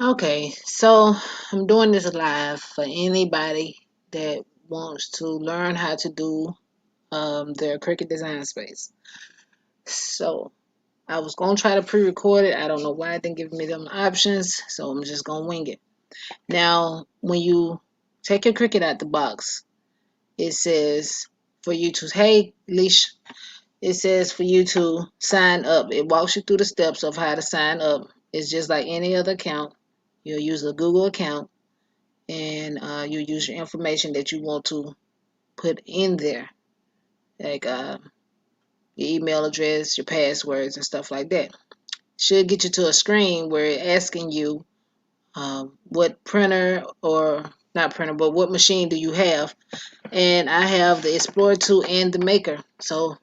Okay, so I'm doing this live for anybody that wants to learn how to do their Cricut design space. So I was gonna try to pre-record it. I don't know why it didn't give me them options, so I'm just gonna wing it. Now, when you take your Cricut out the box, it says for you to, hey, Leash, it says for you to sign up. It walks you through the steps of how to sign up. It's just like any other account. You'll use a Google account, and you use your information that you want to put in there, like your email address, your passwords, and stuff like that. Should get you to a screen where it's asking you what printer, or not printer, but what machine do you have. And I have the Explorer 2 and the Maker, so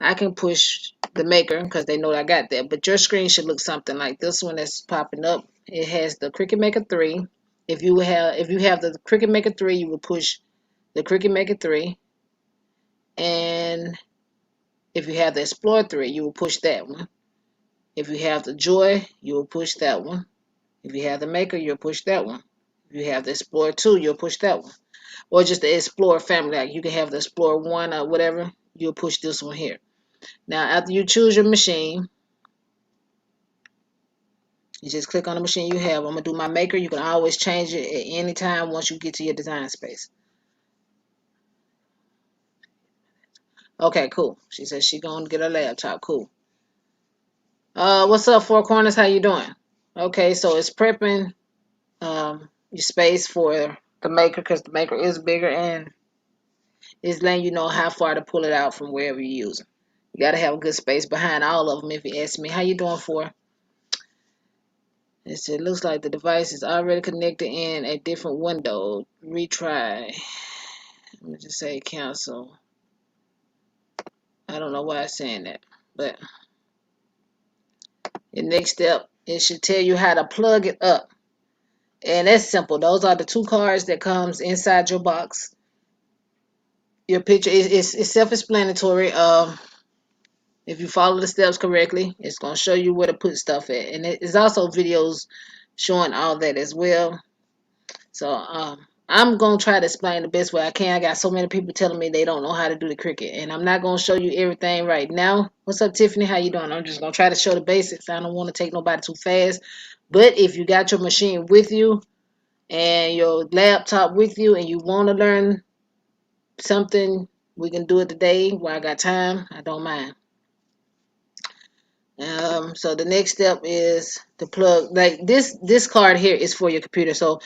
I can push the Maker because they know I got that. But your screen should look something like this one that's popping up. It has the Cricut Maker 3. If you have the Cricut Maker 3, you will push the Cricut Maker 3, and if you have the Explorer 3, you will push that one. If you have the Joy, you will push that one. If you have the Maker, you'll push that one. If you have the Explorer 2, you'll push that one. Or just the Explorer family, like you can have the Explorer 1 or whatever, you'll push this one here. Now, after you choose your machine, you just click on the machine you have. I'm going to do my Maker. You can always change it at any time once you get to your design space. Okay, cool. She says she's going to get her laptop. Cool. What's up, Four Corners? How you doing? Okay, so it's prepping your space for the Maker, because the Maker is bigger, and it's letting you know how far to pull it out from wherever you're using. You got to have a good space behind all of them. If you ask me, how you doing, For? It looks like the device is already connected in a different window. Retry. Let me just say cancel. I don't know why it's saying that, but the next step, it should tell you how to plug it up. And that's simple. Those are the two cards that comes inside your box. Your picture is self-explanatory. If you follow the steps correctly, it's going to show you where to put stuff at. And it's also videos showing all that as well. So I'm going to try to explain the best way I can. I got so many people telling me they don't know how to do the Cricut. And I'm not going to show you everything right now. What's up, Tiffany? How you doing? I'm just going to try to show the basics. I don't want to take nobody too fast. But if you got your machine with you and your laptop with you and you want to learn something, we can do it today while I got time. I don't mind. So the next step is to plug, like this card here is for your computer. So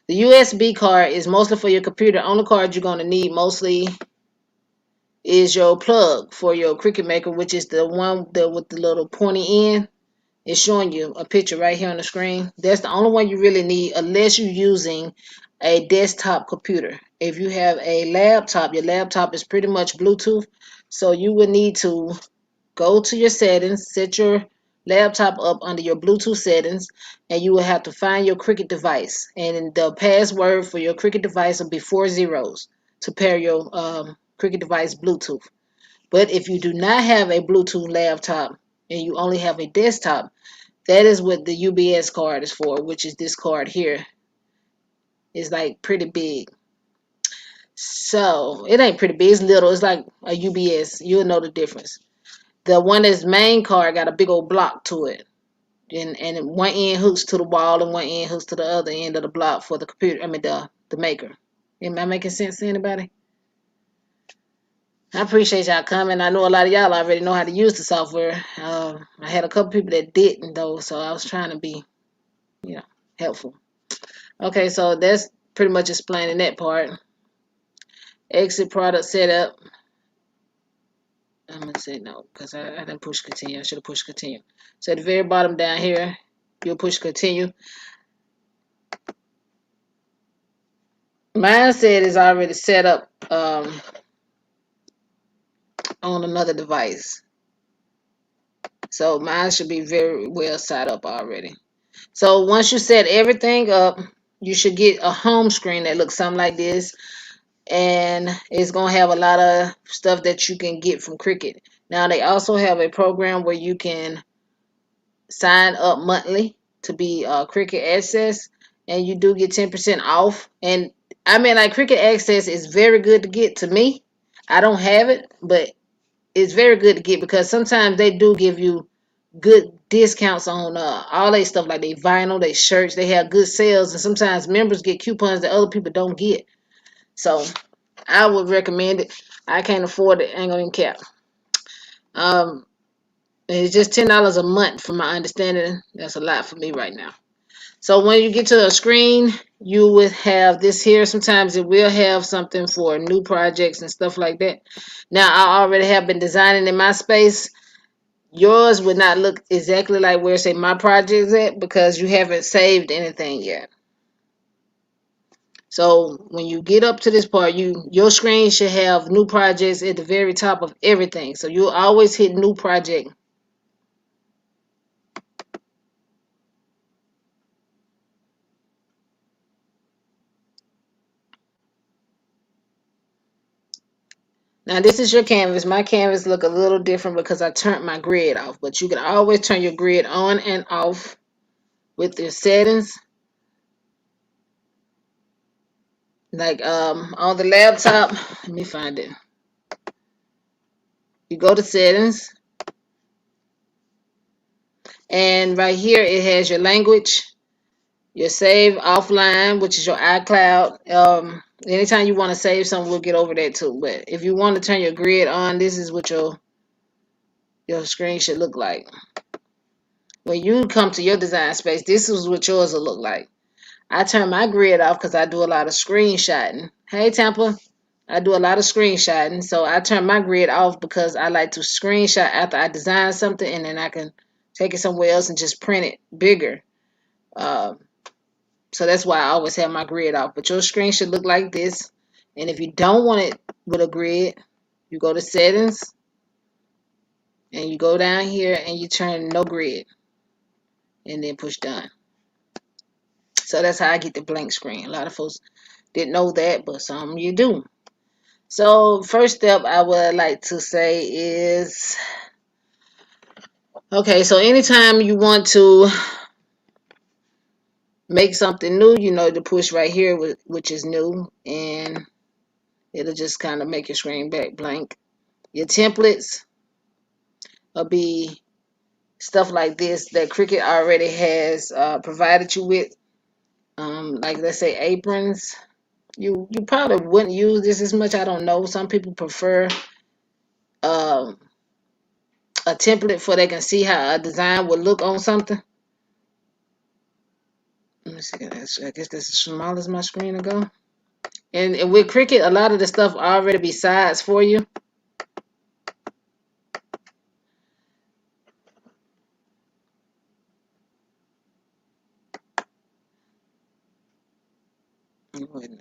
the USB card is mostly for your computer. On the card you're going to need mostly is your plug for your Cricut Maker, which is the one that with the little pointy end. It's showing you a picture right here on the screen. That's the only one you really need unless you're using a desktop computer. If you have a laptop, your laptop is pretty much Bluetooth. So you would need to go to your settings, set your laptop up under your Bluetooth settings, and you will have to find your Cricut device. And the password for your Cricut device will be 4 zeros to pair your Cricut device Bluetooth. But if you do not have a Bluetooth laptop and you only have a desktop, that is what the UBS card is for, which is this card here. It's like pretty big. So it ain't pretty big, it's little. It's like a UBS. You'll know the difference. The one that's main card got a big old block to it. And one end hooks to the wall and one end hooks to the other end of the block for the computer. I mean the maker. Am I making sense to anybody? I appreciate y'all coming. I know a lot of y'all already know how to use the software. I had a couple people that didn't though, so I was trying to be, helpful. Okay, so that's pretty much explaining that part. Exit product setup. I'm gonna say no because I didn't push continue. I should have pushed continue. So at the very bottom down here, you'll push continue. Mine said is already set up on another device. So mine should be very well set up already. So once you set everything up, you should get a home screen that looks something like this. And it's going to have a lot of stuff that you can get from Cricut. Now they also have a program where you can sign up monthly to be Cricut Access, and you do get 10% off. And I mean, like, Cricut Access is very good to get to me. I don't have it, but it's very good to get because sometimes they do give you good discounts on all they stuff, like they vinyl, they shirts. They have good sales, and sometimes members get coupons that other people don't get. So I would recommend it. I can't afford it. I ain't gonna even cap. Um, it's just $10 a month, from my understanding. That's a lot for me right now. So when you get to a screen, you would have this here. Sometimes it will have something for new projects and stuff like that. Now I already have been designing in my space. Yours would not look exactly like where say my project is at because you haven't saved anything yet. So when you get up to this part, your screen should have new projects at the very top of everything. So you'll always hit new project. Now this is your canvas. My canvas look a little different because I turned my grid off. But you can always turn your grid on and off with your settings. Like on the laptop, let me find it. You go to settings, and right here it has your language, your save offline, which is your iCloud. Anytime you want to save something, we'll get over that too. But if you want to turn your grid on, this is what your screen should look like. When you come to your design space, this is what yours will look like. I turn my grid off because I do a lot of screenshotting. Hey, Tampa. I do a lot of screenshotting, so I turn my grid off because I like to screenshot after I design something, and then I can take it somewhere else and just print it bigger. Uh, so that's why I always have my grid off. But your screen should look like this. And if you don't want it with a grid, you go to settings, and you go down here and you turn no grid, and then push done. So that's how I get the blank screen. A lot of folks didn't know that, but some you do. So first step I would like to say is, okay, so anytime you want to make something new, you know to push right here, which is new, and it'll just kind of make your screen back blank. Your templates will be stuff like this that Cricut already has provided you with. Like, let's say, aprons. You probably wouldn't use this as much. I don't know. Some people prefer um, a template for they can see how a design would look on something. Let me see. I guess that's as small as my screen to go. And with Cricut, a lot of the stuff already be size for you.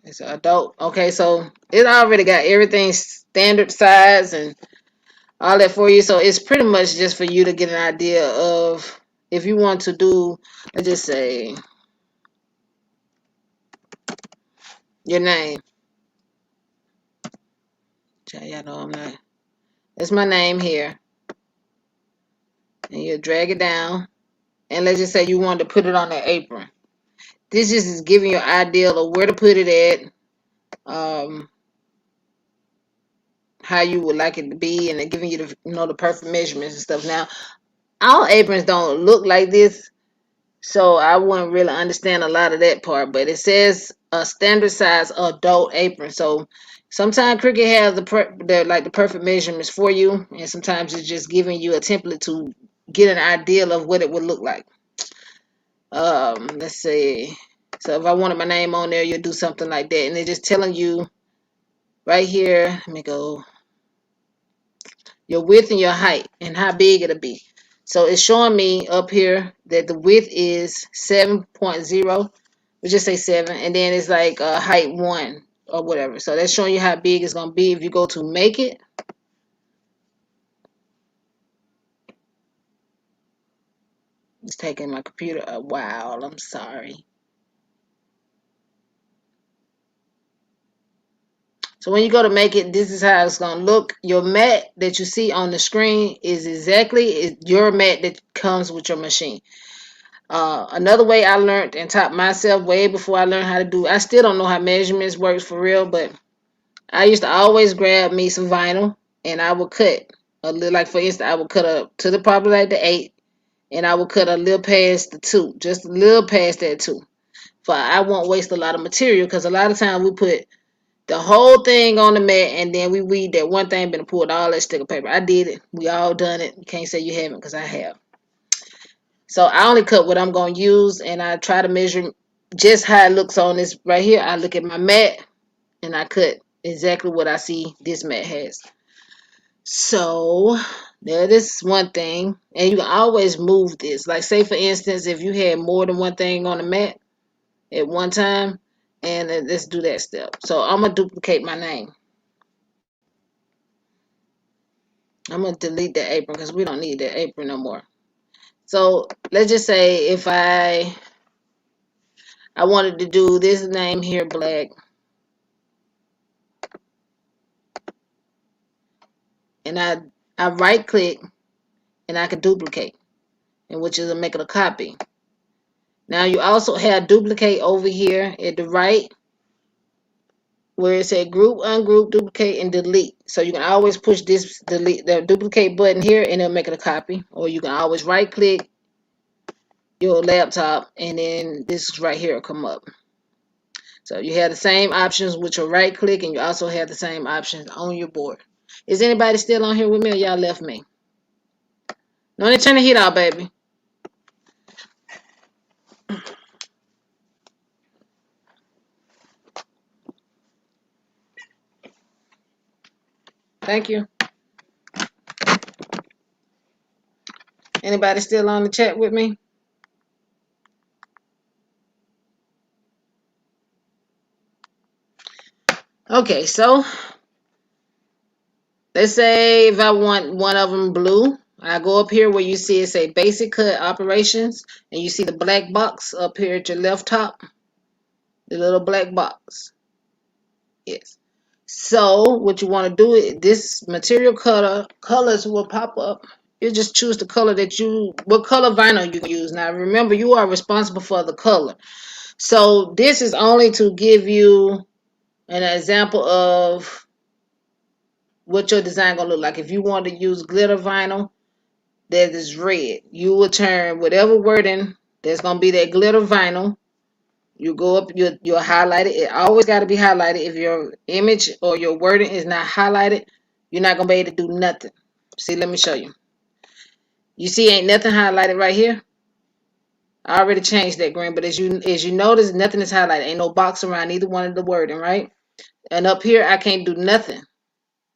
It's an adult. Okay, so it already got everything standard size and all that for you. So it's pretty much just for you to get an idea of if you want to do, let's just say, your name. Y'all know I'm not. That's my name here. And you drag it down. And let's just say you want to put it on the apron. This just is giving you an idea of where to put it at, how you would like it to be, and giving you the the perfect measurements and stuff. Now, all aprons don't look like this, so I wouldn't really understand a lot of that part. But it says a standard size adult apron. So sometimes Cricut has the perfect measurements for you, and sometimes it's just giving you a template to get an idea of what it would look like. Let's see. So if I wanted my name on there, you'll do something like that, and they're just telling you right here. Let me go. Your width and your height and how big it'll be. So it's showing me up here that the width is 7.0. We just say 7, and then it's like height 1 or whatever. So that's showing you how big it's gonna be. If you go to make it, it's taking my computer a while. I'm sorry. So when you go to make it, this is how it's gonna look. Your mat that you see on the screen is exactly your mat that comes with your machine. Another way I learned and taught myself way before I learned how to do, I still don't know how measurements works for real, but I used to always grab me some vinyl and I would cut a little, like for instance, I would cut up to the probably like the 8, and I would cut a little past the 2, just a little past that 2. For I won't waste a lot of material because a lot of times we put the whole thing on the mat and then we weed that one thing been pulled all that sticker paper. I did it. We all done it. You can't say you haven't because I have. So I only cut what I'm going to use, and I try to measure just how it looks on this right here. I look at my mat, and I cut exactly what I see this mat has. So that is one thing. And you can always move this. Like say, for instance, if you had more than one thing on the mat at one time, and let's do that step. So I'm going to duplicate my name. I'm going to delete that apron because we don't need that apron no more. So let's just say if I wanted to do this name here, black, and I right click and I can duplicate, and which is make it a copy. Now you also have duplicate over here at the right where it said group, ungroup, duplicate, and delete. So you can always push this delete the duplicate button here and it'll make it a copy. Or you can always right click your laptop and then this right here will come up. So you have the same options with your right click, and you also have the same options on your board. Is anybody still on here with me, or y'all left me? No, turn the heat off, baby. Thank you. Anybody still on the chat with me? Okay, so let's say if I want one of them blue, I go up here where you see it say basic cut operations, and you see the black box up here at your left top, the little black box. Yes. So what you want to do is this material colors will pop up. You just choose the color what color vinyl you use. Now remember, you are responsible for the color. So this is only to give you an example of what your design gonna look like. If you want to use glitter vinyl that is red, you will turn whatever wording that's gonna be that glitter vinyl. You go up, you'll highlight it. It always got to be highlighted. If your image or your wording is not highlighted, you're not gonna be able to do nothing. See, let me show you. You see, ain't nothing highlighted right here. I already changed that green, but as you notice, nothing is highlighted. Ain't no box around either one of the wording, right? And up here, I can't do nothing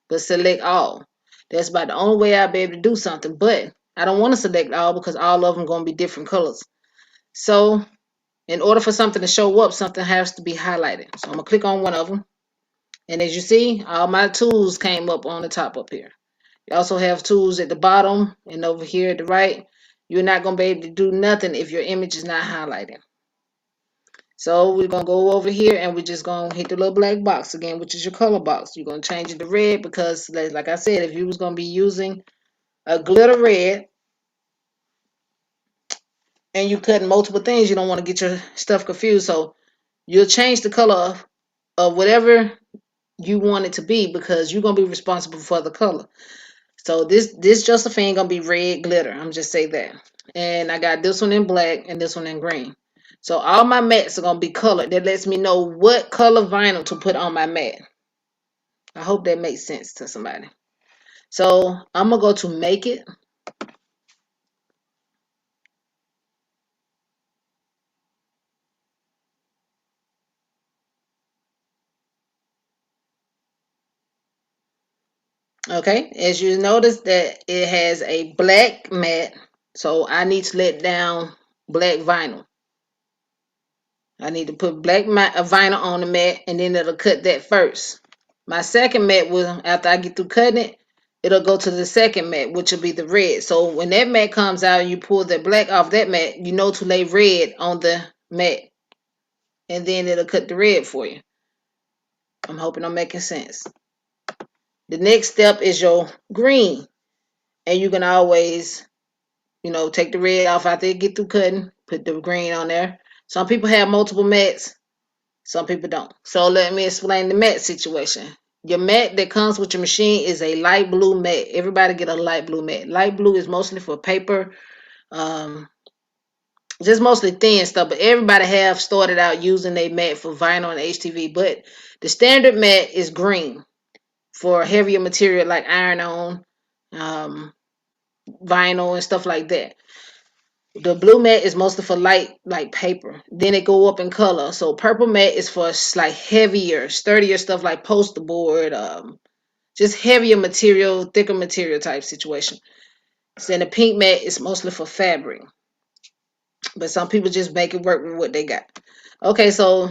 but select all. That's about the only way I'll be able to do something. But I don't want to select all because all of them going to be different colors. So In order for something to show up, something has to be highlighted. So I'm going to click on one of them. And as you see, all my tools came up on the top up here. You also have tools at the bottom and over here at the right. You're not going to be able to do nothing if your image is not highlighted. So we're going to go over here and we're just going to hit the little black box again, which is your color box. You're going to change it to red because, like I said, if you was going to be using a glitter red and you cutting multiple things, you don't want to get your stuff confused. So you'll change the color of whatever you want it to be because you're going to be responsible for the color. So this Josephine gonna be red glitter. I'm just say that. And I got this one in black and this one in green. So all my mats are gonna be colored. That lets me know what color vinyl to put on my mat. I hope that makes sense to somebody. So I'm gonna go to make it. Okay, as you notice that it has a black mat. So I need to let down black vinyl. I need to put black vinyl on the mat and then it'll cut that first. My second mat will, after I get through cutting it, it'll go to the second mat, which will be the red. So when that mat comes out and you pull the black off that mat, you know to lay red on the mat. And then it'll cut the red for you. I'm hoping I'm making sense. The next step is your green. And you can always, take the red off after you get through cutting, put the green on there. Some people have multiple mats. Some people don't. So let me explain the mat situation. Your mat that comes with your machine is a light blue mat. Everybody get a light blue mat. Light blue is mostly for paper, just mostly thin stuff. But everybody have started out using a mat for vinyl and HTV. But the standard mat is green for heavier material like iron-on, vinyl, and stuff like that. The blue mat is mostly for light, like paper. Then it go up in color. So purple mat is for like heavier, sturdier stuff like poster board, just heavier material, thicker material type situation. So then the pink mat is mostly for fabric. But some people just make it work with what they got. Okay, so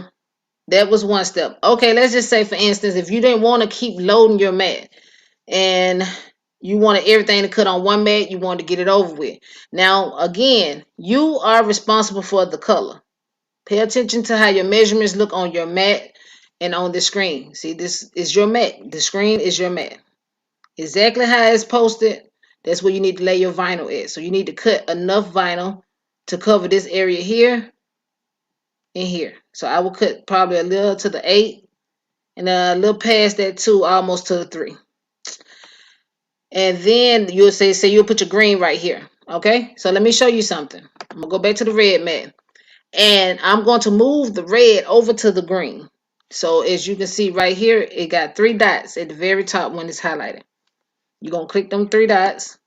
that was one step. Okay, let's just say, for instance, if you didn't want to keep loading your mat and you wanted everything to cut on one mat, you wanted to get it over with. Now, again, you are responsible for the color. Pay attention to how your measurements look on your mat and on the screen. See, this is your mat. The screen is your mat. Exactly how it's posted, that's where you need to lay your vinyl at. So you need to cut enough vinyl to cover this area here and here. So I will cut probably a little to the 8 and a little past that 2, almost to the 3. And then you'll say you'll put your green right here. Okay, so let me show you something. I'm gonna go back to the red mat and I'm going to move the red over to the green. So as you can see right here, it got 3 dots at the very top when it's highlighted. You're gonna click them 3 dots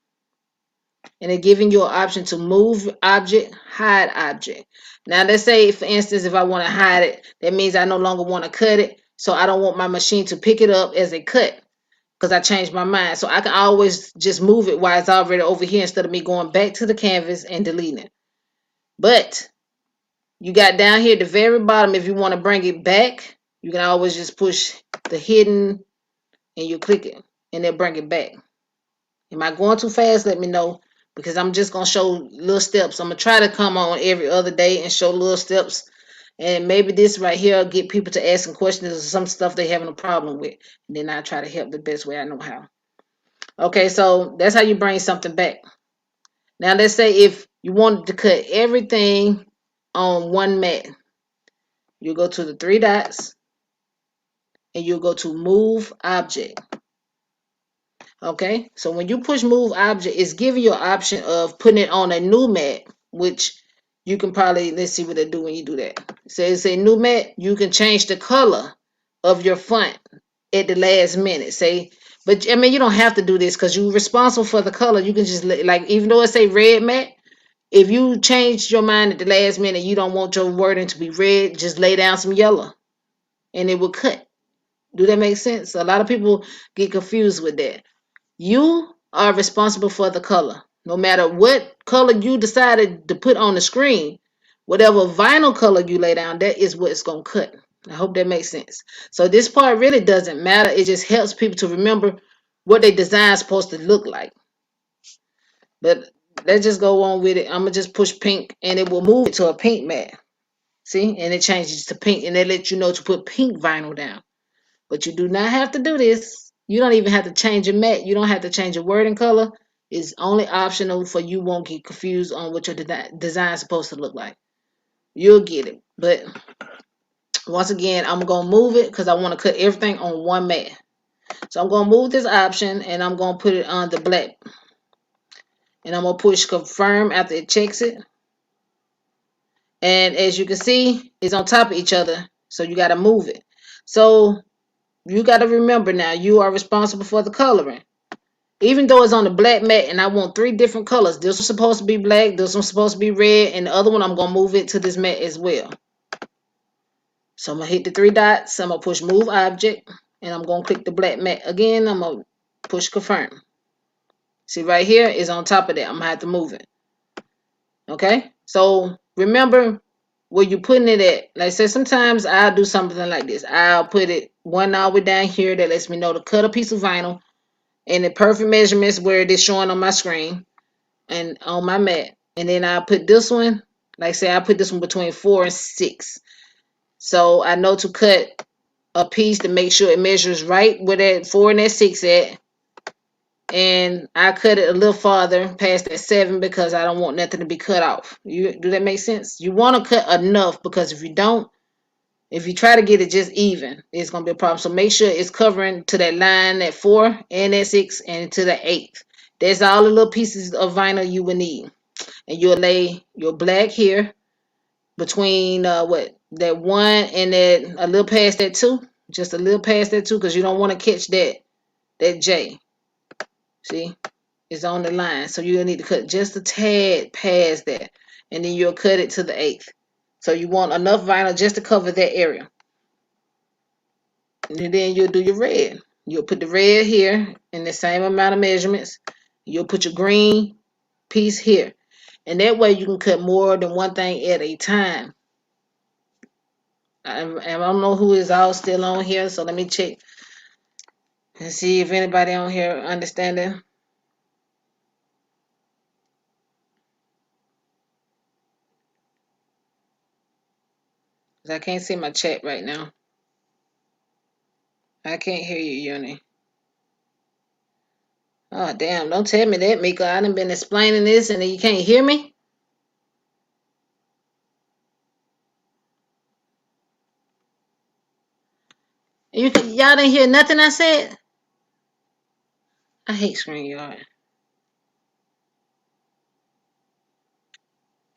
and it's giving you an option to move object, hide object. Now let's say, for instance, if I want to hide it, that means I no longer want to cut it. So I don't want my machine to pick it up as a cut because I changed my mind. So I can always just move it while it's already over here instead of me going back to the canvas and deleting it. But you got down here at the very bottom, if you want to bring it back, you can always just push the hidden and you click it and they'll bring it back. Am I going too fast? Let me know, because I'm just going to show little steps. I'm going to try to come on every other day and show little steps. And maybe this right here will get people to asking questions or some stuff they having a problem with. And then I try to help the best way I know how. Okay, so that's how you bring something back. Now let's say if you wanted to cut everything on one mat, you go to the 3 dots and you'll go to move object. Okay, so when you push move object, it's giving you an option of putting it on a new mat, which you can probably, let's see what they do when you do that. So it's a new mat, you can change the color of your font at the last minute. Say, but I mean, you don't have to do this because you're responsible for the color. You can just, like, even though it's a red mat, if you change your mind at the last minute, you don't want your wording to be red, just lay down some yellow and it will cut. Do that make sense? A lot of people get confused with that. You are responsible for the color. No matter what color you decided to put on the screen, Whatever vinyl color you lay down, that is what it's going to cut. I hope that makes sense. So this part really doesn't matter. It just helps people to remember what their design is supposed to look like. But let's just go on with it. I'm going to just push pink and it will move it to a pink mat. See? And it changes to pink and they let you know to put pink vinyl down. But you do not have to do this. You don't even have to change your mat. You don't have to change your wording color. It's only optional for you won't get confused on what your design is supposed to look like. You'll get it. But once again, I'm going to move it because I want to cut everything on one mat. So I'm going to move this option and I'm going to put it on the black. And I'm going to push confirm after it checks it. And as you can see, it's on top of each other. So you got to move it. So you got to remember now, you are responsible for the coloring. Even though it's on the black mat and I want 3 different colors. This one's supposed to be black, this one's supposed to be red, and the other one I'm going to move it to this mat as well. So I'm going to hit the 3 dots. I'm going to push move object. And I'm going to click the black mat again. I'm going to push confirm. See right here is on top of that. I'm going to have to move it. Okay? So remember where you're putting it at. Like I said, sometimes I'll do something like this. I'll put it one all the way down here. That lets me know to cut a piece of vinyl. And the perfect measurements where it is showing on my screen. And on my mat. And then I'll put this one. Like I say, I put this one between 4 and 6. So I know to cut a piece to make sure it measures right where that 4 and that 6 at. And I cut it a little farther past that 7 because I don't want nothing to be cut off. Do that make sense? You want to cut enough because if you don't, if you try to get it just even, it's going to be a problem. So make sure it's covering to that line, that 4 and that 6 and to the 8. That's all the little pieces of vinyl you will need. And you'll lay your black here between that 1 and that a little past that 2. Just a little past that 2 because you don't want to catch that J. See? It's on the line. So you'll need to cut just a tad past that. And then you'll cut it to the 8th. So you want enough vinyl just to cover that area. And then you'll do your red. You'll put the red here in the same amount of measurements. You'll put your green piece here. And that way you can cut more than one thing at a time. I don't know who is all still on here, so let me check and see if anybody on here understanding. I can't see my chat right now. I can't hear you, Uni. Oh, damn. Don't tell me that, Mika. I done been explaining this and you can't hear me? Y'all didn't hear nothing I said? I hate StreamYard.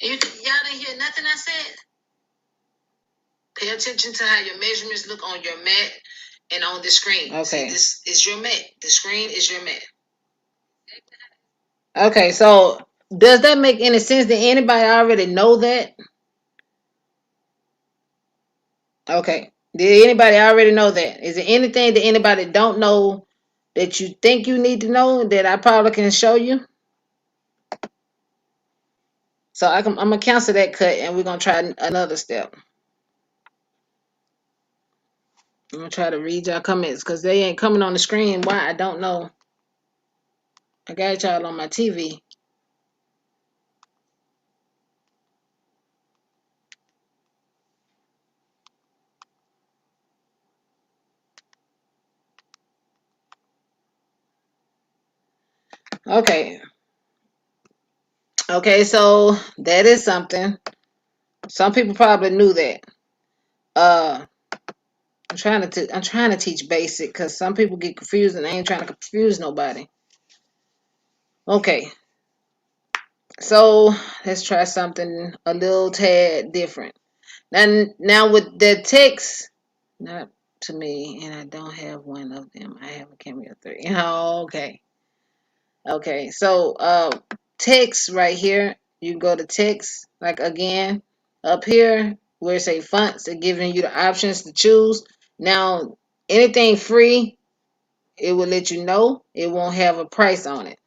Y'all didn't hear nothing I said? Pay attention to how your measurements look on your mat and on the screen. Okay. See, this is your mat. The screen is your mat. Okay, so does that make any sense? Did anybody already know that? Okay. Did anybody already know that? Is there anything that anybody don't know that you think you need to know that I probably can show you? So I'm going to cancel that cut and we're going to try another step. I'm going to try to read y'all comments because they ain't coming on the screen. Why? I don't know. I got y'all on my TV. Okay. Okay, so that is something. Some people probably knew that. I'm trying to teach basic because some people get confused and I ain't trying to confuse nobody. Okay. So let's try something a little tad different. Now with the text, not to me, and I don't have one of them. I have a Cameo 3. Oh, okay. Okay, so text right here. You go to text, like again, up here where it say fonts, they're giving you the options to choose. Now, anything free, it will let you know. It won't have a price on it.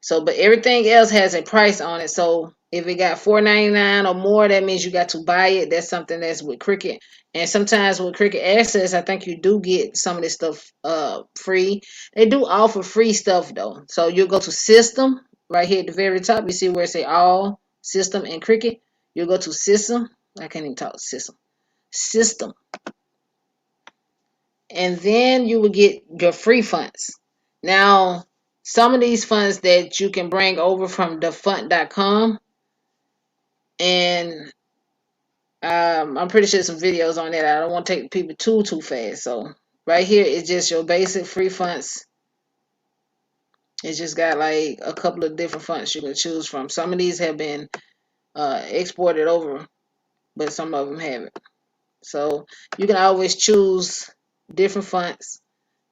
So, but everything else has a price on it. So if it got $4.99 or more, that means you got to buy it. That's something that's with Cricut. And sometimes with Cricut Access, I think you do get some of this stuff free. They do offer free stuff though. So you'll go to System right here at the very top. You see where it say All, System, and Cricut. You'll go to System. I can't even talk System. System. And then you will get your free fonts. Now, some of these fonts that you can bring over from thefont.com, and I'm pretty sure some videos on that. I don't want to take people too fast. So right here is just your basic free fonts. It's just got like a couple of different fonts you can choose from. Some of these have been exported over, but some of them haven't. So you can always choose different fonts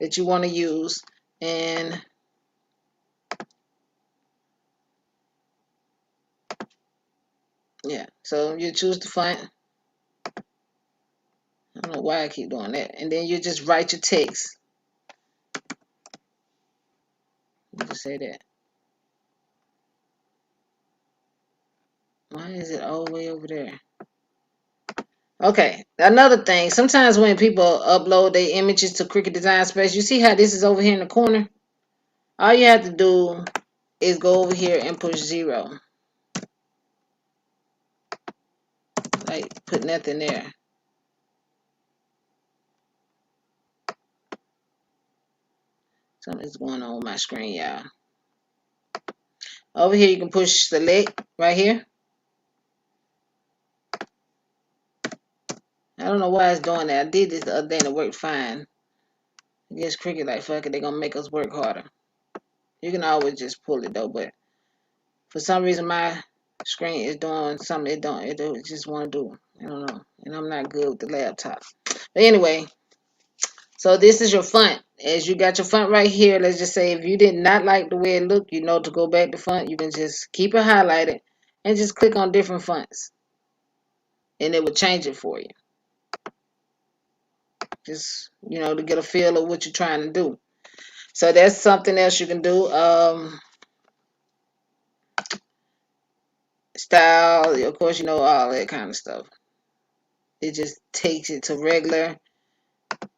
that you want to use, and yeah, so you choose the font. I don't know why I keep doing that. And then you just write your text. You just say that. Why is it all the way over there? Okay, another thing. Sometimes when people upload their images to Cricut Design Space, you see how this is over here in the corner? All you have to do is go over here and push 0. Like, put nothing there. Something's going on with my screen, y'all. Over here, you can push select right here. I don't know why it's doing that. I did this the other day and it worked fine. I guess Cricut like, fuck it, they're going to make us work harder. You can always just pull it though, but for some reason my screen is doing something it just want to do. I don't know. And I'm not good with the laptop. But anyway, so this is your font. As you got your font right here, let's just say if you did not like the way it looked, you know, to go back to font, you can just keep it highlighted and just click on different fonts. And it will change it for you. Just, you know, to get a feel of what you're trying to do. So that's something else you can do. Style, of course, you know, all that kind of stuff. It just takes it to regular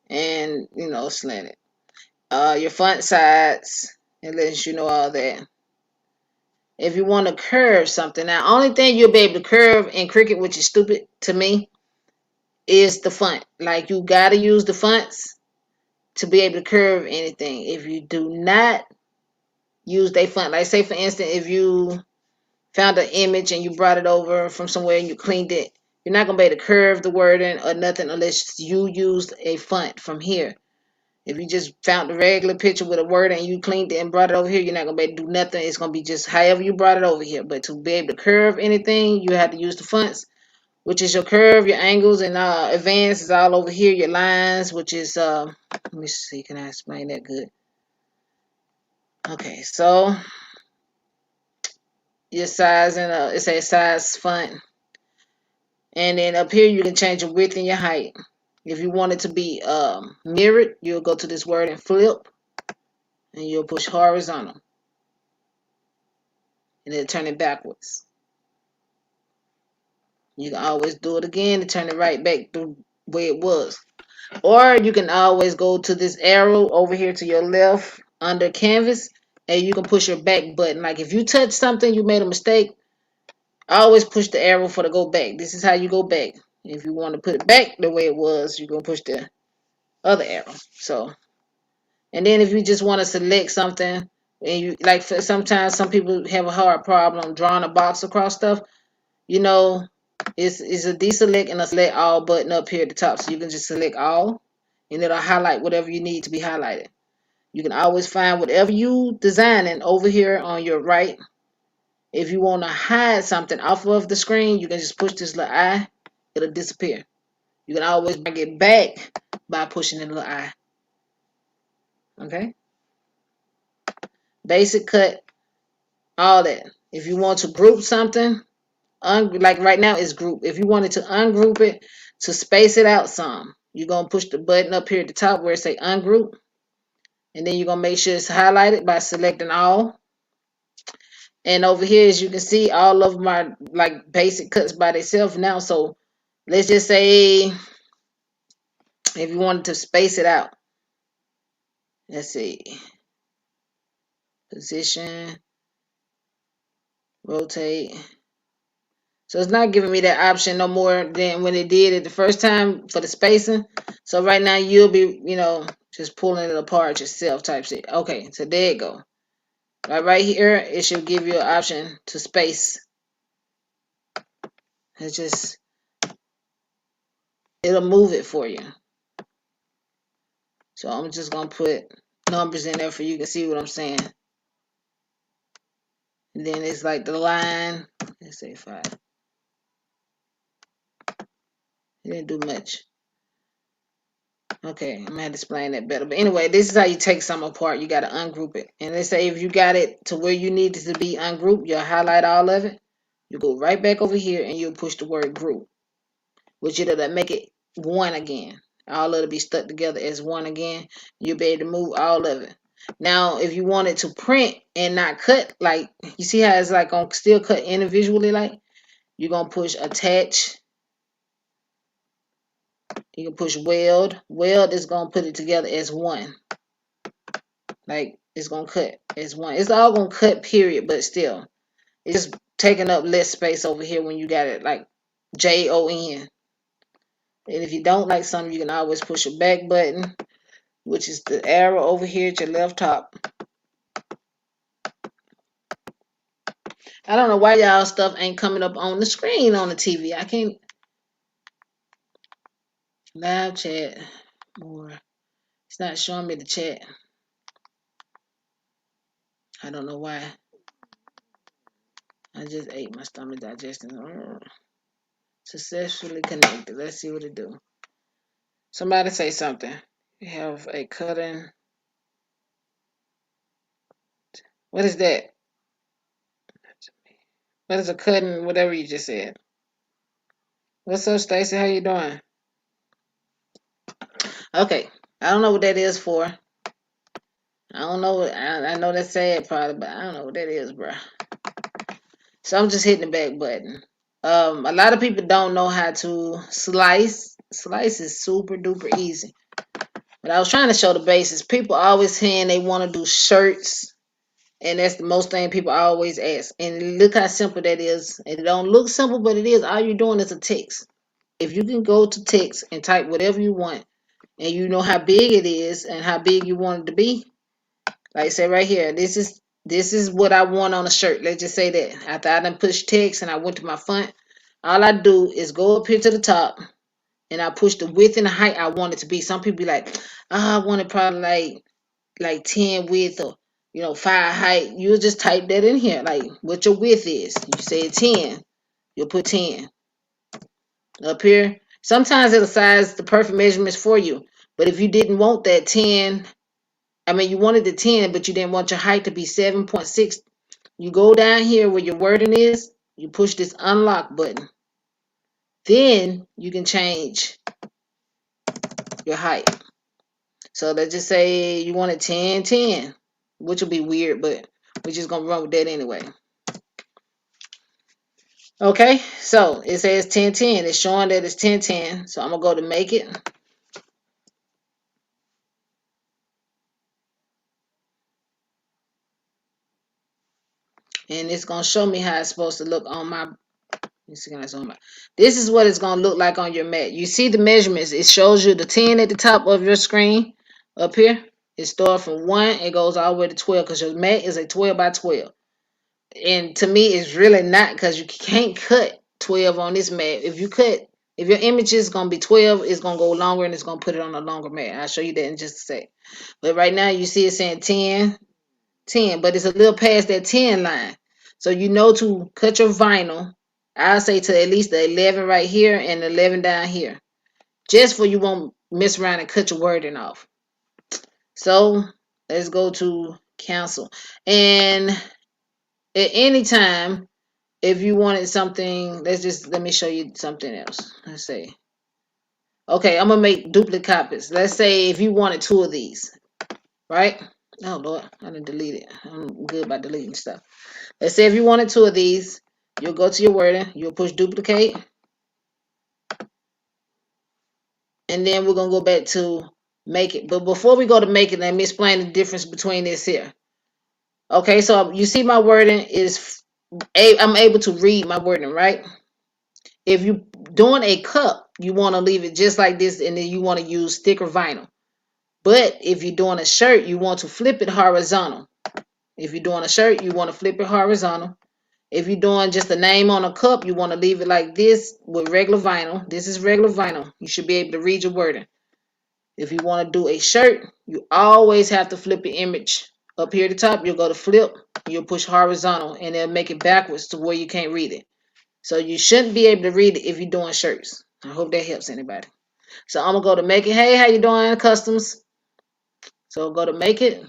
and, you know, slanted. Your font size, it lets you know all that. If you want to curve something, now only thing you'll be able to curve in Cricut, which is stupid to me, is the font. Like, you gotta use the fonts to be able to curve anything. If you do not use their font, like say for instance, if you found an image and you brought it over from somewhere and you cleaned it, you're not gonna be able to curve the wording or nothing unless you used a font from here. If you just found a regular picture with a word and you cleaned it and brought it over here, you're not going to be able to do nothing. It's going to be just however you brought it over here. But to be able to curve anything, you have to use the fonts, which is your curve, your angles, and advance is all over here. Your lines, which is, let me see, can I explain that good? Okay, so your size, and it's a size font. And then up here, you can change your width and your height. If you want it to be mirrored, you'll go to this word and flip, and you'll push horizontal. And then turn it backwards. You can always do it again to turn it right back the way it was. Or you can always go to this arrow over here to your left under canvas, and you can push your back button. Like if you touch something, you made a mistake, always push the arrow for the go back. This is how you go back. If you want to put it back the way it was, you're going to push the other arrow. So, and then if you just want to select something, and you like, for sometimes some people have a hard problem drawing a box across stuff, you know, it's a deselect and a select all button up here at the top. So you can just select all, and it'll highlight whatever you need to be highlighted. You can always find whatever you designing over here on your right. If you want to hide something off of the screen, you can just push this little eye. It'll disappear. You can always bring it back by pushing the little eye. Okay? Basic cut, all that. If you want to group something, like right now it's group. If you wanted to ungroup it, to space it out some, you're going to push the button up here at the top where it say ungroup. And then you're going to make sure it's highlighted by selecting all. And over here, as you can see, all of my like basic cuts by themselves now. So let's just say if you wanted to space it out, let's see, position, rotate. So it's not giving me that option no more than when it did it the first time for the spacing. So right now you'll be, just pulling it apart yourself type shit. Okay, so there you go. Right here, it should give you an option to space. It's just, it'll move it for you. So I'm just going to put numbers in there for you can see what I'm saying. And then it's like the line. Let's say 5. It didn't do much. Okay, I'm gonna have to explain that better. But anyway, this is how you take something apart. You gotta ungroup it. And let's say if you got it to where you need it to be ungrouped, you'll highlight all of it. You go right back over here and you'll push the word group, which it'll make it one again. All of it be stuck together as one again. You'll be able to move all of it. Now, if you want it to print and not cut, like you see how it's like on still cut individually, like you're gonna push attach. You can push weld. Weld is gonna put it together as one. Like it's gonna cut as one. It's all gonna cut, period, but still. It's just taking up less space over here when you got it like JON. And if you don't like something, you can always push a back button, which is the arrow over here at your left top. I don't know why y'all stuff ain't coming up on the screen on the TV. I can't. Live chat more. It's not showing me the chat. I don't know why. I just ate my stomach digesting. Successfully connected. Let's see what it do. Somebody say something. We have a cutting. What is that? What is a cutting? Whatever you just said. What's up, Stacy? How you doing? Okay. I don't know what that is for. I don't know. I know that's sad probably, but I don't know what that is, bro. So I'm just hitting the back button. A lot of people don't know how to slice. Slice is super duper easy. But I was trying to show the basics. People always saying they want to do shirts. And that's the most thing people always ask. And look how simple that is. It don't look simple, but it is. All you're doing is a text. If you can go to text and type whatever you want, and you know how big it is and how big you want it to be, like I said right here, this is what I want on a shirt. Let's just say that. After I done push text and I went to my font, all I do is go up here to the top and I push the width and the height I want it to be. Some people be like, I want it probably like 10 width or 5 height. You'll just type that in here, like what your width is. You say 10, you'll put 10 up here. Sometimes it'll size the perfect measurements for you. But if you didn't want that 10, you wanted the 10, but you didn't want your height to be 7.6, you go down here where your wording is, you push this unlock button. Then you can change your height. So let's just say you want it 10, 10, which will be weird, but we're just going to run with that anyway. Okay, so it says 1010. It's showing that it's 1010. So I'm going to go to make it. And it's going to show me how it's supposed to look on my. This is what it's going to look like on your mat. You see the measurements. It shows you the 10 at the top of your screen up here. It starts from 1. It goes all the way to 12 because your mat is a 12 by 12. And to me, it's really not because you can't cut 12 on this mat. If your image is going to be 12, it's going to go longer and it's going to put it on a longer mat. I'll show you that in just a sec. But right now, you see it saying 10, 10, but it's a little past that 10 line. So you know to cut your vinyl, I'll say to at least the 11 right here and 11 down here. Just for you won't mess around and cut your wording off. So let's go to cancel. And at any time, if you wanted something, let me show you something else. Let's see. Okay, I'm gonna make duplicate copies. Let's say if you wanted 2 of these, right? Oh Lord, I didn't delete it. I'm good by deleting stuff. Let's say if you wanted two of these, you'll go to your wording, you'll push duplicate, and then we're gonna go back to make it. But before we go to make it, let me explain the difference between this here. Okay, so you see my wording is I'm able to read my wording, right? If you doing a cup, you want to leave it just like this, and then you want to use thicker vinyl. But if you're doing a shirt, you want to flip it horizontal. If you're doing a shirt, you want to flip it horizontal. If you're doing just a name on a cup, you want to leave it like this with regular vinyl. This is regular vinyl. You should be able to read your wording. If you want to do a shirt, you always have to flip the image. Up here at the top, you'll go to flip, you'll push horizontal, and it'll make it backwards to where you can't read it. So you shouldn't be able to read it if you're doing shirts. I hope that helps anybody. So I'm going to go to make it. Hey, how you doing, customs? So go to make it.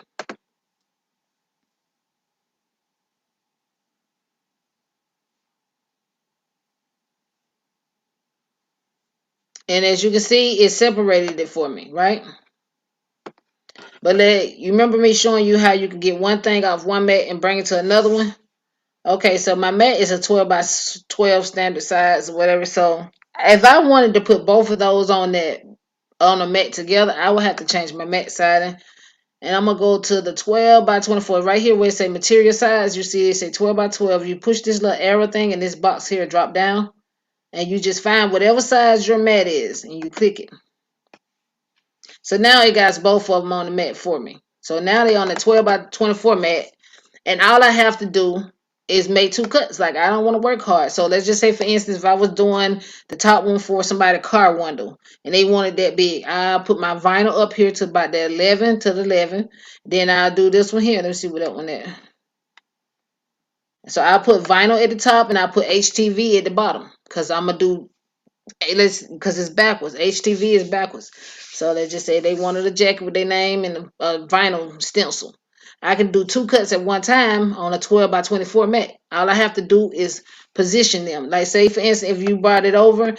And as you can see, it separated it for me, right? But you remember me showing you how you can get one thing off one mat and bring it to another one? Okay, so my mat is a 12 by 12 standard size or whatever. So if I wanted to put both of those on a mat together, I would have to change my mat siding. And I'm going to go to the 12 by 24. Right here where it say material size, you see it say 12 by 12. You push this little arrow thing and this box here drop down. And you just find whatever size your mat is and you click it. So now it got both of them on the mat for me. So now they're on the 12 by 24 mat. And all I have to do is make two cuts. Like, I don't want to work hard. So let's just say, for instance, if I was doing the top one for somebody's car window and they wanted that big, I'll put my vinyl up here to about the 11 to the 11. Then I'll do this one here. Let me see what that one is. So I'll put vinyl at the top and I'll put HTV at the bottom because I'm going to do because it's backwards. HTV is backwards. So let's just say they wanted a jacket with their name and a vinyl stencil. I can do two cuts at one time on a 12 by 24 mat. All I have to do is position them. Like, say for instance, if you brought it over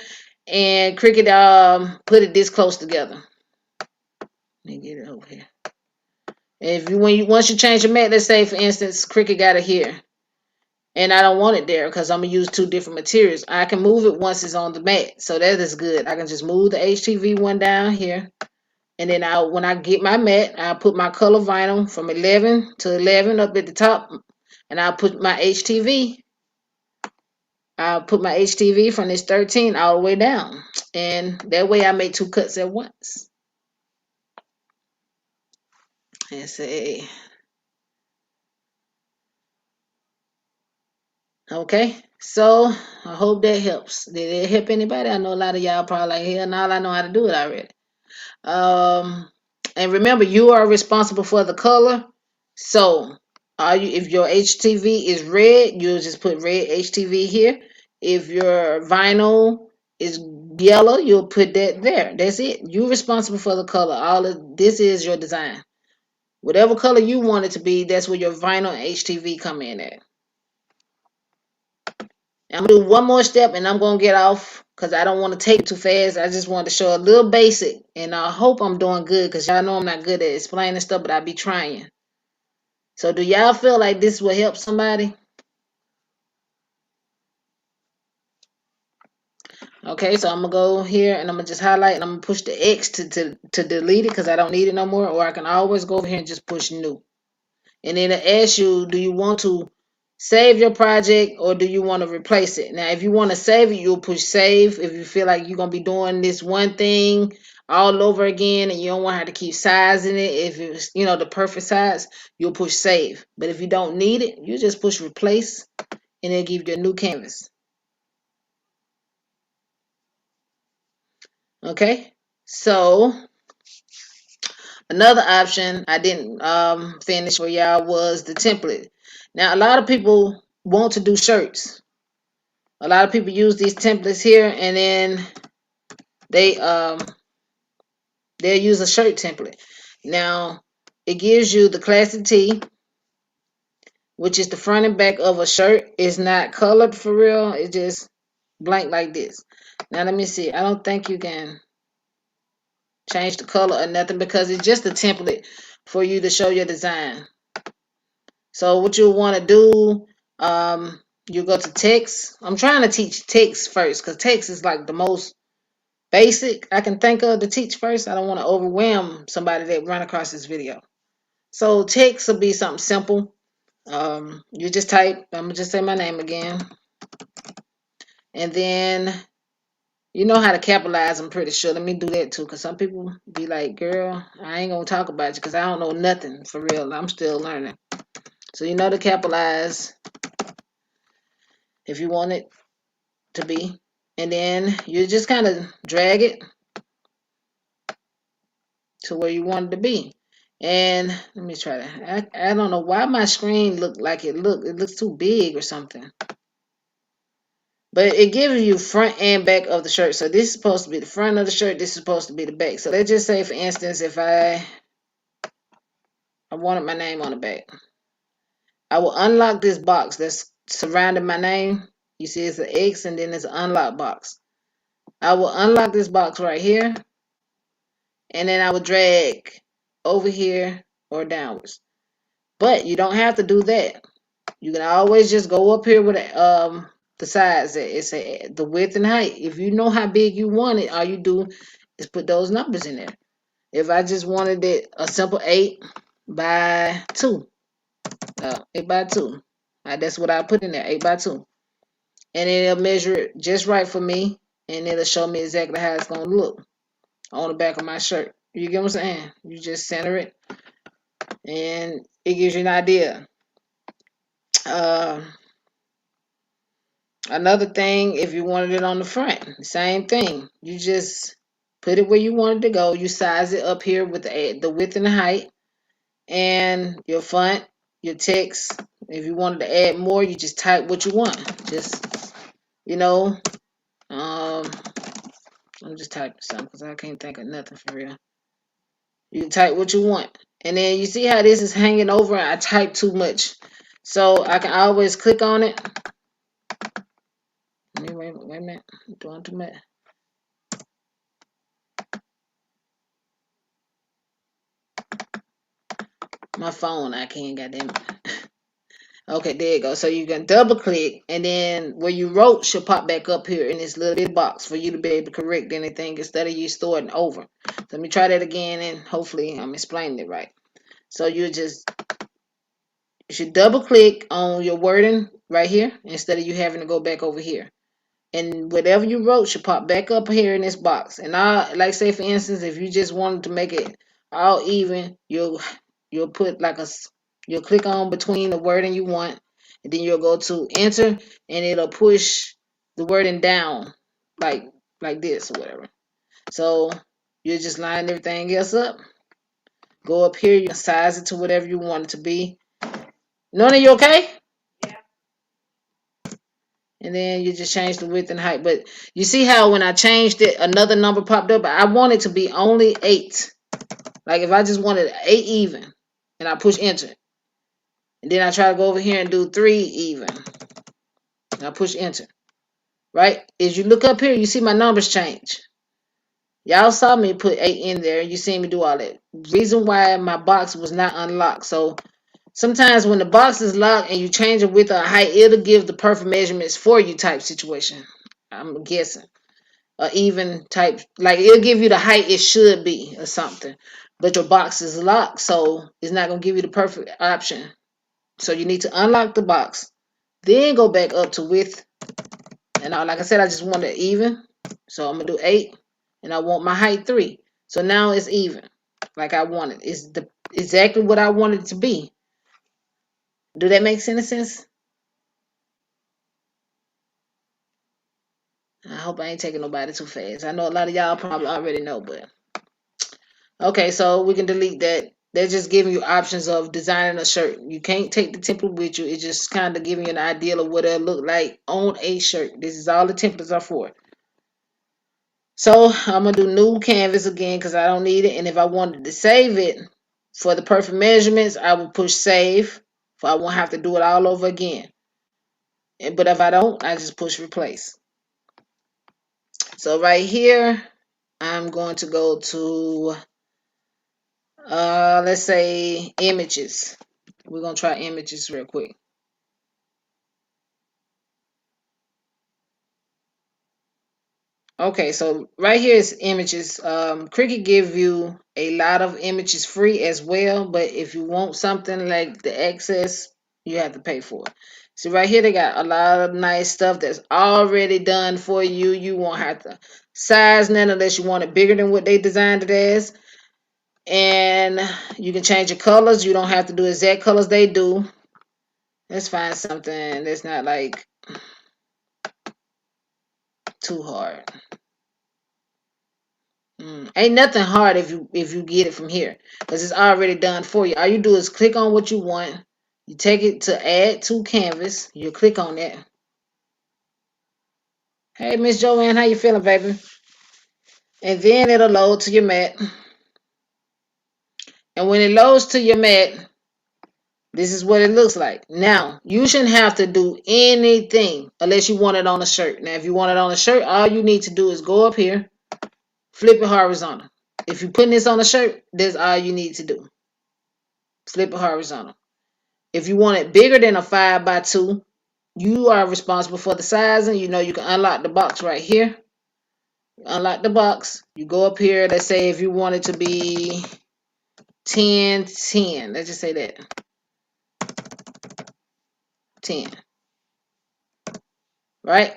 and Cricut put it this close together. Let me get it over here. If you once you change your mat, let's say for instance Cricut got it here. And I don't want it there because I'm going to use two different materials. I can move it once it's on the mat. So that is good. I can just move the HTV one down here. And then when I get my mat, I'll put my color vinyl from 11 to 11 up at the top. And I'll put my HTV. I'll put my HTV from this 13 all the way down. And that way I make two cuts at once. And say, okay. So I hope that helps. Did it help anybody? I know a lot of y'all probably like, hell, now I know how to do it already. And remember, you are responsible for the color. So, if your HTV is red, you'll just put red HTV here. If your vinyl is yellow, you'll put that there. That's it. You're responsible for the color. All of this is your design. Whatever color you want it to be, that's where your vinyl and HTV come in at. I'm gonna do one more step and I'm gonna get off because I don't want to take it too fast. I just wanted to show a little basic, and I hope I'm doing good because y'all know I'm not good at explaining stuff, but I be trying. So do y'all feel like this will help somebody? Okay, so I'm gonna go here and I'm gonna just highlight and I'm gonna push the X to delete it because I don't need it no more, or I can always go over here and just push new. And then it asks you, do you want to save your project or do you want to replace it? Now, if you want to save it, you'll push save. If you feel like you're going to be doing this one thing all over again and you don't want to have to keep sizing it, if it's, the perfect size, you'll push save. But if you don't need it, you just push replace and it'll give you a new canvas. Okay, so another option I didn't finish for y'all was the template. Now, a lot of people want to do shirts. A lot of people use these templates here, and then they'll use a shirt template. Now, it gives you the classic tee, which is the front and back of a shirt. It's not colored for real. It's just blank like this. Now, let me see. I don't think you can change the color or nothing because it's just a template for you to show your design. So what you want to do, you go to text. I'm trying to teach text first because text is like the most basic I can think of to teach first. I don't want to overwhelm somebody that run across this video. So text will be something simple. You just type, I'm gonna just say my name again, and then you know how to capitalize. I'm pretty sure. Let me do that too, because some people be like, "Girl, I ain't gonna talk about you because I don't know nothing for real. I'm still learning." So you know to capitalize if you want it to be, and then you just kind of drag it to where you want it to be. And let me try to. I don't know why my screen look like it looks too big or something. But it gives you front and back of the shirt. So this is supposed to be the front of the shirt. This is supposed to be the back. So let's just say, for instance, if I wanted my name on the back, I will unlock this box that's surrounding my name. You see it's an X and then it's an unlock box. I will unlock this box right here. And then I will drag over here or downwards. But you don't have to do that. You can always just go up here with the size. It's the width and height. If you know how big you want it, all you do is put those numbers in there. If I just wanted it a simple 8 by 2, 8 by 2, that's what I put in there, 8 by 2, and it'll measure it just right for me, and it'll show me exactly how it's gonna look on the back of my shirt. You get what I'm saying? You just center it, and it gives you an idea. Uh, Another thing, if you wanted it on the front, same thing. You just put it where you want it to go. You size it up here with the width and the height, and your font, your text. If you wanted to add more, you just type what you want. Just, you know, I'm just typing something because I can't think of nothing for real. You can type what you want. And then you see how this is hanging over? I type too much. So I can always click on it. Wait a minute. I'm doing too much. My phone, I can't, goddamn it. Okay, there you go. So you can double click, and then where you wrote should pop back up here in this little bit box for you to be able to correct anything instead of you starting over. So let me try that again, and hopefully I'm explaining it right. So you should double click on your wording right here instead of you having to go back over here. And whatever you wrote should pop back up here in this box. And I like, say for instance, if you just wanted to make it all even, you'll put like you'll click on between the wording you want, and then you'll go to enter, and it'll push the wording down like this or whatever. So you just line everything else up. Go up here, you can size it to whatever you want it to be. Nona, you okay? And then you just change the width and height. But you see how when I changed it, another number popped up? I want it to be only 8. Like if I just wanted 8 even, and I push enter. And then I try to go over here and do 3 even. And I push enter. Right? As you look up here, you see my numbers change. Y'all saw me put 8 in there. You see me do all that. Reason why my box was not unlocked. So sometimes when the box is locked and you change it with a height, it'll give the perfect measurements for you type situation. I'm guessing. Even type, like it'll give you the height it should be or something. But your box is locked, so it's not going to give you the perfect option. So you need to unlock the box. Then go back up to width. And like I said, I just want it even. So I'm going to do 8. And I want my height 3. So now it's even. Like I wanted. It's exactly what I wanted it to be. Do that make any sense? I hope I ain't taking nobody too fast. I know a lot of y'all probably already know, but okay, so we can delete that. They're just giving you options of designing a shirt. You can't take the template with you. It's just kind of giving you an idea of what it'll look like on a shirt. This is all the templates are for. So I'm going to do new canvas again because I don't need it. And if I wanted to save it for the perfect measurements, I will push save. So I won't have to do it all over again. But if I don't, I just push replace. So right here, I'm going to go to Let's say images. We're gonna try images real quick. Okay, so right here is images. Cricut give you a lot of images free as well, but if you want something like the access, you have to pay for it. See right here, they got a lot of nice stuff that's already done for you. You won't have to size none unless you want it bigger than what they designed it as. And you can change the colors. You don't have to do exact colors they do. Let's find something that's not like too hard. Ain't nothing hard if you get it from here because it's already done for you. All you do is click on what you want. You take it to add to canvas. You click on that. Hey, Miss Joanne, how you feeling, baby? And then it'll load to your mat. And when it loads to your mat, this is what it looks like. Now, you shouldn't have to do anything unless you want it on a shirt. Now, if you want it on a shirt, all you need to do is go up here, flip it horizontal. If you're putting this on a shirt, that's all you need to do. Flip it horizontal. If you want it bigger than a 5x2, you are responsible for the sizing. You know, you can unlock the box right here. Unlock the box. You go up here. Let's say if you want it to be 10, 10. Let's just say that. 10. Right?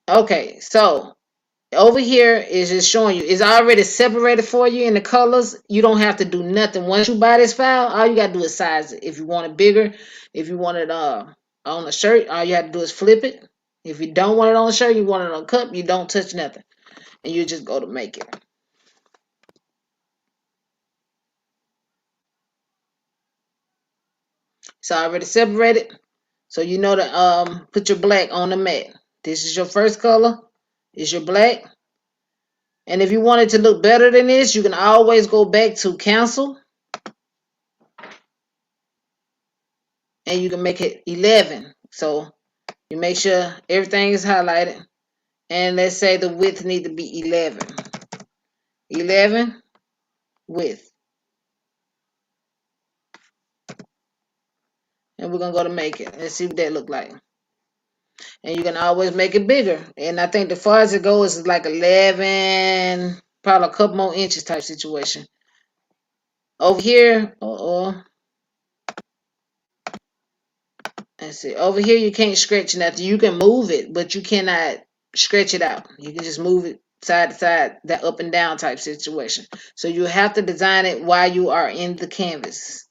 Okay, so over here is just showing you. It's already separated for you in the colors. You don't have to do nothing. Once you buy this file, all you got to do is size it. If you want it bigger, if you want it on a shirt, all you have to do is flip it. If you don't want it on a shirt, you want it on a cup, you don't touch nothing. And you just go to make it. It's already separated. So you know to put your black on the mat. This is your first color. Is your black. And if you want it to look better than this, you can always go back to cancel. And you can make it 11. So you make sure everything is highlighted. And let's say the width need to be 11. 11 width. And we're going to go to make it. Let's see what that look like. And you can always make it bigger. And I think the farthest it goes is like 11, probably a couple more inches type situation. Over here, let's see. Over here, you can't stretch nothing. You can move it, but you cannot stretch it out. You can just move it side to side, that up and down type situation. So you have to design it while you are in the canvas.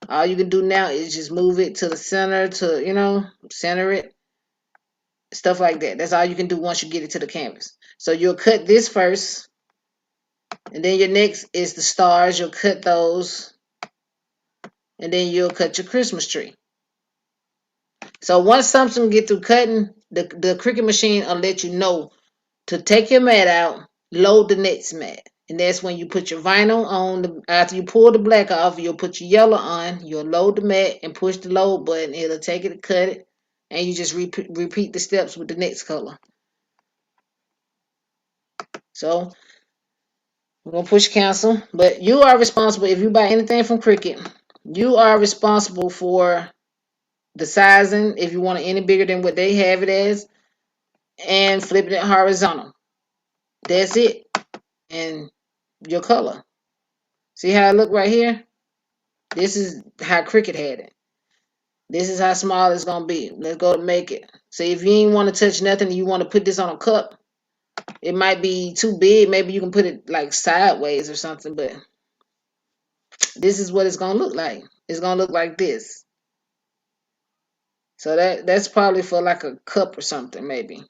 All you can do now is just move it to the center center it. Stuff like that. That's all you can do once you get it to the canvas. So you'll cut this first. And then your next is the stars. You'll cut those. And then you'll cut your Christmas tree. So once something get through cutting, the Cricut machine will let you know to take your mat out, load the next mat. And that's when you put your vinyl on. After you pull the black off, you'll put your yellow on. You'll load the mat and push the load button. It'll take it and cut it. And you just repeat the steps with the next color. So we're going to push cancel. But you are responsible. If you buy anything from Cricut, you are responsible for the sizing. If you want it any bigger than what they have it as. And flipping it horizontal. That's it. And your color. See how it look right here? This is how Cricut had it. This is how small it's going to be. Let's go to make it. See, if you ain't want to touch nothing and you want to put this on a cup, it might be too big. Maybe you can put it like sideways or something, but this is what it's going to look like. It's going to look like this. So that's probably for like a cup or something, maybe.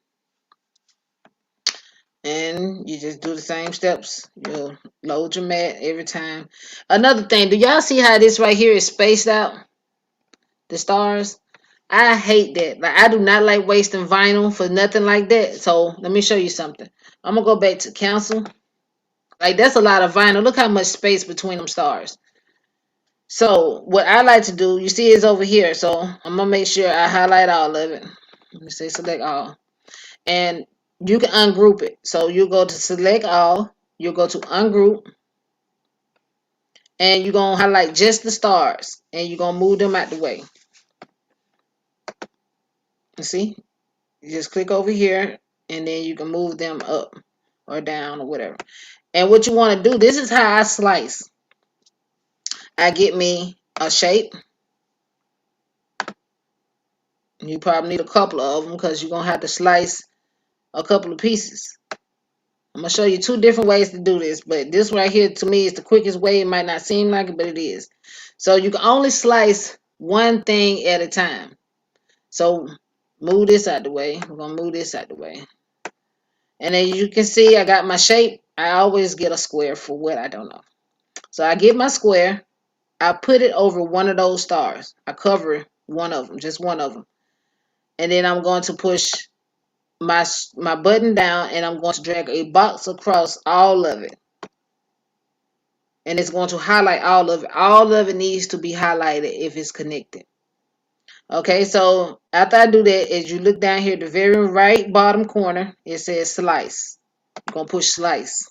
And you just do the same steps. You'll load your mat every time. Another thing, do y'all see how this right here is spaced out? The stars? I hate that. Like, I do not like wasting vinyl for nothing like that. So let me show you something. I'm gonna go back to cancel. Like, that's a lot of vinyl. Look how much space between them stars. So what I like to do, you see, is over here. So I'm gonna make sure I highlight all of it. Let me say select all, and you can ungroup it. So you go to select all. You'll go to ungroup, and you're going to highlight just the stars, and you're going to move them out the way. You see? You just click over here, and then you can move them up or down or whatever. And what you want to do, this is how I slice. I get me a shape. You probably need a couple of them because you're going to have to slice a couple of pieces. I'm going to show you two different ways to do this, but this right here to me is the quickest way. It might not seem like it, but it is. So you can only slice one thing at a time. So move this out the way. We're going to move this out the way. And then you can see I got my shape. I always get a square for what I don't know. So I get my square. I put it over one of those stars. I cover one of them, just one of them. And then I'm going to push my button down, and I'm going to drag a box across all of it. And it's going to highlight all of it. All of it needs to be highlighted if it's connected. Okay, so after I do that, as you look down here, the very right bottom corner, it says slice. You're going to push slice.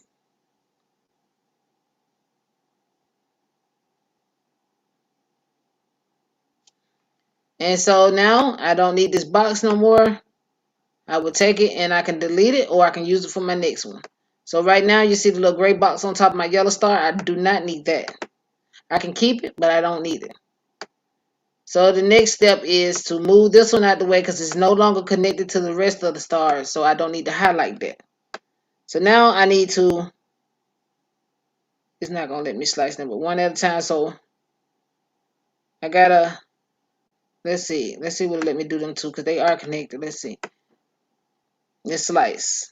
And so now I don't need this box no more. I will take it and I can delete it, or I can use it for my next one. So right now you see the little gray box on top of my yellow star. I do not need that. I can keep it, but I don't need it. So the next step is to move this one out the way because it's no longer connected to the rest of the stars. So I don't need to highlight that. So now I need to, it's not going to let me slice them, but one at a time. So I got to, let's see what it let me do them to because they are connected. Let's see. Let's slice.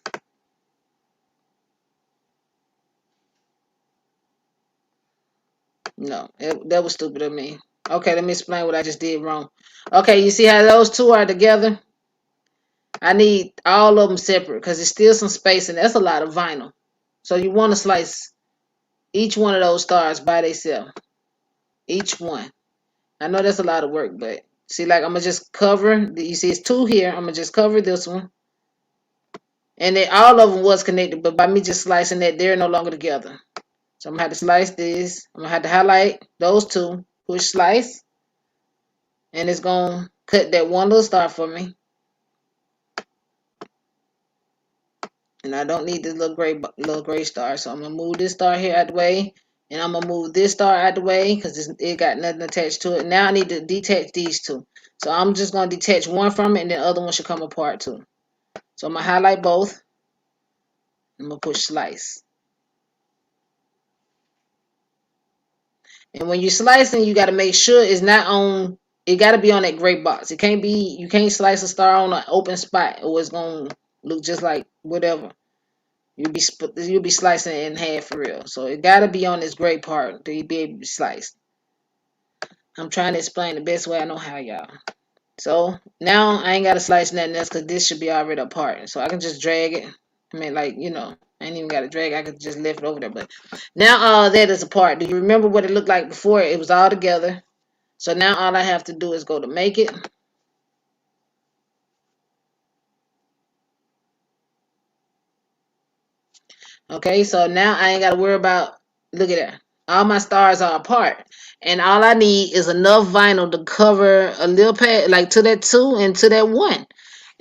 No, that was stupid of me. Okay, let me explain what I just did wrong. Okay, you see how those two are together? I need all of them separate because there's still some space, and that's a lot of vinyl. So you want to slice each one of those stars by themselves. Each one. I know that's a lot of work, but see, like I'm going to just cover. You see it's two here. I'm going to just cover this one. And then all of them was connected, but by me just slicing that, they're no longer together. So I'm going to have to slice this. I'm going to have to highlight those two. Push slice. And it's going to cut that one little star for me. And I don't need this little gray star. So I'm going to move this star here out the way. And I'm going to move this star out the way because it got nothing attached to it. Now I need to detach these two. So I'm just going to detach one from it, and the other one should come apart too. So I'm going to highlight both. I'm going to push slice. And when you're slicing, you got to make sure it's not on, it got to be on that gray box. It can't be, you can't slice a star on an open spot or it's going to look just like whatever. You'll be slicing it in half for real. So it got to be on this gray part to be able to slice. I'm trying to explain the best way I know how, y'all. So now I ain't got to slice nothing else because this should be already apart. So I can just drag it. I mean, like, you know, I ain't even got to drag. I could just lift it over there. But now that is apart. Do you remember what it looked like before? It was all together. So now all I have to do is go to make it. Okay, so now I ain't got to worry about, look at that. All my stars are apart. And all I need is enough vinyl to cover a little pad, like to that 2 and to that 1.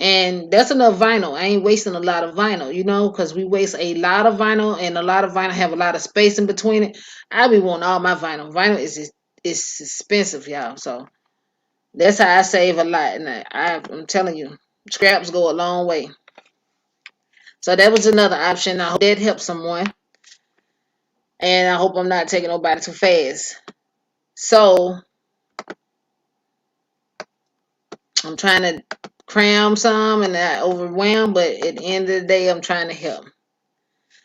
And that's enough vinyl. I ain't wasting a lot of vinyl, you know, because we waste a lot of vinyl, and a lot of vinyl have a lot of space in between it. I be wanting all my vinyl. Vinyl is expensive, y'all. So that's how I save a lot. And I'm telling you, scraps go a long way. So that was another option. I hope that helped someone. And I hope I'm not taking nobody too fast. So I'm trying to cram some and not overwhelm, but at the end of the day, I'm trying to help.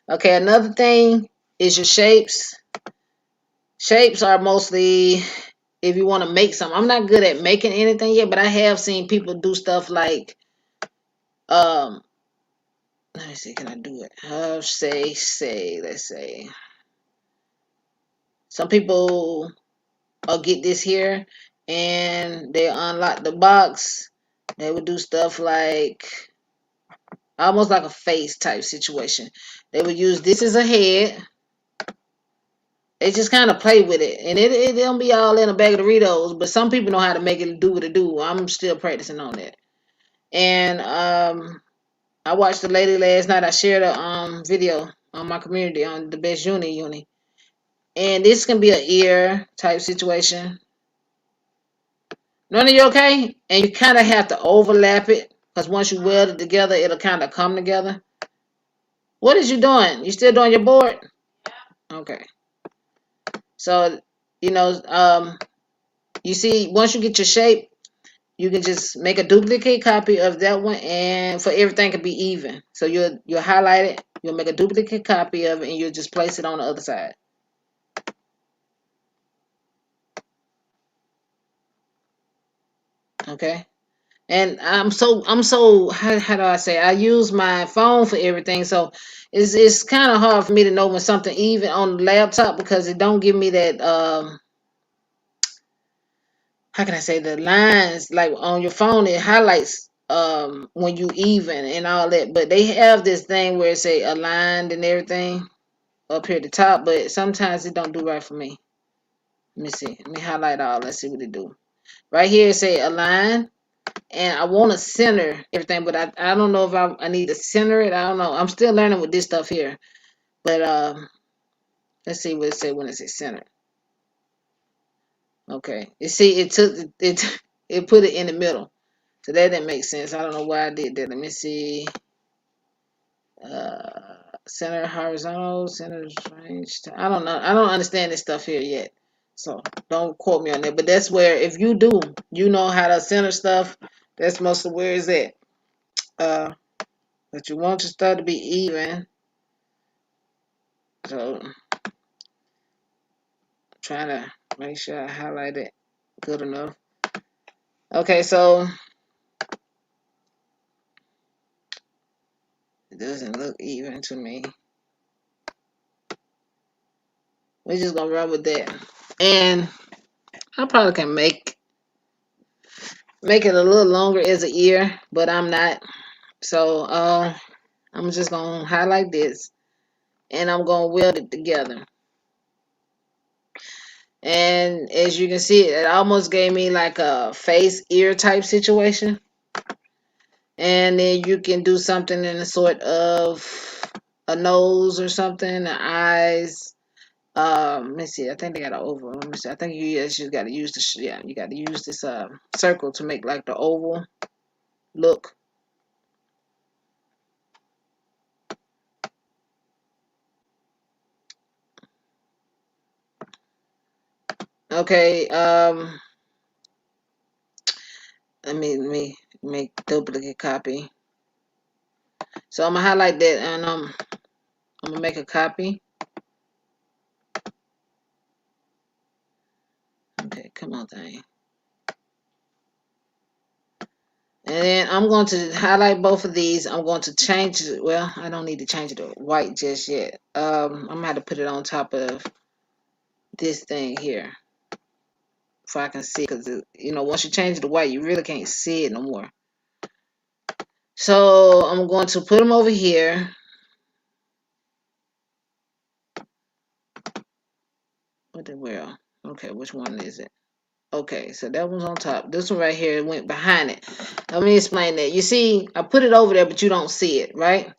Okay, another thing is your shapes. Shapes are mostly if you want to make something. I'm not good at making anything yet, but I have seen people do stuff like, let me see, can I do it? Let's say. Some people will get this here and they unlock the box. They would do stuff like almost like a face type situation. They would use this as a head, They just kind of play with it, and it don't be all in a bag of Doritos. But some people know how to make it do what it do. I'm still practicing on that. And I watched the lady last night. I shared a video on my community on the best uni. And this can be an ear type situation. None of you okay? And you kind of have to overlap it because once you weld it together, it'll kind of come together. What is you doing? You still doing your board? Okay. So, you know, you see, once you get your shape, you can just make a duplicate copy of that one, and for everything to be even. So you'll highlight it, you'll make a duplicate copy of it, and you'll just place it on the other side. Okay. And I'm so how do I say, I use my phone for everything, so it's kind of hard for me to know when something even on the laptop because it don't give me that how can I say, the lines like on your phone it highlights when you even and all that, but they have this thing where it say aligned and everything up here at the top, but sometimes it don't do right for me. Let me see. Let me highlight all. Let's see what it do. Right here it say align, and I want to center everything, but I don't know if I need to center it. I don't know. I'm still learning with this stuff here, but let's see what it say when it says center. Okay, you see it took it it put it in the middle, so that didn't make sense. I don't know why I did that. Let me see. Center horizontal, center range. I don't know. I don't understand this stuff here yet. So don't quote me on that. But that's where if you do, you know how to center stuff. That's most of where it's at. But you want your stuff to be even. So I'm trying to make sure I highlight it good enough. Okay, so it doesn't look even to me. We're just gonna run with that. And I probably can make it a little longer as an ear, but I'm not. So I'm just gonna highlight this and I'm gonna weld it together. And as you can see, it almost gave me like a face ear type situation. And then you can do something in a sort of a nose or something, the eyes. Let me see. I think they got an oval. Let me see. I think you just got to use this. Yeah, you got to use this circle to make like the oval look. Okay. Let me make duplicate copy. So I'm gonna highlight that, and I'm gonna make a copy. Okay, come on, thing. And then I'm going to highlight both of these. I'm going to change it. Well, I don't need to change it to white just yet. I'm gonna have to put it on top of this thing here so I can see, because once you change it to white, you really can't see it no more. So I'm going to put them over here. What the world? Okay, which one is it? Okay, so that one's on top. This one right here went behind it. Let me explain that. You see, I put it over there, but you don't see it, right?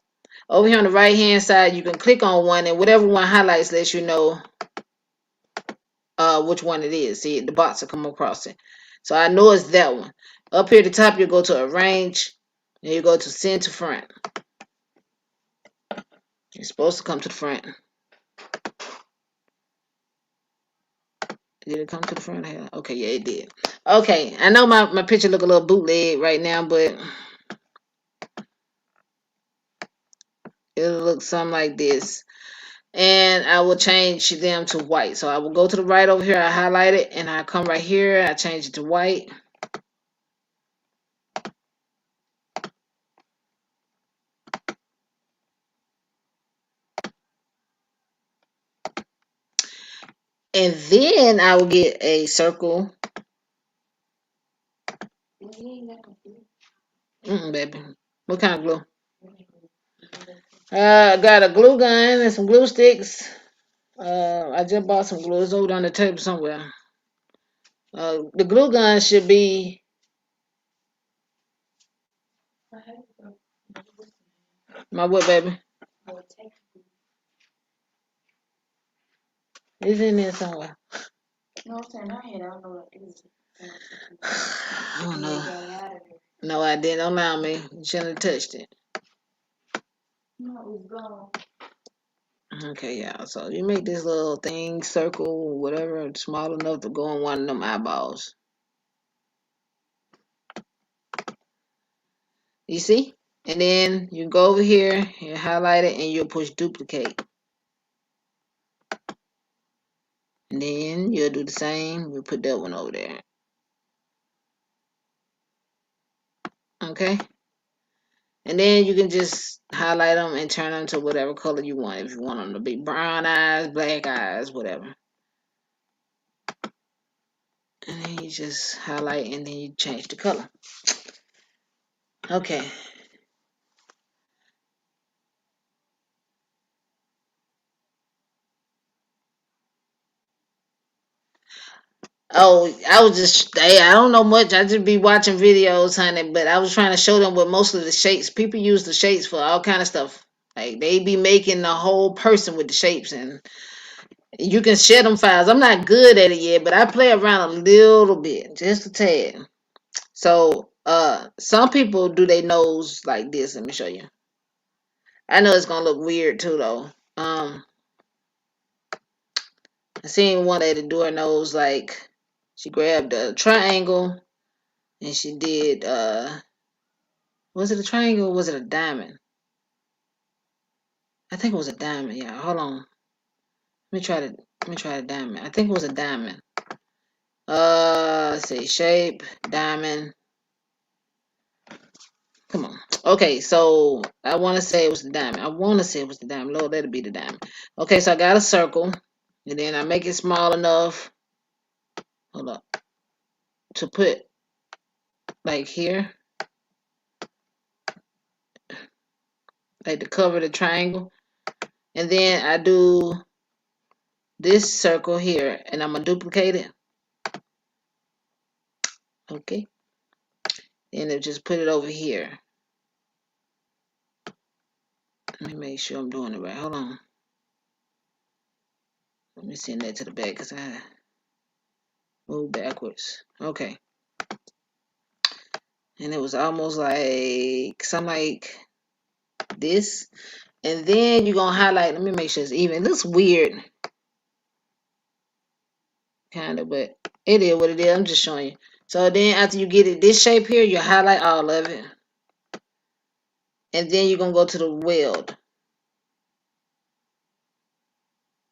Over here on the right hand side, you can click on one, and whatever one highlights lets you know which one it is. See, the box will come across it. So I know it's that one. Up here at the top, you go to arrange, and you go to send to front. It's supposed to come to the front. Did it come to the front? Okay, yeah, it did. Okay, I know my picture look a little bootleg right now, but it'll look something like this. And I will change them to white. So I will go to the right over here, I highlight it, and I come right here, I change it to white. And then I will get a circle. Baby. What kind of glue? I got a glue gun and some glue sticks. I just bought some glue. It's over on the table somewhere. The glue gun should be my what, baby? It's in there somewhere. No, I'm saying I don't know what it is. I don't know. No, I didn't. Don't lie me. You shouldn't have touched it. No, it was gone. Okay, yeah. So you make this little thing, circle, whatever, small enough to go in one of them eyeballs. You see? And then you go over here, you highlight it, and you'll push duplicate. And then you'll do the same. We'll put that one over there. Okay? And then you can just highlight them and turn them to whatever color you want. If you want them to be brown eyes, black eyes, whatever. And then you just highlight and then you change the color. Okay. Oh, I don't know much. I just be watching videos, honey, but I was trying to show them what most of the shapes, people use the shapes for all kind of stuff. Like they be making the whole person with the shapes and you can share them files. I'm not good at it yet, but I play around a little bit, just a tad. So, some people do their nose like this. Let me show you. I know it's gonna look weird too, though. I seen one lady do her nose like she grabbed a triangle and she did was it a triangle or was it a diamond? I think it was a diamond. Yeah, hold on. Let me try the diamond. I think it was a diamond. Let's see, shape, diamond. Come on. Okay, so I want to say it was the diamond. I want to say it was the diamond. Lord, let it be the diamond. Okay, so I got a circle, and then I make it small enough. Hold up. To put like here, like to cover the triangle, and then I do this circle here, and I'm gonna duplicate it. Okay, and then just put it over here. Let me make sure I'm doing it right. Hold on. Let me send that to the back because I moved backwards. Okay. And it was almost like something like this. And then you're gonna highlight. Let me make sure it's even. It looks weird, kind of, but it is what it is. I'm just showing you. So then after you get it this shape here, you highlight all of it. And then you're gonna go to the weld.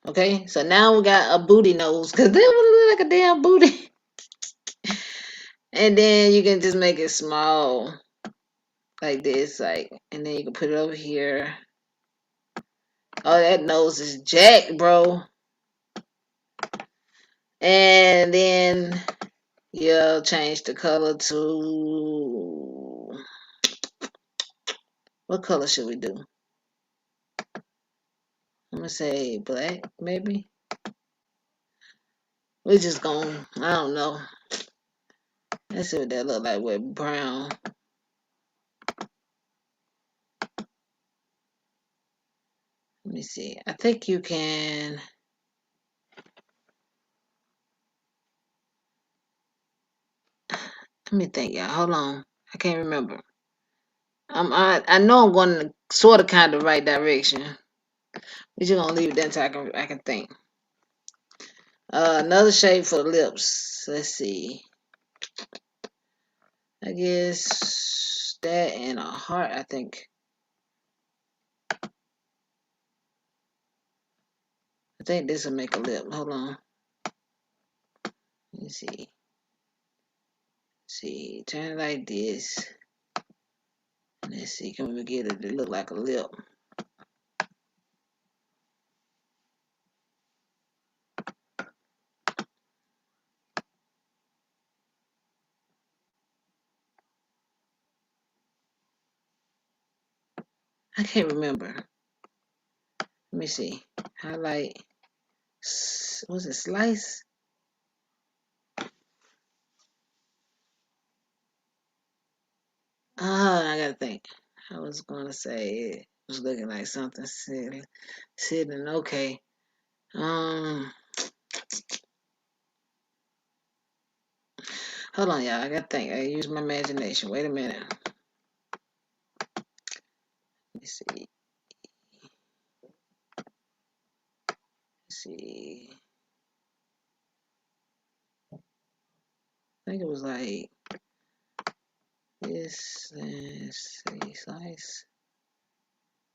Okay, so now we got a booty nose because that would look like a damn booty. And then you can just make it small like this, like, and then you can put it over here. Oh, that nose is jacked, bro. And then you'll change the color to, what color should we do? I'm gonna say black, maybe. We just gonna, I don't know. Let's see what that look like with brown. Let me see. I think you can. Let me think, y'all. Hold on. I can't remember. I know I'm going in the sort of kind of right direction. We're just gonna leave it there until I can think. Another shape for the lips. Let's see. I guess that and a heart. I think. I think this will make a lip. Hold on. Let me see. See, turn it like this. Let's see. Can we get it to look like a lip? I can't remember. Let me see. Highlight. Was it slice? Ah, I gotta think. I was gonna say it was looking like something sitting. Okay. Um, Hold on, y'all. I gotta think. I use my imagination. Wait a minute. Let me see. Let's see. I think it was like this. Let's see. Slice.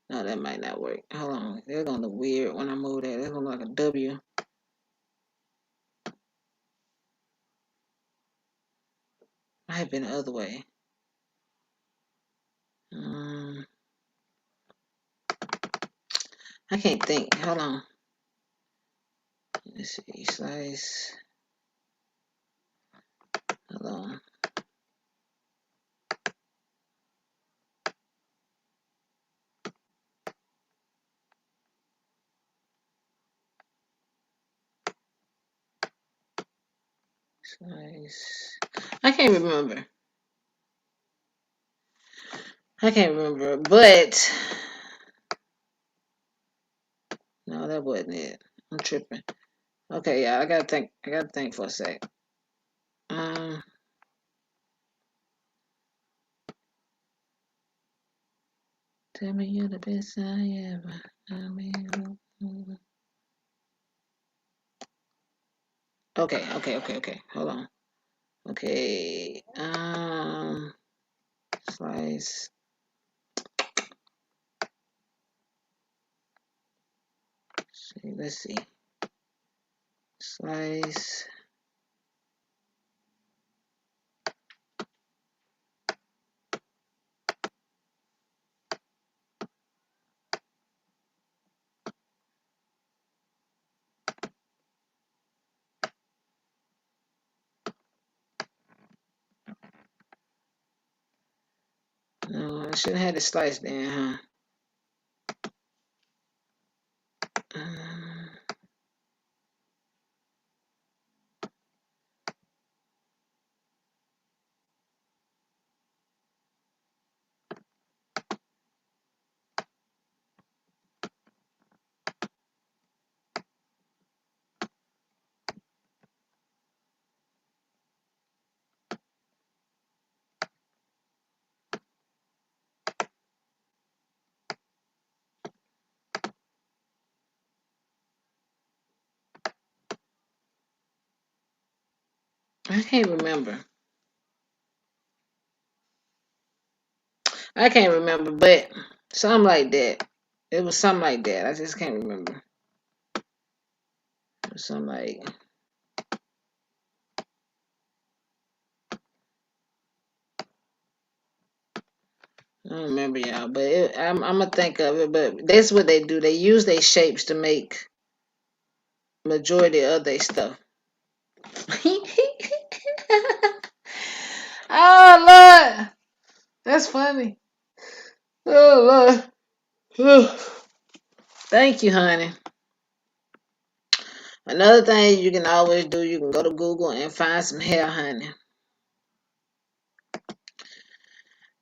No, that might not work. Hold on. They're gonna look weird when I move that. They're gonna look like a W. Might have been the other way. Um, I can't think. Hold on. Let's see. Slice. Hold on. Slice. I can't remember. I can't remember, but no, that wasn't it. I'm tripping. Okay, yeah, I gotta think. I gotta think for a sec. Um, Tell me you're the best I ever. I mean, okay. Hold on. Okay. Slice. Let's see. Slice. No, I should have had the slice then, huh? Um, I can't remember. I can't remember, but something like that. It was something like that. I just can't remember. It was something like. I don't remember y'all, but I'm gonna think of it. But that's what they do. They use their shapes to make majority of their stuff. Oh Lord, that's funny. Oh Lord, thank you, honey. Another thing you can always do, you can go to Google and find some hair, honey.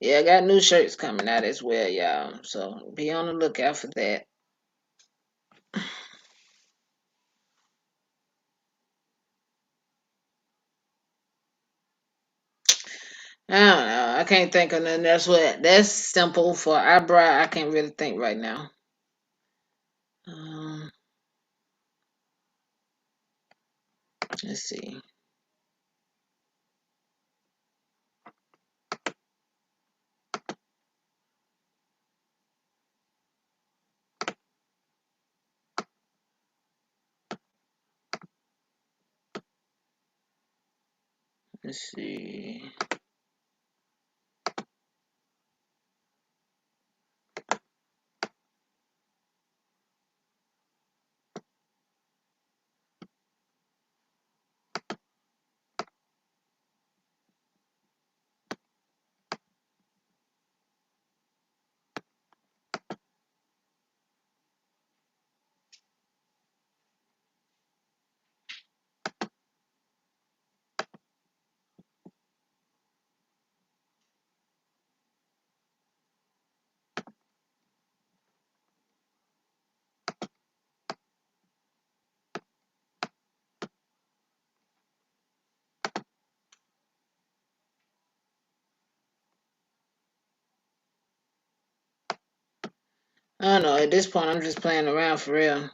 Yeah, I got new shirts coming out as well, y'all. So be on the lookout for that. I don't know. I can't think of nothing. That's simple for eyebrow. I can't really think right now. Um, let's see. Let's see. I don't know. At this point, I'm just playing around for real.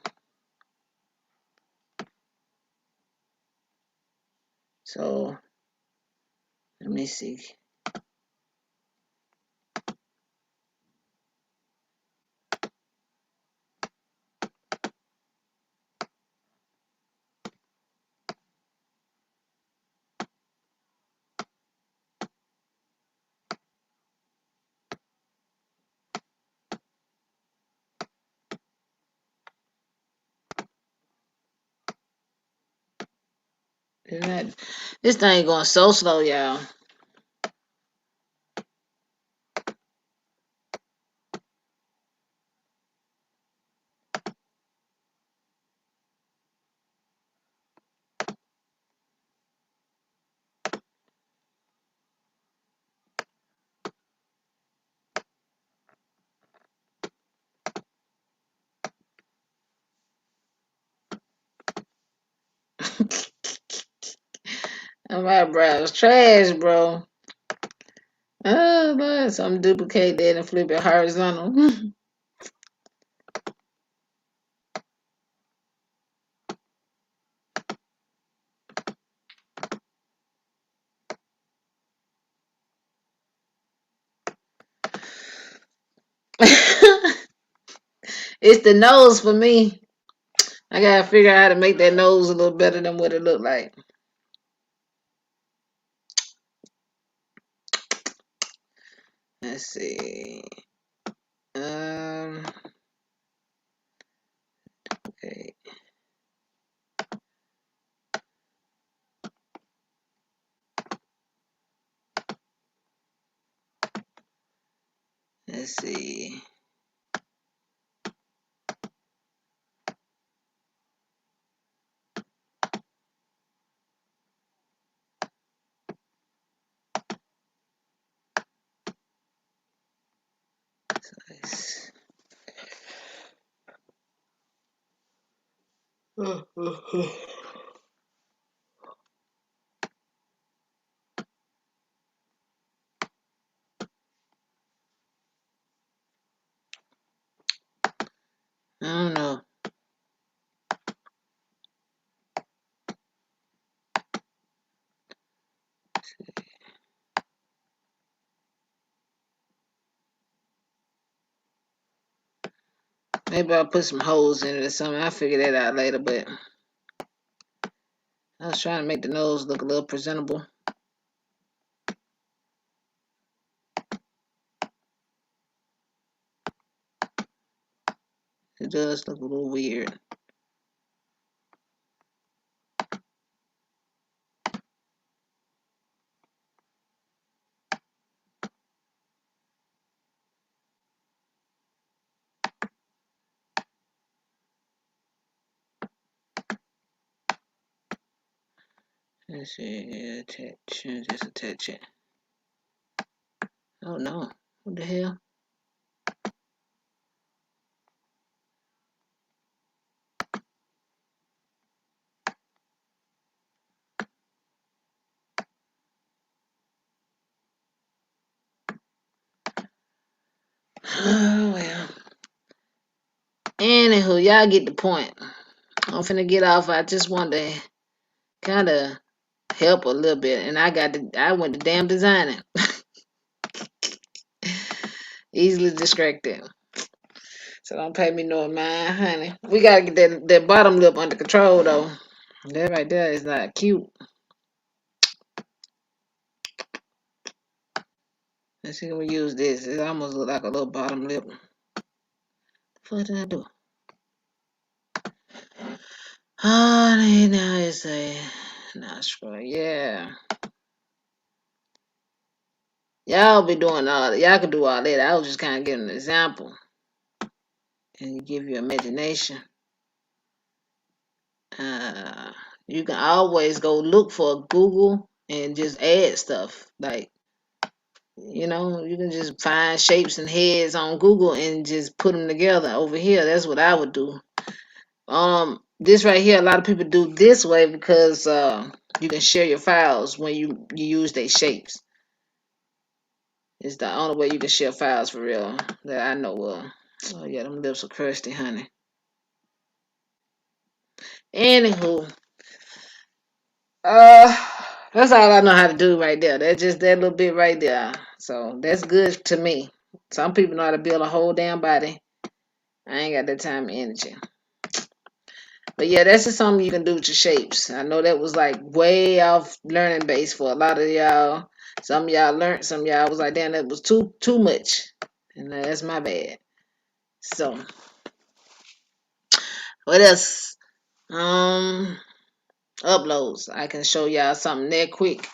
So let me see. This thing going so slow, y'all. My brow's trash, bro. Oh, Lord, some duplicate that and flip it horizontal. It's the nose for me. I gotta figure out how to make that nose a little better than what it looked like. Let's see. Um. Okay. Let's see. I don't know. Maybe I'll put some holes in it or something. I'll figure that out later, but I was trying to make the nose look a little presentable. It does look a little weird. Let's see. Attach. Just attach it. Oh no. What the hell? Oh well. Anywho, y'all get the point. I'm finna get off. I just wanted to kind of help a little bit, and I went to damn designing. Easily distracted. So don't pay me no mind, honey. We gotta get that bottom lip under control though. That right there is not cute. Let's see if we use this. It almost look like a little bottom lip. What did I do? Honey, now it's a nostril. Yeah. Y'all be doing all that. Y'all can do all that. I was just kind of giving an example. And give you imagination. Uh, you can always go look for Google and just add stuff. Like, you can just find shapes and heads on Google and just put them together over here. That's what I would do. This right here, a lot of people do this way because you can share your files when you use their shapes. It's the only way you can share files for real that I know of. Oh yeah, them lips are crusty, honey. Anywho, uh, that's all I know how to do right there. That's just that little bit right there. So that's good to me. Some people know how to build a whole damn body. I ain't got that time and energy. But yeah, that's just something you can do with your shapes. I know that was like way off learning base for a lot of y'all. Some of y'all learned, some of y'all was like, damn, that was too much. And that's my bad. So what else? Um Uploads. I can show y'all something that quick.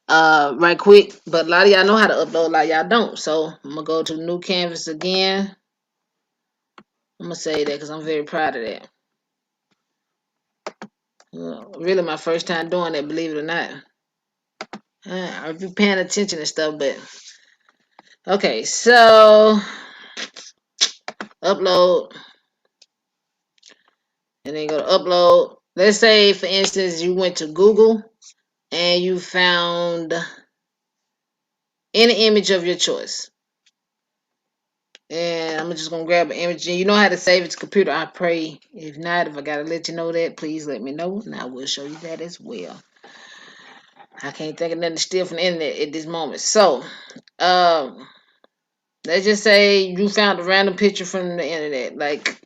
Right quick. But a lot of y'all know how to upload, a lot of y'all don't. So I'm gonna go to new canvas again. I'm gonna say that because I'm very proud of that. Really my first time doing that, believe it or not. I've been paying attention and stuff, but okay, so upload, and then go to upload. Let's say, for instance, you went to Google and you found any image of your choice. And I'm just gonna grab an image. And you know how to save it to computer, I pray. If not, if I gotta let you know that, please let me know, and I will show you that as well. I can't think of nothing still from the internet at this moment. So, um, let's just say you found a random picture from the internet, like.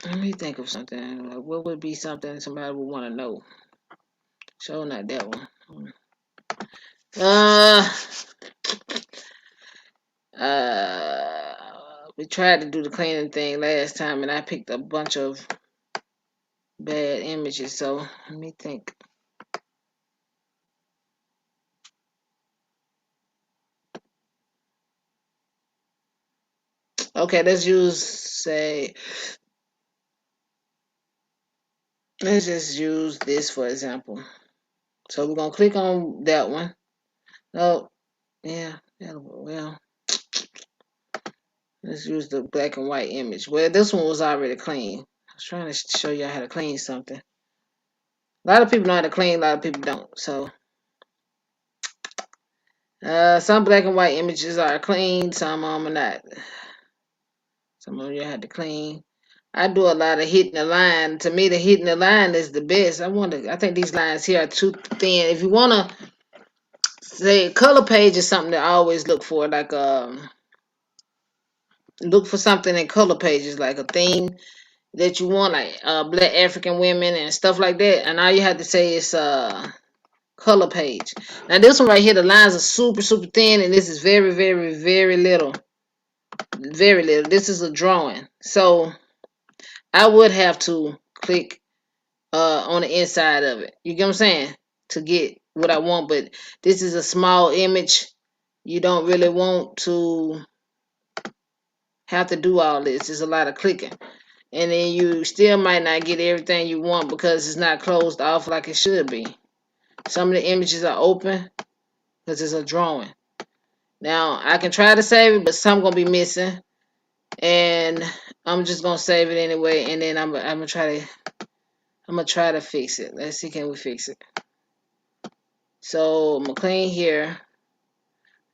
Let me think of something. Like, what would be something somebody would want to know? Show not that one. Uh, we tried to do the cleaning thing last time, and I picked a bunch of bad images. So let me think. Okay, let's let's just use this for example. So we're gonna click on that one. Oh, yeah. Well, let's use the black and white image. Well, this one was already clean. I was trying to show you how to clean something. A lot of people know how to clean, a lot of people don't. So, some black and white images are clean, some of them are not. Some of you have to clean. I do a lot of hitting the line. To me, the hitting the line is the best. I think these lines here are too thin. If you wanna say color page is something that I always look for, like look for something in color pages, like a theme that you want, like black African women and stuff like that. And all you have to say is color page. Now this one right here, the lines are super thin, and this is very little, very little. This is a drawing, so I would have to click on the inside of it. You get what I'm saying? To get what I want, but this is a small image. You don't really want to have to do all this. There's a lot of clicking. And then you still might not get everything you want because it's not closed off like it should be. Some of the images are open because it's a drawing. Now I can try to save it, but some gonna be missing, and I'm just gonna save it anyway. And then I'm gonna try to fix it. Let's see, can we fix it? So I'm gonna clean here.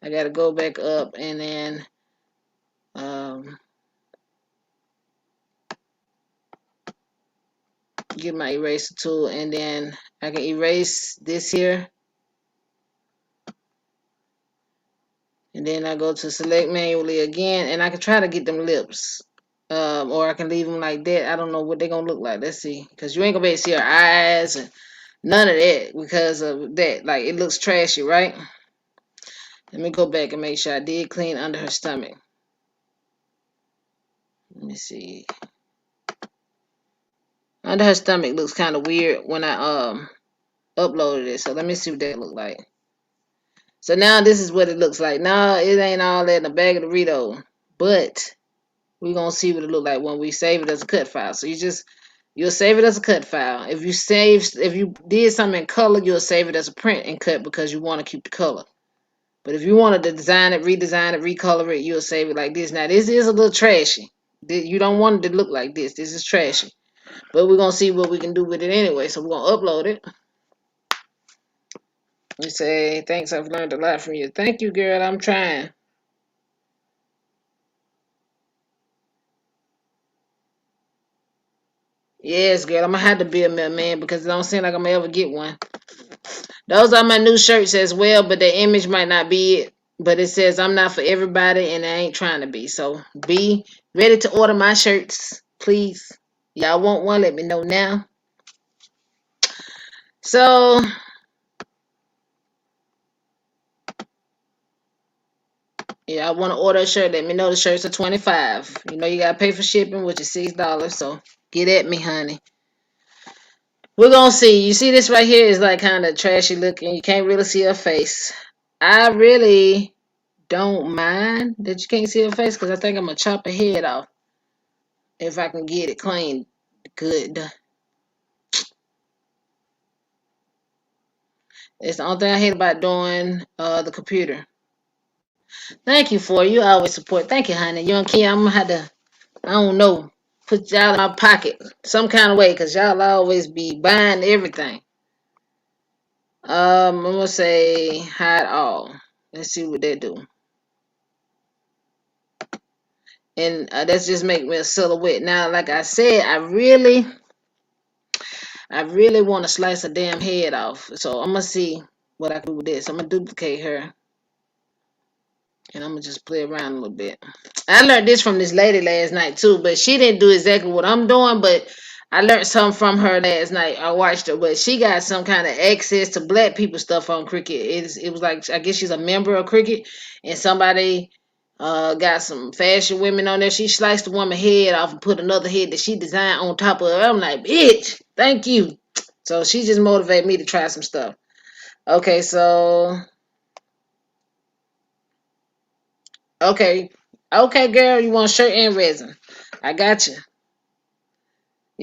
I gotta go back up and then get my eraser tool, and then I can erase this here. And then I go to select manually again, and I can try to get them lips. Or I can leave them like that. I don't know what they're going to look like. Let's see. Because you ain't going to be able to see her eyes and none of that because of that. Like, it looks trashy, right? Let me go back and make sure I did clean under her stomach. Let me see. Under her stomach looks kind of weird when I uploaded it. So let me see what that look like. So now this is what it looks like. Now it ain't all that in the bag of Dorito, but we're gonna see what it look like when we save it as a cut file. So you'll save it as a cut file. If you did something in color, you'll save it as a print and cut because you want to keep the color. But if you wanted to design it, redesign it, recolor it, you'll save it like this. Now this is a little trashy. You don't want it to look like this. This is trashy. But we're gonna see what we can do with it anyway. So we're gonna upload it. You say, thanks, I've learned a lot from you. Thank you, girl. I'm trying. Yes, girl. I'm gonna have to be a man because it don't seem like I'm gonna ever get one. Those are my new shirts as well, but the image might not be it. But it says I'm not for everybody and I ain't trying to be. So be ready to order my shirts, please. Y'all want one? Let me know now. So yeah, I want to order a shirt. Let me know. The shirts are 25. You know you gotta pay for shipping, which is $6. So get at me, honey. We're gonna see. You see this right here is like kind of trashy looking. You can't really see her face. I really don't mind that you can't see her face because I think I'm gonna chop her head off if I can get it clean good. It's the only thing I hate about doing the computer. Thank you for you always support. Thank you, honey. You and Kim, I'm gonna have to, I don't know, put y'all in my pocket some kind of way because y'all always be buying everything. I'm gonna say hide all. Let's see what they do. And that's just make me a silhouette. Now, like I said, I really want to slice a damn head off. So I'm gonna see what I can do with this. I'm gonna duplicate her, and I'm gonna just play around a little bit. I learned this from this lady last night too, but she didn't do exactly what I'm doing. But I learned something from her last night. I watched her, but she got some kind of access to black people stuff on Cricut. It was like I guess she's a member of Cricut, and somebody got some fashion women on there. She sliced the woman head off and put another head that she designed on top of her. I'm like, bitch, thank you. So she just motivated me to try some stuff. Okay, so okay, okay, girl, you want shirt and resin? I got you.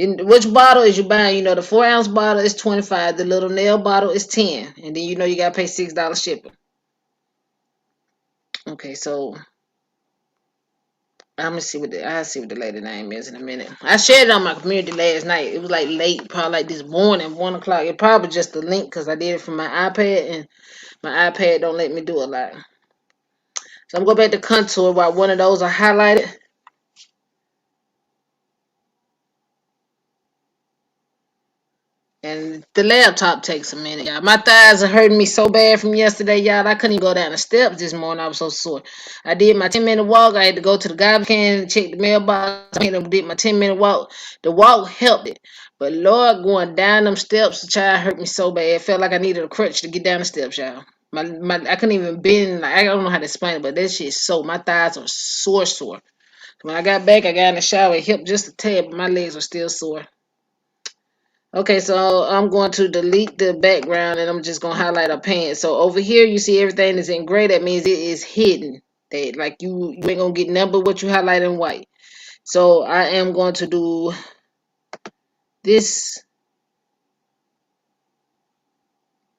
Which bottle is you buying? You know, the 4 ounce bottle is 25. The little nail bottle is 10, and then you know you gotta pay $6 shipping. Okay, so I'm gonna see what I'll see what the lady name is in a minute. I shared it on my community last night. It was like late, probably like this morning, 1 o'clock. It probably just the link because I did it from my iPad, and my iPad don't let me do a lot. So I'm going back to contour while one of those are highlighted. And the laptop takes a minute, y'all. My thighs are hurting me so bad from yesterday, y'all. I couldn't even go down the steps this morning. I was so sore. I did my 10-minute walk. I had to go to the garbage can and check the mailbox. I did my 10-minute walk. The walk helped it. But Lord, going down them steps, the child hurt me so bad. It felt like I needed a crutch to get down the steps, y'all. I couldn't even bend. Like, I don't know how to explain it, but that shit's so. My thighs are sore. When I got back, I got in the shower. It helped just a tad, but my legs were still sore. Okay, so I'm going to delete the background and I'm just going to highlight our pants. So over here, you see everything is in gray. That means it is hidden. That like you ain't going to get none but what you highlight in white. So I am going to do this.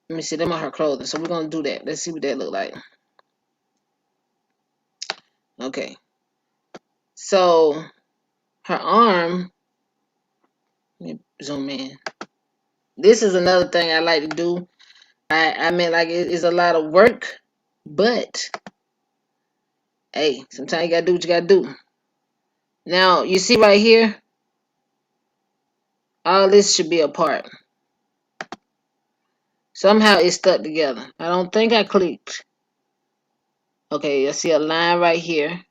Let me see, them are her clothing. So we're going to do that. Let's see what that look like. Okay. So her arm, let me zoom in. This is another thing I like to do. I mean, like it is a lot of work, but hey, sometimes you gotta do what you gotta do. Now you see right here, all this should be apart. Somehow it's stuck together. I don't think I clicked. Okay, I see a line right here.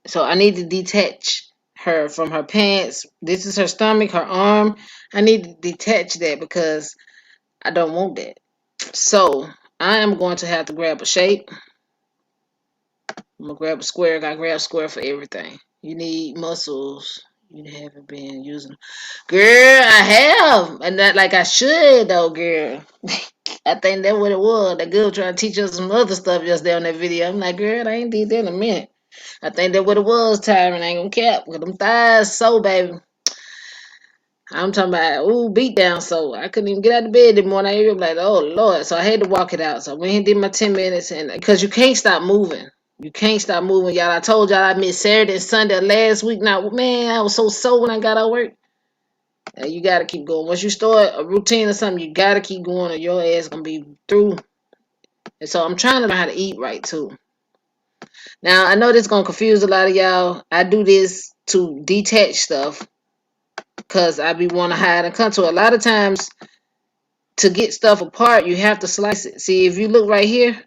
So I need to detach her from her pants. This is her stomach, her arm. I need to detach that because I don't want that. So I am going to have to grab a shape. I'm gonna grab a square. I gotta grab a square for everything. You need muscles. You haven't been using, girl. I have, and that like I should though, girl. I think that's what it was. That girl trying to teach us some other stuff just there on that video. I'm like, girl, I ain't did that in a minute. I think that's what it was, Tyron. I ain't gonna cap. With them thighs so, baby. I'm talking about, ooh, beat down so. I couldn't even get out of bed this morning. I was like, oh, Lord. So I had to walk it out. So I went and did my 10 minutes. And because you can't stop moving. You can't stop moving, y'all. I told y'all I missed Saturday and Sunday last week. Now, man, I was so sore when I got out of work. You gotta keep going. Once you start a routine or something, you gotta keep going, or your ass gonna be through. And so I'm trying to learn how to eat right too. Now I know this is gonna confuse a lot of y'all. I do this to detach stuff because I be want to hide and contour. A lot of times to get stuff apart, you have to slice it. See, if you look right here,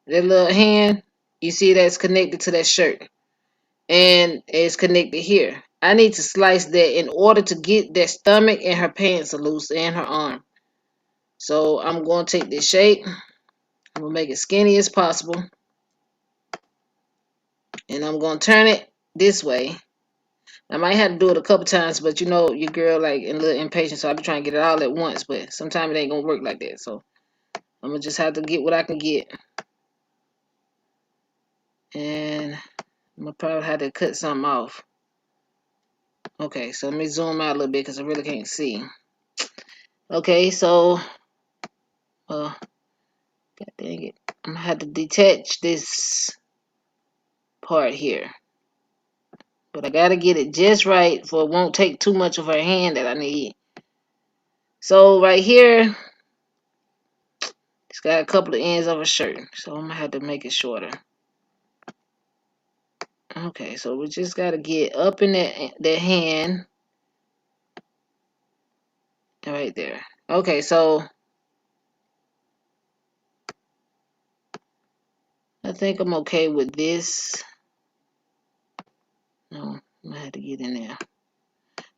that little hand, you see that's connected to that shirt, and it's connected here. I need to slice that in order to get that stomach and her pants loose and her arm. So I'm going to take this shape. I'm going to make it skinny as possible. And I'm going to turn it this way. I might have to do it a couple times, but you know, your girl like a little impatient, so I be trying to get it all at once, but sometimes it ain't going to work like that. So I'm going to just have to get what I can get. And I'm going to probably have to cut something off. Okay, so let me zoom out a little bit because I really can't see. Okay, so, God dang it. I'm going to have to detach this part here. But I got to get it just right for it won't take too much of her hand that I need. So right here, it's got a couple of ends of a shirt. So I'm going to have to make it shorter. Okay, so we just got to get up in that hand. Right there. Okay, so I think I'm okay with this. No, I'm going to have to get in there.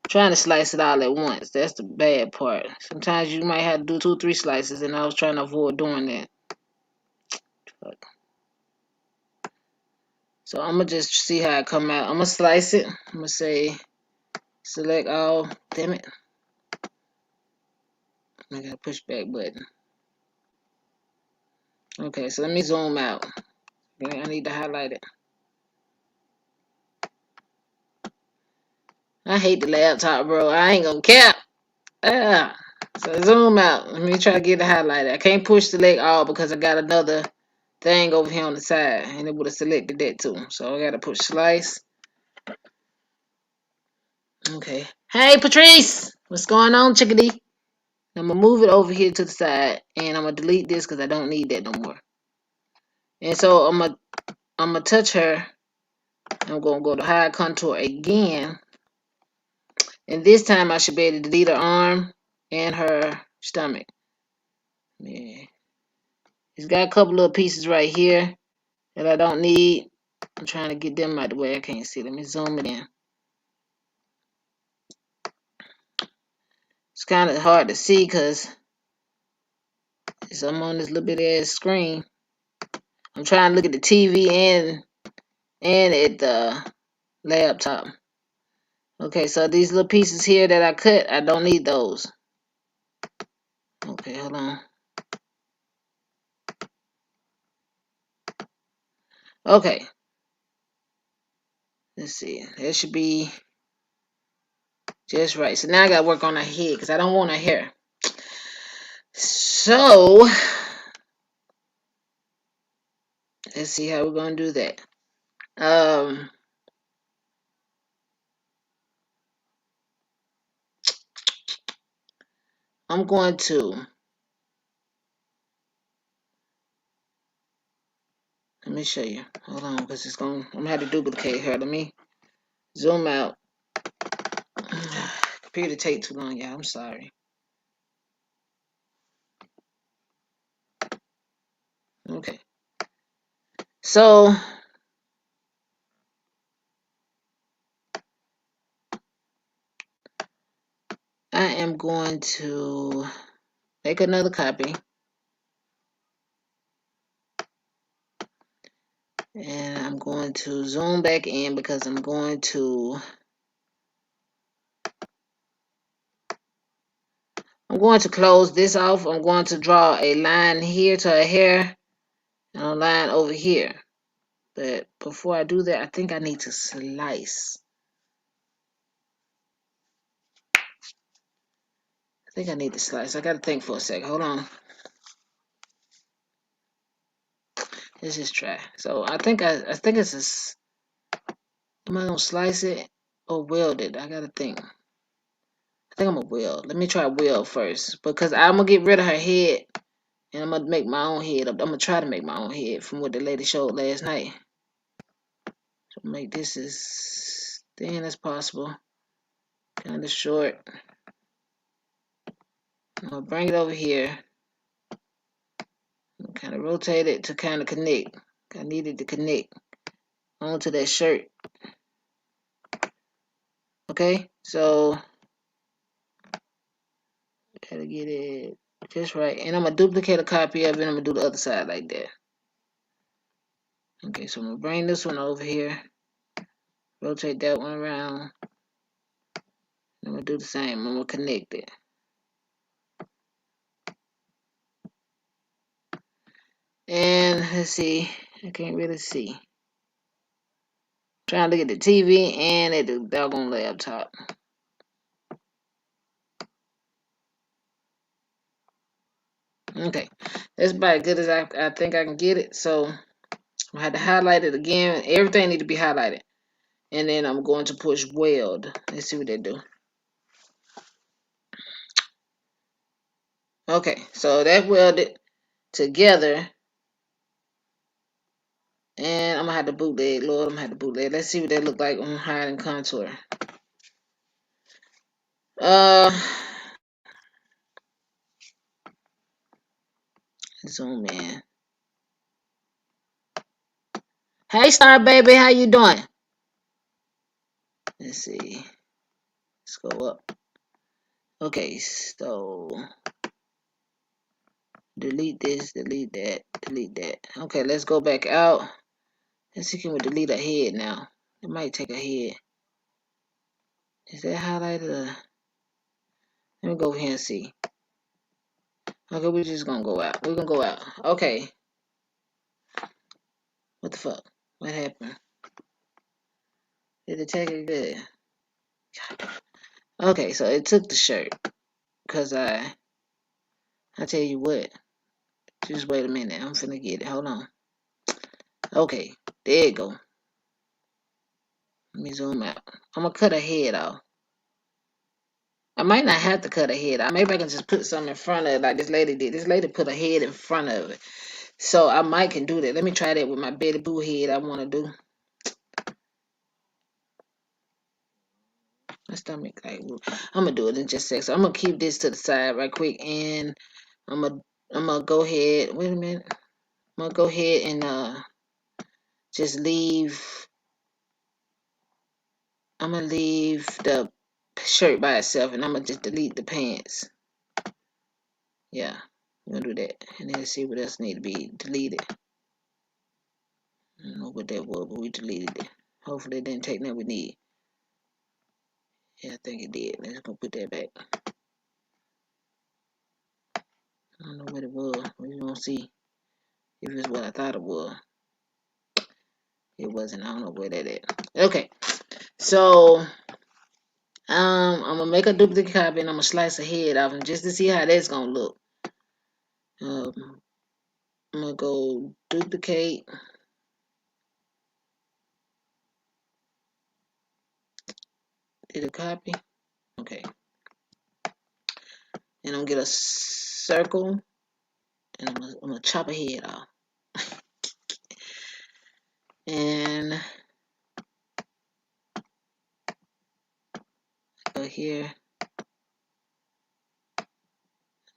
Trying to slice it all at once. That's the bad part. Sometimes you might have to do 2 or 3 slices, and I was trying to avoid doing that. So I'm gonna just see how it come out. I'm gonna slice it. I'm gonna say select all. Damn it! I got a push back button. Okay, so let me zoom out. Okay, I need to highlight it. I hate the laptop, bro. I ain't gonna cap. Ah. So zoom out. Let me try to get it highlighted. I can't push select all because I got another thing over here on the side, and it would have selected that too. So I gotta push slice. Okay. Hey, Patrice! What's going on, chickadee? I'm going to move it over here to the side, and I'm going to delete this because I don't need that no more. And so I'm going to touch her. I'm going to go to hide contour again. And this time I should be able to delete her arm and her stomach. Yeah. It's got a couple little pieces right here that I don't need. I'm trying to get them out the way. I can't see. Let me zoom it in. It's kind of hard to see because I'm on this little bit ass screen. I'm trying to look at the TV and at the laptop. Okay, so these little pieces here that I cut, I don't need those. Okay, hold on. Okay. Let's see. That should be just right. So now I got to work on her head because I don't want her hair. So, let's see how we're going to do that. I'm going to, let me show you. Hold on, because I'm going to have to duplicate her. Let me zoom out. Computer take too long, y'all. I'm sorry. Okay. So, I am going to make another copy. And I'm going to zoom back in because I'm going to close this off. I'm going to draw a line here to her hair and a line over here. But before I do that, I think I need to slice. I think I need to slice. I got to think for a second. Hold on. Let's just try. So I think it's am I gonna slice it or weld it? I gotta think. I think I'm gonna weld. Let me try weld first because I'm gonna get rid of her head and I'm gonna make my own head up. I'm gonna try to make my own head from what the lady showed last night. So make this as thin as possible, kind of short. I'm gonna bring it over here. Kind of rotate it to kind of connect. I needed to connect onto that shirt. Okay, so gotta get it just right. And I'm gonna duplicate a copy of it. I'm gonna do the other side like that. Okay, so I'm gonna bring this one over here. Rotate that one around. I'm gonna do the same. I'm gonna connect it. And let's see. I can't really see. Trying to look at the TV and at the doggone laptop. Okay, that's about as good as I think I can get it. So I had to highlight it again. Everything need to be highlighted. And then I'm going to push weld. Let's see what they do. Okay, so that welded together. And I'm gonna have to bootleg. Lord, I'm gonna have to bootleg. Let's see what they look like on hide and contour. Zoom in. Hey Star Baby, how you doing? Let's see. Let's go up. Okay, so delete this, delete that, delete that. Okay, let's go back out. Let's see, can we delete a head now? It might take a head. Is that highlighted? Let me go over here and see. Okay, we're just gonna go out. We're gonna go out. Okay. What the fuck? What happened? Did it take it good? Okay, so it took the shirt. Cause I tell you what. Just wait a minute. I'm finna get it. Hold on. Okay, there you go. Let me zoom out. I'm gonna cut her head off. I might not have to cut her head off. Maybe I can just put something in front of it like this lady did. This lady put her head in front of it. So I might can do that. Let me try that with my Betty Boo head I want to do. My stomach like I'm gonna do it in just a sec. So I'm gonna keep this to the side right quick and I'm gonna go ahead. Wait a minute. I'm gonna go ahead and just leave. I'm gonna leave the shirt by itself and I'm gonna just delete the pants. Yeah, I'm gonna do that and then see what else need to be deleted. I don't know what that was, but we deleted it. Hopefully it didn't take nothing we need. Yeah, I think it did. Let's go put that back. I don't know what it was. We're gonna see if it's what I thought it was. It wasn't. I don't know where that is. Okay, so I'm gonna make a duplicate copy and I'm gonna slice a head off and just to see how that's gonna look. I'm gonna go duplicate. Did it copy? Okay. And I'm gonna get a circle and I'm gonna chop a head off. And go here.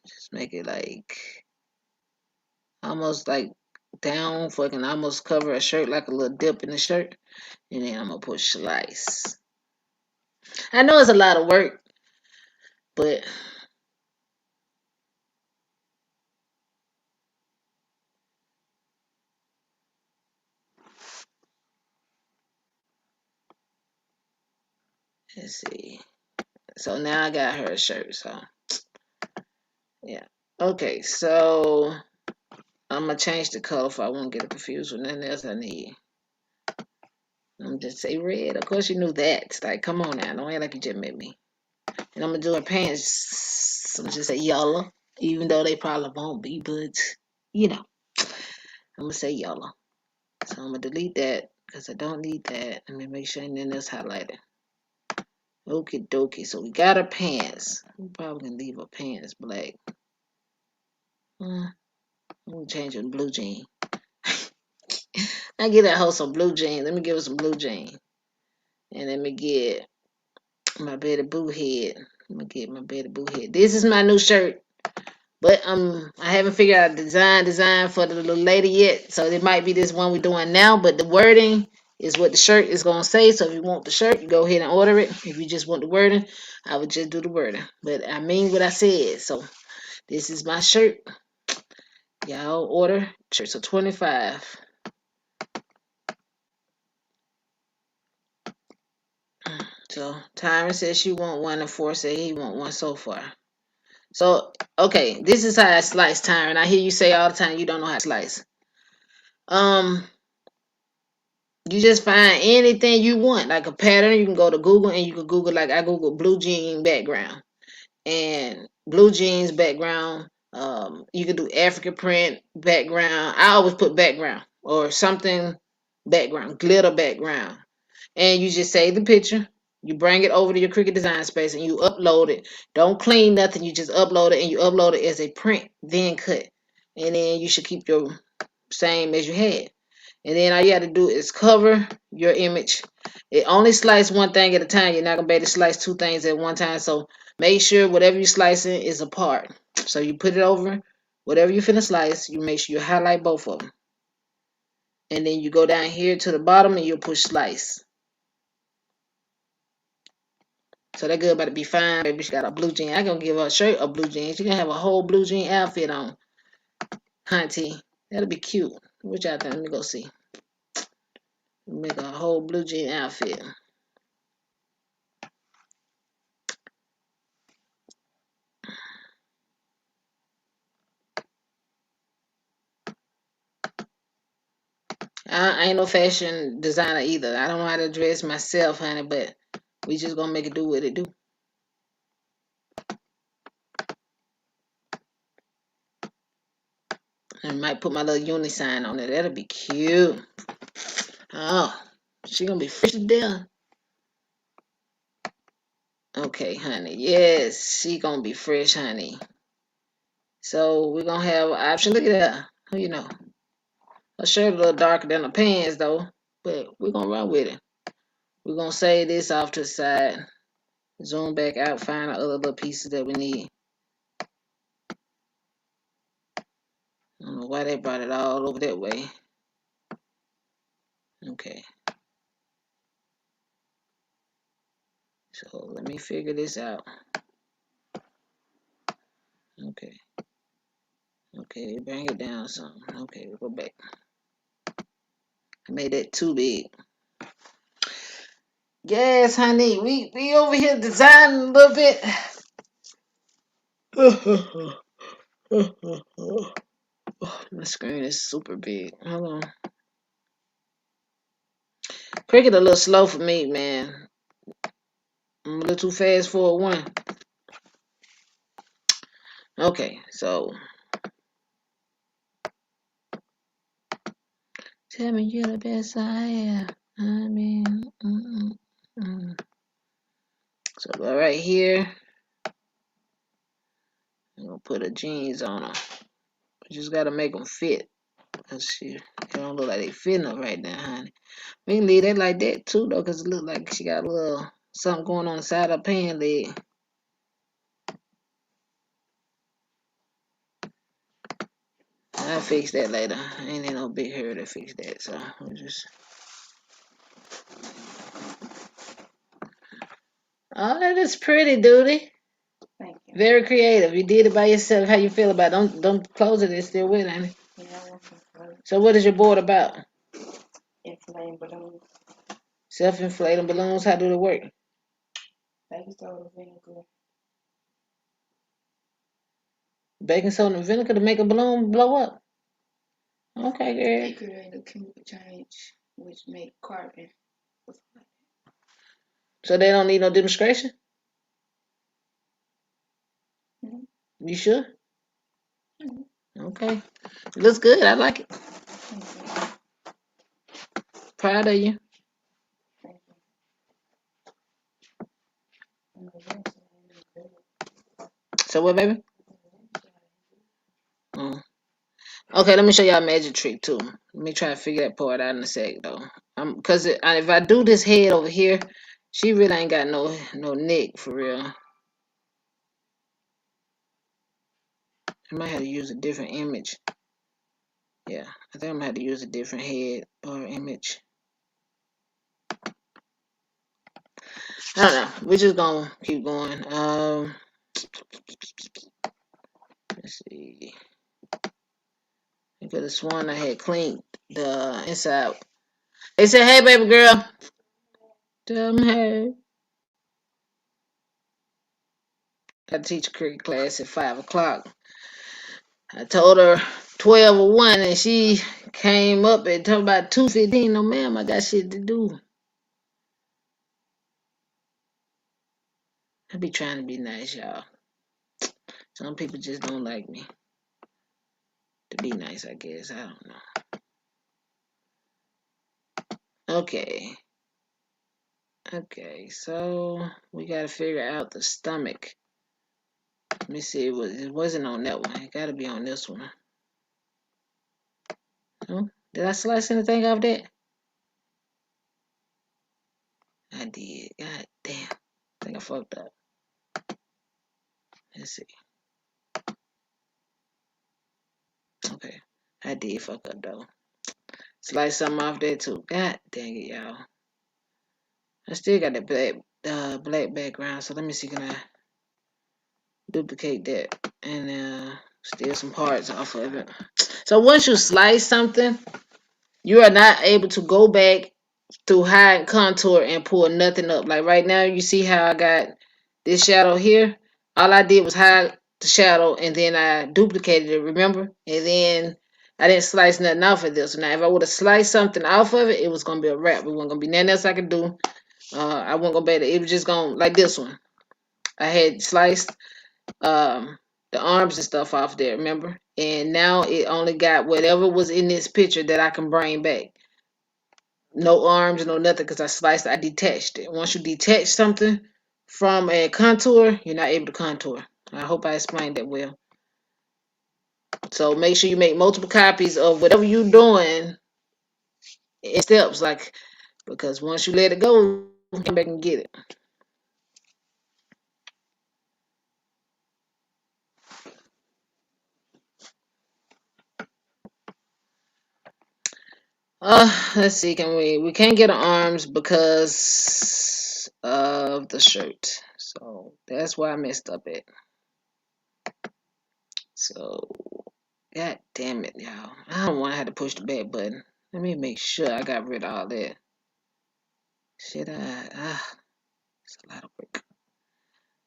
Just make it like almost like down so I can almost cover a shirt, like a little dip in the shirt. And then I'm gonna push slice. I know it's a lot of work, but let's see. So now I got her a shirt, so yeah. Okay, so I'm gonna change the color so I won't get it confused with nothing else I need. I'm just say red. Of course you knew that. Like, come on now, don't act like you just met me. And I'm gonna do her pants. I'm gonna just say yellow, even though they probably won't be, but you know, I'm gonna say yellow. So I'm gonna delete that because I don't need that. Let me make sure nothing else highlighted. Okie dokie. So we got our pants. We probably can leave our pants black. I'm gonna change it to blue jean. I get that hoe some blue jeans. Let me give her some blue jeans. And let me get my Betty Boo head. I'm gonna get my Betty Boo head. This is my new shirt. But I haven't figured out a design for the little lady yet. So it might be this one we're doing now, but the wording is what the shirt is gonna say. So if you want the shirt, you go ahead and order it. If you just want the wording, I would just do the wording. But I mean what I said. So this is my shirt. Y'all order shirts are 25. So Tyron says she want one and 4 said he want one so far. So okay, this is how I slice, Tyron. I hear you say all the time you don't know how to slice. You just find anything you want, like a pattern. You can go to Google and you can Google, like I Google blue jean background and blue jeans background. You can do African print background. I always put background or something background, glitter background. And you just save the picture. You bring it over to your Cricut design space and you upload it. Don't clean nothing. You just upload it and you upload it as a print, then cut. And then you should keep your same as you had. And then all you have to do is cover your image. It only slice one thing at a time. You're not going to be able to slice two things at one time. So make sure whatever you're slicing is apart. So you put it over whatever you're finna slice. You make sure you highlight both of them. And then you go down here to the bottom and you'll push slice. So that girl about to be fine. Baby, she got a blue jean. I gonna give her a shirt of blue jeans. She gonna have a whole blue jean outfit on. Hunty. That'll be cute. What y'all think? Let me go see. Make a whole blue jean outfit. I ain't no fashion designer either. I don't know how to dress myself, honey, but we just gonna make it do what it do. I might put my little uni sign on it. That'll be cute. Oh, she gonna be fresh to death. Okay, honey. Yes, she gonna be fresh, honey. So we're gonna have an option. Look at her. Who you know? Her shirt a little darker than her pants though, but we're gonna run with it. We're gonna save this off to the side. Zoom back out, find the other little pieces that we need. I don't know why they brought it all over that way. Okay. So let me figure this out. Okay. Okay, bring it down some. Okay, we'll go back. I made that too big. Yes, honey. We over here designing a little bit. My screen is super big. Hold on. Cricut a little slow for me, man. I'm a little too fast for one. Okay, so tell me you're the best I have. I mean, so go right here. I'm gonna put her jeans on her. You just gotta make them fit. Cause she don't look like they fitting her right now, honey. We can leave that like that too, though, cause it look like she got a little something going on inside her pant leg. I'll fix that later. Ain't in no big hurry to fix that, so we'll just. Oh, that is pretty, duty. Thank you. Very creative. You did it by yourself. How you feel about it? Don't close it. It's still with, honey. Yeah, I want some float. So what is your board about? Inflating balloons. Self-inflating balloons. How do they work? Baking soda, vinegar. Baking soda and vinegar to make a balloon blow up. Okay, They girl. create a chemical change which make carbon. So they don't need no demonstration? Mm-hmm. You sure? Mm-hmm. Okay. It looks good. I like it. Thank you. Proud of you. Thank you. So what, baby? Mm. Okay, let me show y'all a magic trick too. Let me try to figure that part out in a sec though. Cause if I do this head over here, she really ain't got no neck for real. I might have to use a different image. Yeah, I think I'm gonna have to use a different head or image. I don't know. We're just gonna keep going. Let's see. I could have sworn I had cleaned the inside. They said, "Hey, baby girl." Tell them, hey. I teach a cricket class at 5 o'clock. I told her 12:01, and she came up and talked about 2:15. No, ma'am, I got shit to do. I be trying to be nice, y'all. Some people just don't like me to be nice, I guess. I don't know. Okay. Okay, so we gotta figure out the stomach. Let me see. It wasn't on that one. It gotta be on this one. Oh, did I slice anything off that? I did. God damn. I think I fucked up. Let's see. Okay. I did fuck up though. Slice something off there too. God dang it, y'all. I still got that black background, so let me see, can I duplicate that and steal some parts off of it. So once you slice something, you are not able to go back through hide contour and pull nothing up. Like right now, you see how I got this shadow here? All I did was hide the shadow and then I duplicated it, remember? And then I didn't slice nothing off of this. So now if I would have sliced something off of it, it was going to be a wrap. It wasn't going to be nothing else I could do. I wasn't going to be able to, it was just going to, like this one. I had sliced the arms and stuff off there, remember? And now it only got whatever was in this picture that I can bring back. No arms, no nothing, because I detached it. Once you detach something from a contour, you're not able to contour. I hope I explained that well. So make sure you make multiple copies of whatever you're doing in steps, like, because once you let it go, you come back and get it. Let's see, we can't get arms because of the shirt. So that's why I messed up at. So god damn it, y'all. I don't want to have to push the back button. Let me make sure I got rid of all that. Should I? It's a lot of work.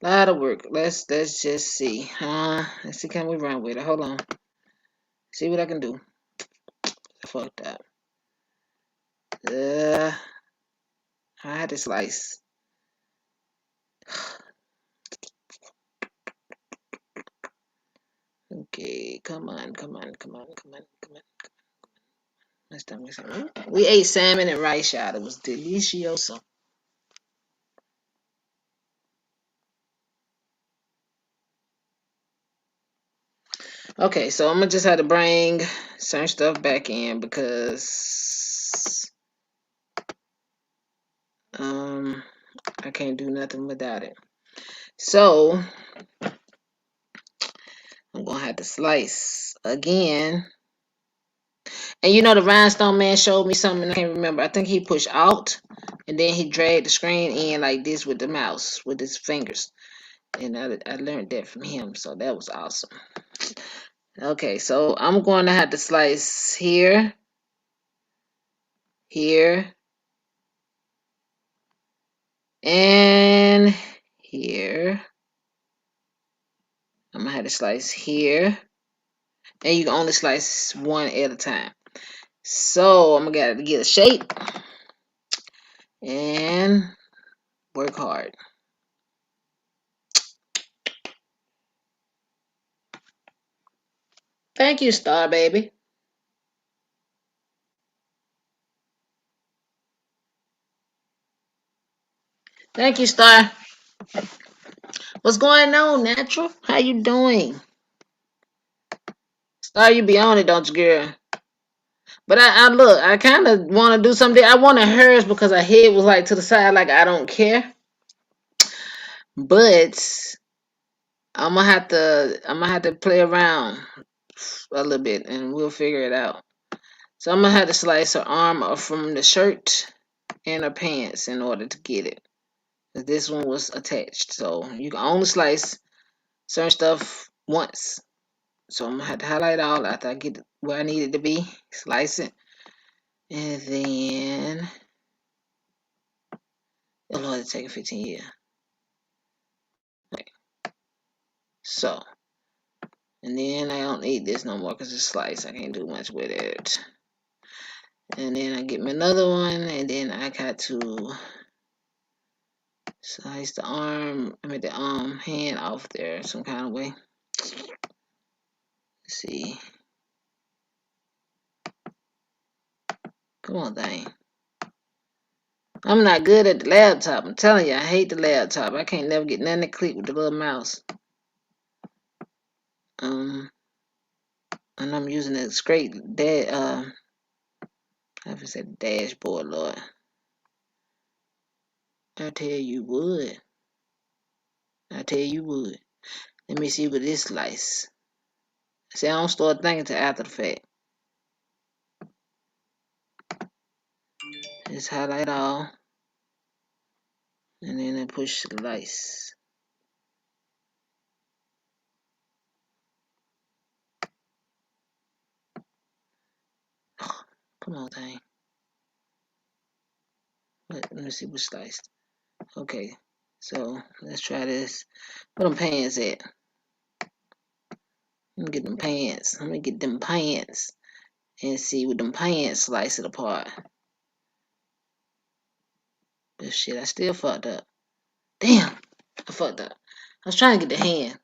A lot of work. Let's just see. Let's see, can we run with it? Hold on. See what I can do. Fucked up. I had to slice. Okay, come on. Let's done with it. We ate salmon and rice, y'all. It was delicioso. Okay, so I'm gonna just have to bring certain stuff back in because I can't do nothing without it. So I'm gonna have to slice again. And you know the rhinestone man showed me something I can't remember. I think he pushed Alt and then he dragged the screen in like this with the mouse with his fingers. And I learned that from him, so that was awesome. Okay, so I'm going to have to slice here, here, and here. I'm gonna have to slice here, and you can only slice one at a time. So I'm gonna gotta get a shape and work hard. Thank you, Star Baby. Thank you, Star. What's going on, Natural? How you doing? Sorry you be on it, don't you, girl? But I look, I kind of want to do something. I wanted hers because her head was like to the side, like I don't care. But I'm gonna have to play around a little bit, and we'll figure it out. So I'm gonna have to slice her arm off from the shirt and her pants in order to get it. 'Cause this one was attached, so you can only slice certain stuff once. So I'm gonna have to highlight all after I get it where I need it to be, slice it, and then oh Lord, it's taking 15 years. Okay. So, and then I don't need this no more because it's sliced. I can't do much with it. And then I get me another one, and then I got to slice the arm, the hand off there some kind of way. Let's see. Come on, thing. I'm not good at the laptop. I'm telling you, I hate the laptop. I can't never get nothing to click with the little mouse. And I'm using a straight I have to say dashboard, Lord. I tell you would. I tell you would. Let me see what this slice. See, I don't start thinking till after the fact. Just highlight all, and then I push slice. Come on, thing. Let me see what's sliced. Okay, so let's try this. Where them pants at? Let me get them pants. Let me get them pants and see what them pants slice it apart. But shit, I still fucked up. Damn, I fucked up. I was trying to get the hand.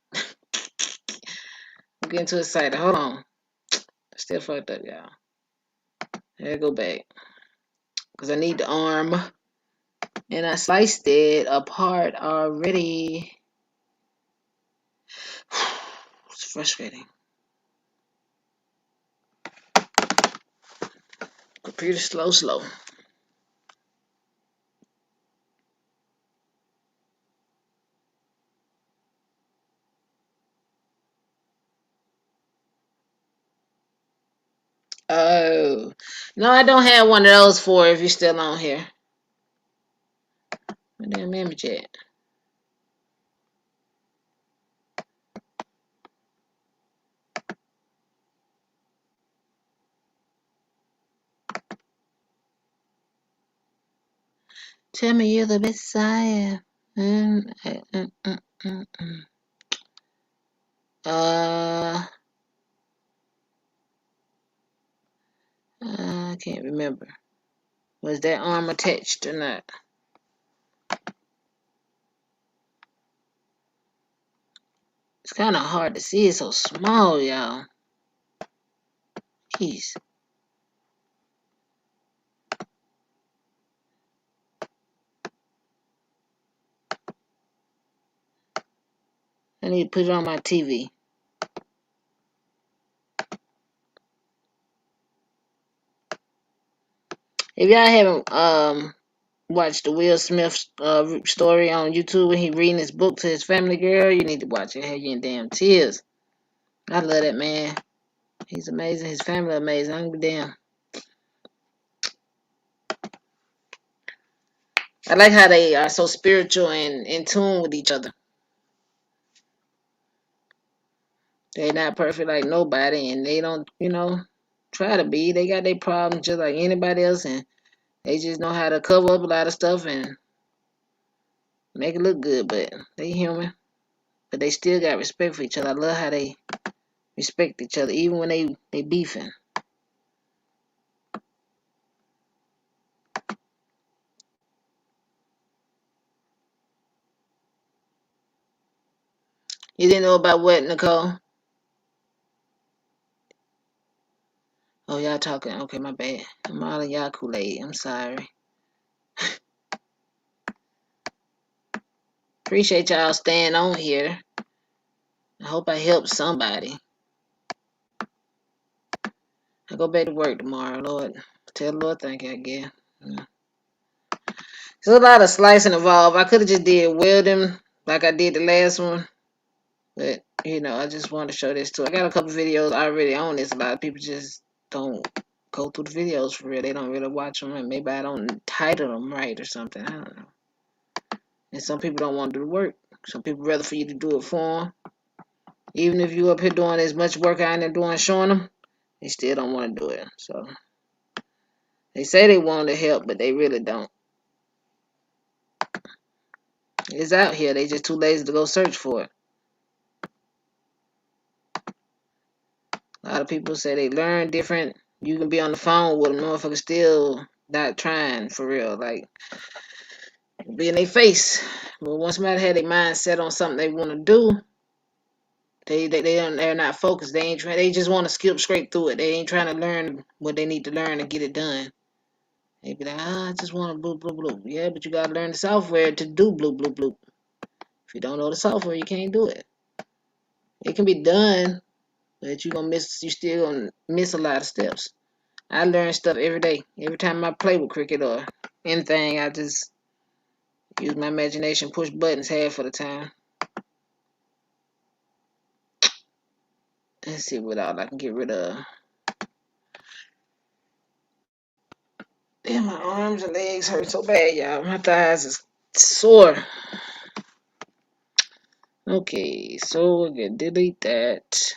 I'm getting too excited. Hold on. I still fucked up, y'all. There I go back. Because I need the arm. And I sliced it apart already. It's frustrating. Computer slow. Oh. No, I don't have one of those for if you're still on here. My damn image at. Tell me you're the Messiah. I can't remember. Was that arm attached or not? It's kind of hard to see. It's so small, y'all. Jeez. I need to put it on my TV. If y'all haven't watched the Will Smith story on YouTube when he reading his book to his family, girl, you need to watch it. Have you in damn tears. I love that man. He's amazing. His family amazing. I don't give a damn. I like how they are so spiritual and in tune with each other. They're not perfect like nobody, and they don't, try to be. They got their problems just like anybody else, and they just know how to cover up a lot of stuff and make it look good. But they human, but they still got respect for each other. I love how they respect each other, even when they beefing. You didn't know about what, Nicole? Oh, y'all talking? Okay, my bad. I'm all of y'all Kool-Aid. I'm sorry. Appreciate y'all staying on here. I hope I helped somebody. I go back to work tomorrow, Lord. Tell the Lord thank you, I guess. There's a lot of slicing involved. I could have just did welding like I did the last one. But, you know, I just wanted to show this too. I got a couple videos already on this. A lot of people just don't go through the videos for real. They don't really watch them. And maybe I don't title them right or something. I don't know. And some people don't want to do the work. Some people rather for you to do it for them. Even if you up here doing as much work I ain't doing showing them, they still don't want to do it. So they say they want to help, but they really don't. It's out here. They just too lazy to go search for it. A lot of people say they learn different. You can be on the phone with them, motherfucker still not trying for real. Like, be in their face. But once somebody had their mind set on something they want to do, they're not focused. They ain't trying. They just want to skip straight through it. They ain't trying to learn what they need to learn and get it done. They be like, I just want to blue blue blue. Yeah, but you gotta learn the software to do blue blue blue. If you don't know the software, you can't do it. It can be done, but you gonna miss. You still gonna miss a lot of steps. I learn stuff every day. Every time I play with Cricut or anything, I just use my imagination, push buttons half of the time. Let's see what all I can get rid of. Damn, my arms and legs hurt so bad, y'all. My thighs is sore. Okay, so we're gonna delete that.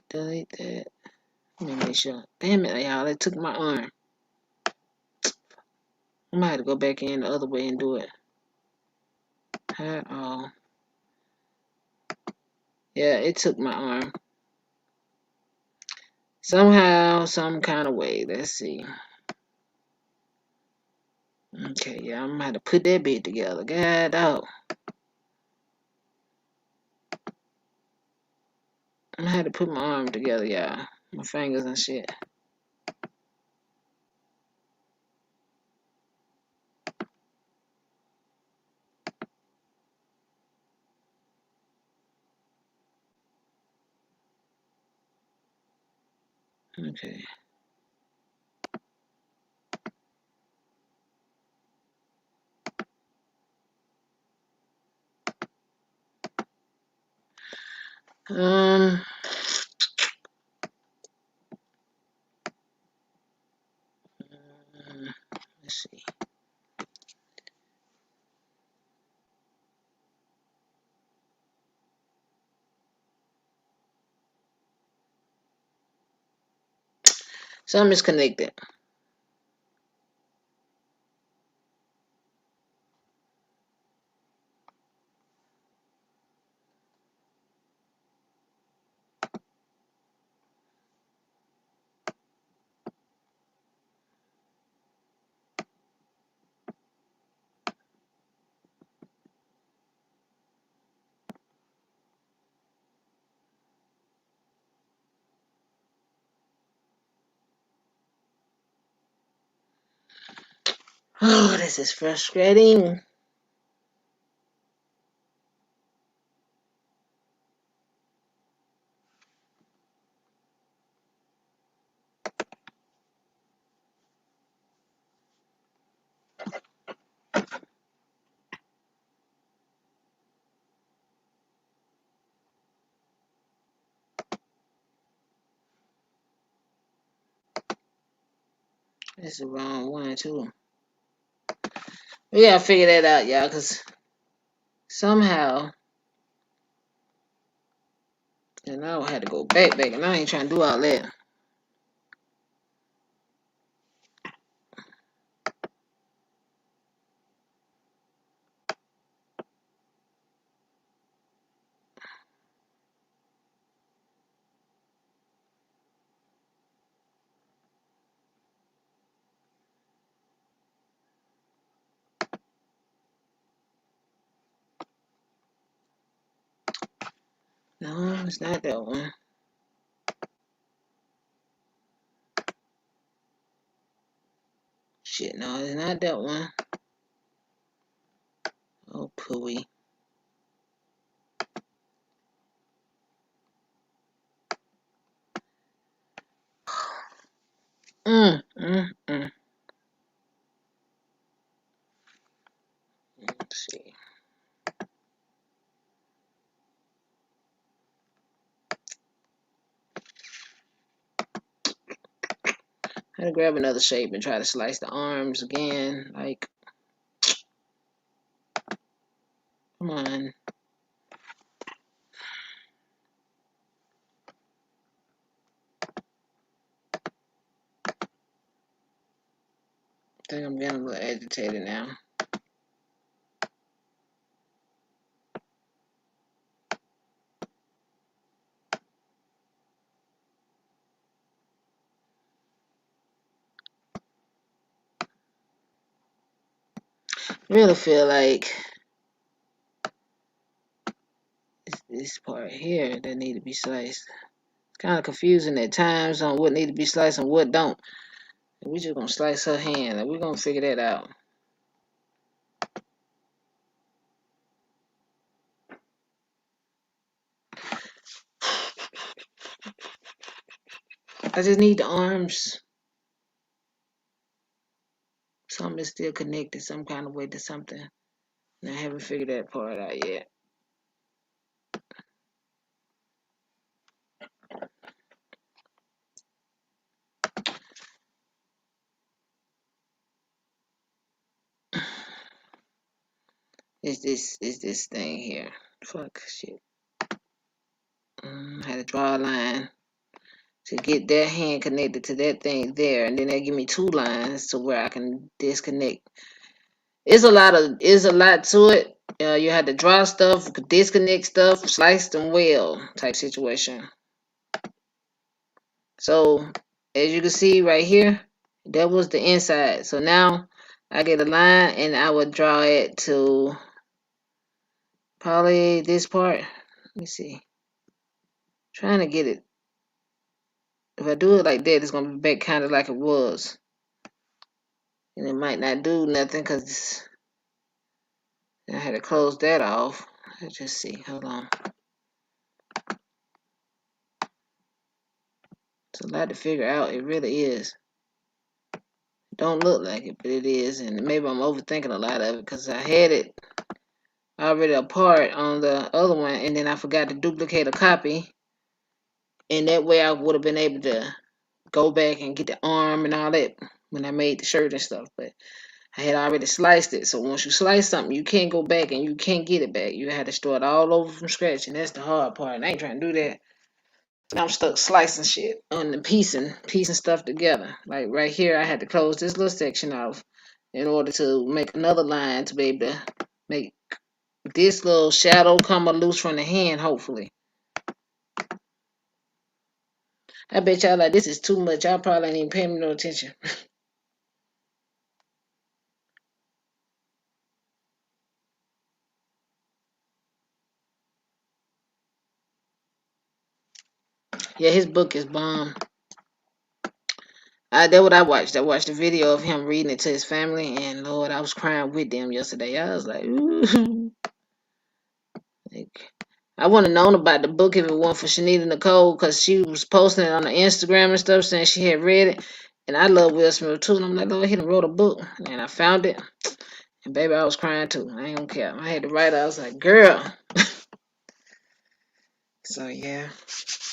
Delete that. Let me make sure. Damn it, y'all. It took my arm. I might have to go back in the other way and do it. Oh. Yeah, it took my arm. Somehow, some kind of way. Let's see. Okay, yeah, I'm gonna have to put that bit together. God, oh. I'm gonna have to put my arm together, y'all. My fingers and shit. Okay. Um, let's see. Something is connected. Oh, this is frustrating. This is the wrong one, too. We gotta figure that out, y'all, because somehow, and I had to go back, and I ain't trying to do all that. No, it's not that one. Shit, no, it's not that one. Pooey. Mm, mm, mm. Let's see. I gotta grab another shape and try to slice the arms again. Like, come on. I think I'm getting a little agitated now. Really feel like it's this part here that need to be sliced. It's kind of confusing at times on what need to be sliced and what don't. And we just gonna slice her hand, and we're gonna figure that out. I just need the arms. Something is still connected some kind of way to something. And I haven't figured that part out yet. Is this thing here. Fuck shit. I had to draw a line to get that hand connected to that thing there, and then they give me two lines to where I can disconnect. It's a lot to it. You had to draw stuff, disconnect stuff, slice and weld type situation. So as you can see right here, that was the inside. So now I get a line and I would draw it to probably this part. Let me see. Trying to get it. If I do it like that, it's gonna be back kind of like it was, and it might not do nothing because I had to close that off. Let's just see. Hold on. It's a lot to figure out. It really is. Don't look like it, but it is, and maybe I'm overthinking a lot of it because I had it already apart on the other one, and then I forgot to duplicate a copy, and that way I would have been able to go back and get the arm and all that when I made the shirt and stuff. But I had already sliced it, so once you slice something, you can't go back and you can't get it back. You had to start all over from scratch, and that's the hard part. And I ain't trying to do that. I'm stuck slicing shit on the piecing stuff together. Like right here, I had to close this little section off in order to make another line to be able to make this little shadow come loose from the hand, hopefully. I bet y'all like this is too much. Y'all probably ain't even paying me no attention. Yeah, his book is bomb. That's what I watched. I watched a video of him reading it to his family, and Lord, I was crying with them yesterday. I was like, ooh. Like, I wouldn't have known about the book if it weren't for Shanita Nicole, because she was posting it on the Instagram and stuff, saying she had read it. And I love Will Smith too. And I'm like, Lord, he done wrote a book. And I found it. And baby, I was crying too. I ain't gonna care. I had to write it. I was like, girl. So yeah.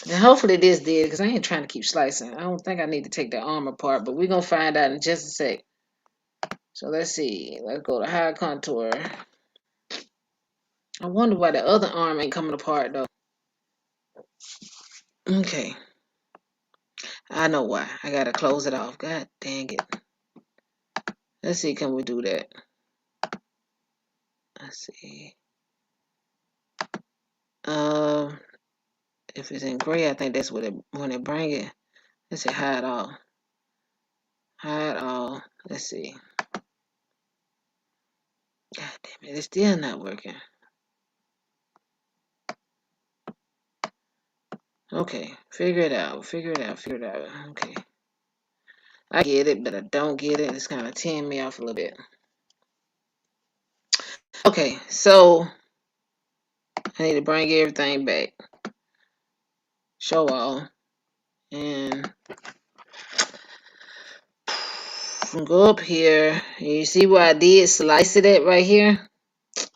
And hopefully this did, because I ain't trying to keep slicing. I don't think I need to take the arm apart, but we're gonna find out in just a sec. So let's see. Let's go to high contour. I wonder why the other arm ain't coming apart though. Okay. I know why. I gotta close it off. God dang it. Let's see, can we do that? Let's see. Um, if it's in gray, I think that's what it when it bring it. Let's see, hide all. Hide all. Let's see. God damn it, it's still not working. Okay, figure it out. Figure it out. Figure it out. Okay. I get it, but I don't get it. It's kind of tearing me off a little bit. Okay, so I need to bring everything back. Show all. And go up here. You see where I did slice it at right here?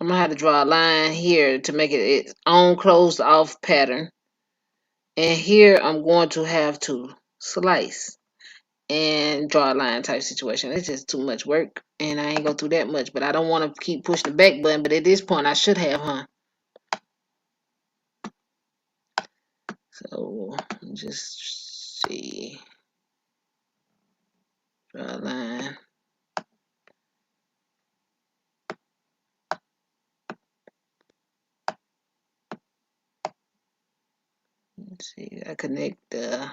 I'm gonna have to draw a line here to make it its own closed off pattern. And here I'm going to have to slice and draw a line type situation. It's just too much work and I ain't go through that much, but I don't want to keep pushing the back button, but at this point I should have, huh? So just see, draw a line. Let's see, I connect the,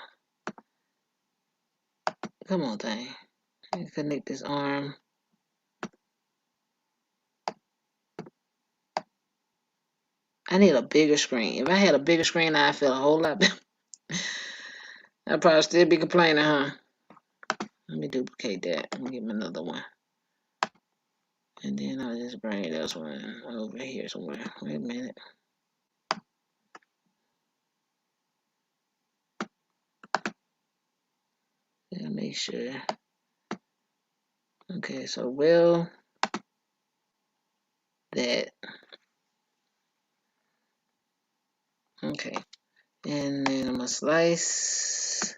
come on thing, I connect this arm. I need a bigger screen. If I had a bigger screen, I'd feel a whole lot better. I'd probably still be complaining, huh? Let me duplicate that and give me another one. And then I'll just bring this one over here somewhere. Wait a minute. Yeah, make sure. Okay, so weld that. Okay. And then I'm gonna slice.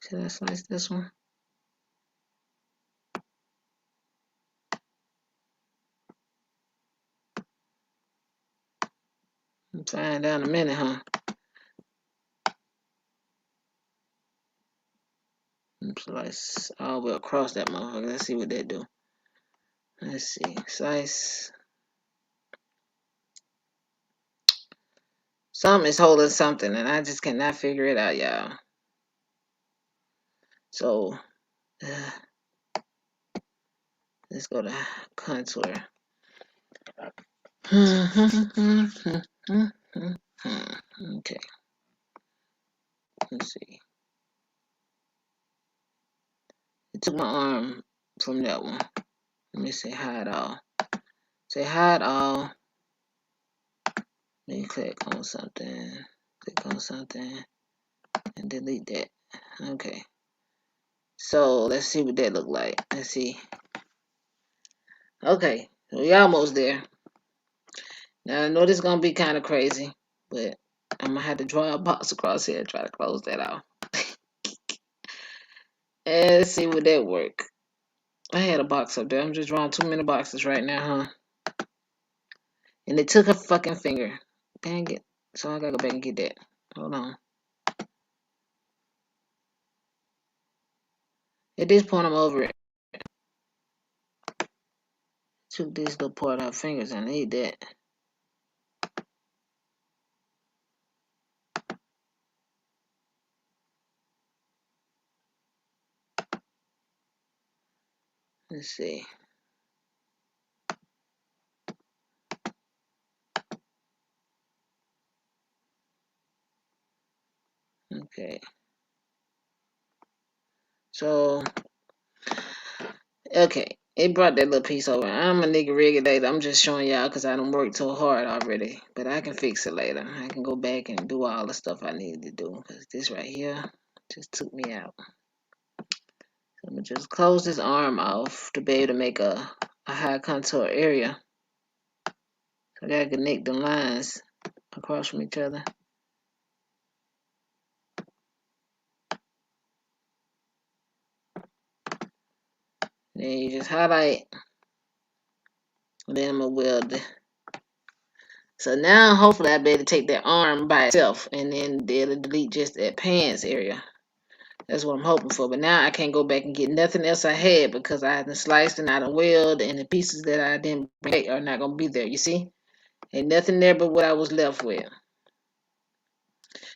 Should I slice this one? I'll find out in a minute, huh? Slice all the way across that motherfucker. Let's see what that do. Let's see. Slice. Something is holding something, and I just cannot figure it out, y'all. So, let's go to contour. Okay. Let's see. It took my arm from that one. Let me say hide all. Say hide all. Then click on something. Click on something. And delete that. Okay. So let's see what that look like. Let's see. Okay. So we almost there. Now I know this is gonna be kind of crazy, but I'm gonna have to draw a box across here and try to close that out. And let's see would that work. I had a box up there. I'm just drawing too many boxes right now, huh? And it took a fucking finger. Dang it. So I gotta go back and get that. Hold on. At this point, I'm over it. Took this little part out of fingers. I need that. Let's see. Okay. So, okay. It brought that little piece over. I'm a nigga regulator. I'm just showing y'all because I done worked so hard already. But I can fix it later. I can go back and do all the stuff I needed to do. Because this right here just took me out. So I'm going to just close this arm off to be able to make a high contour area. So I got to connect the lines across from each other. Then you just highlight. And then I'm going to weld it. So now hopefully I'll be able to take that arm by itself and then it'll delete just that pants area. That's what I'm hoping for. But now I can't go back and get nothing else I had because I done sliced and I done weld and the pieces that I didn't break are not going to be there. You see? Ain't nothing there but what I was left with.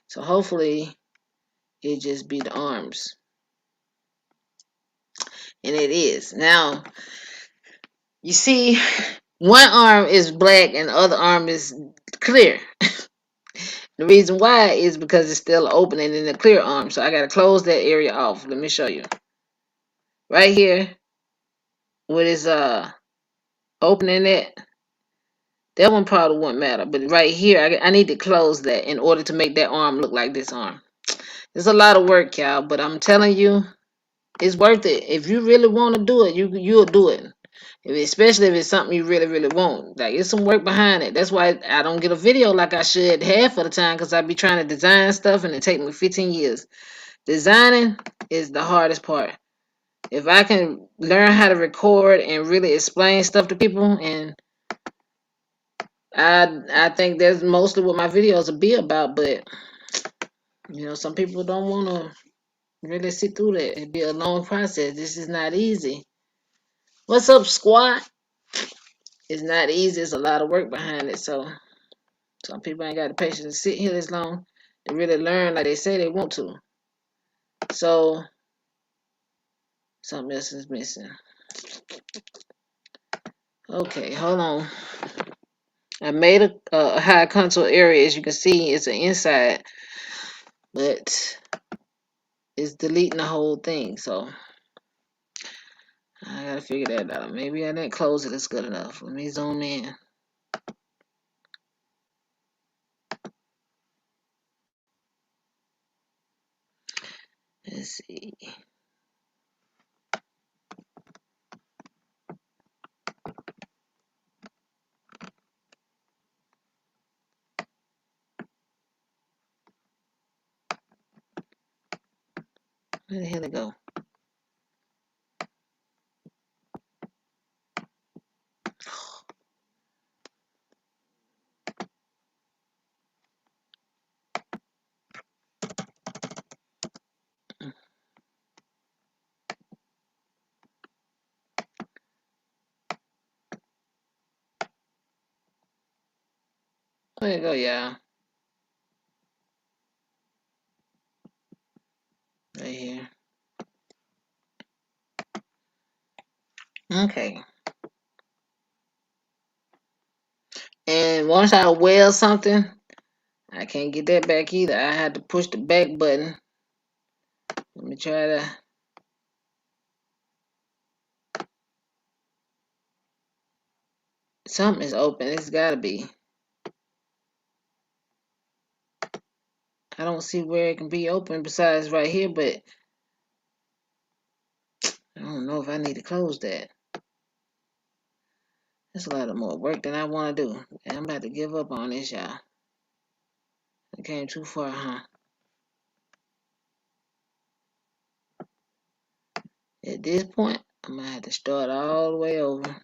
So hopefully it just be the arms. And it is. Now, you see, one arm is black and the other arm is clear. The reason why is because it's still opening in the clear arm. So I got to close that area off. Let me show you. Right here, what is opening it, that one probably wouldn't matter. But right here, I need to close that in order to make that arm look like this arm. It's a lot of work, y'all, but I'm telling you, it's worth it. If you really want to do it, you'll do it. Especially if it's something you really, really want. Like, it's some work behind it. That's why I don't get a video like I should half of the time, because I be trying to design stuff and it take me 15 years. Designing is the hardest part. If I can learn how to record and really explain stuff to people, and I think that's mostly what my videos will be about, but some people don't want to really sit through that. It'd be a long process. This is not easy. What's up, squad? It's not easy. It's a lot of work behind it. So some people ain't got the patience to sit here this long to really learn like they say they want to. So something else is missing. Okay, hold on. I made a high contour area. As you can see, it's an inside, but it's deleting the whole thing. So I gotta figure that out. Maybe I didn't close it as good enough. Let me zoom in. Let's see. Where the hell it go? Where it go, y'all? Right here. Okay. And once I weld something, I can't get that back either. I had to push the back button. Let me try to. Something is open. It's gotta be. I don't see where it can be open besides right here, but I don't know if I need to close that. That's a lot of more work than I want to do. I'm about to give up on this, y'all. I came too far, huh? At this point, I'm gonna have to start all the way over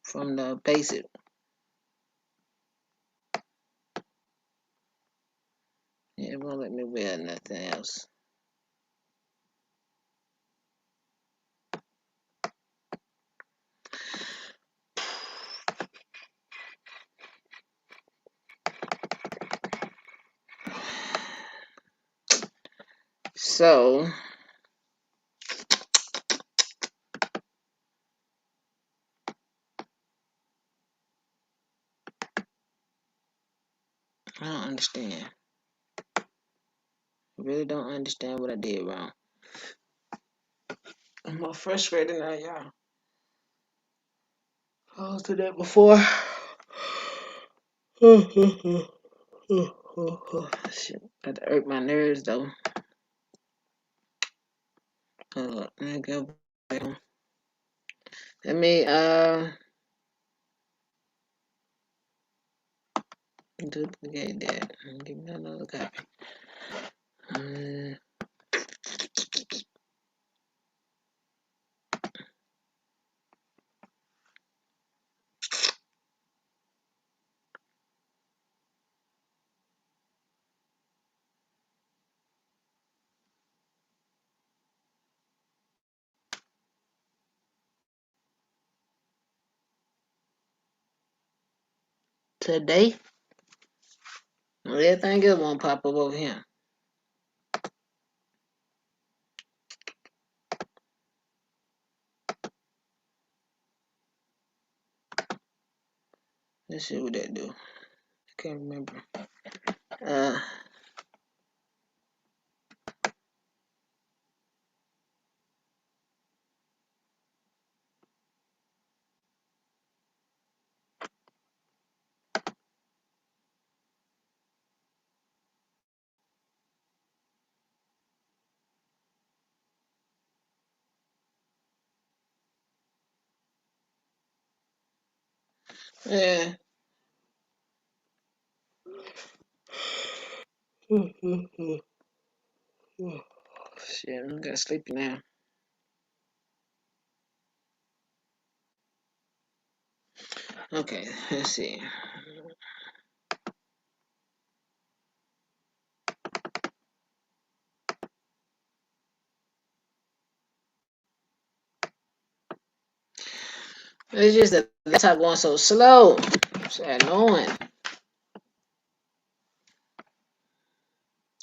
from the basic. It won't let me wear nothing else. So I don't understand. I really don't understand what I did wrong. I'm more frustrated now, y'all. I was to that before. Shit, got to irk my nerves though. Let me go back. Let me duplicate that and give me another copy. Today, everything else won't pop up over here. Let's see what that do. I can't remember. Yeah. Shit, I got sleepy now. Okay, let's see. It's just the laptop going so slow. It's annoying.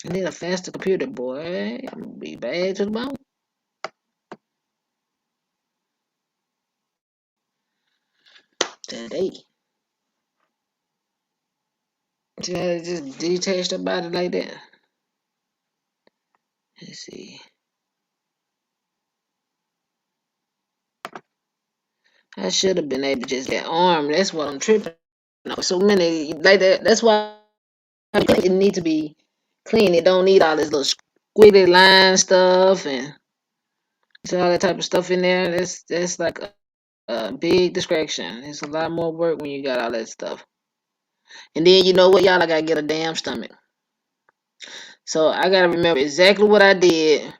I need a faster computer, boy. I'm gonna be bad to the bone today. See how it just detached about it like that? Let's see. I should have been able to just get arm. That's what I'm tripping on. So many like that. That's why it need to be clean. It don't need all this little squiggly line stuff and all that type of stuff in there. That's like a big distraction. It's a lot more work when you got all that stuff. And then you know what, y'all? I gotta get a damn stomach. So I gotta remember exactly what I did.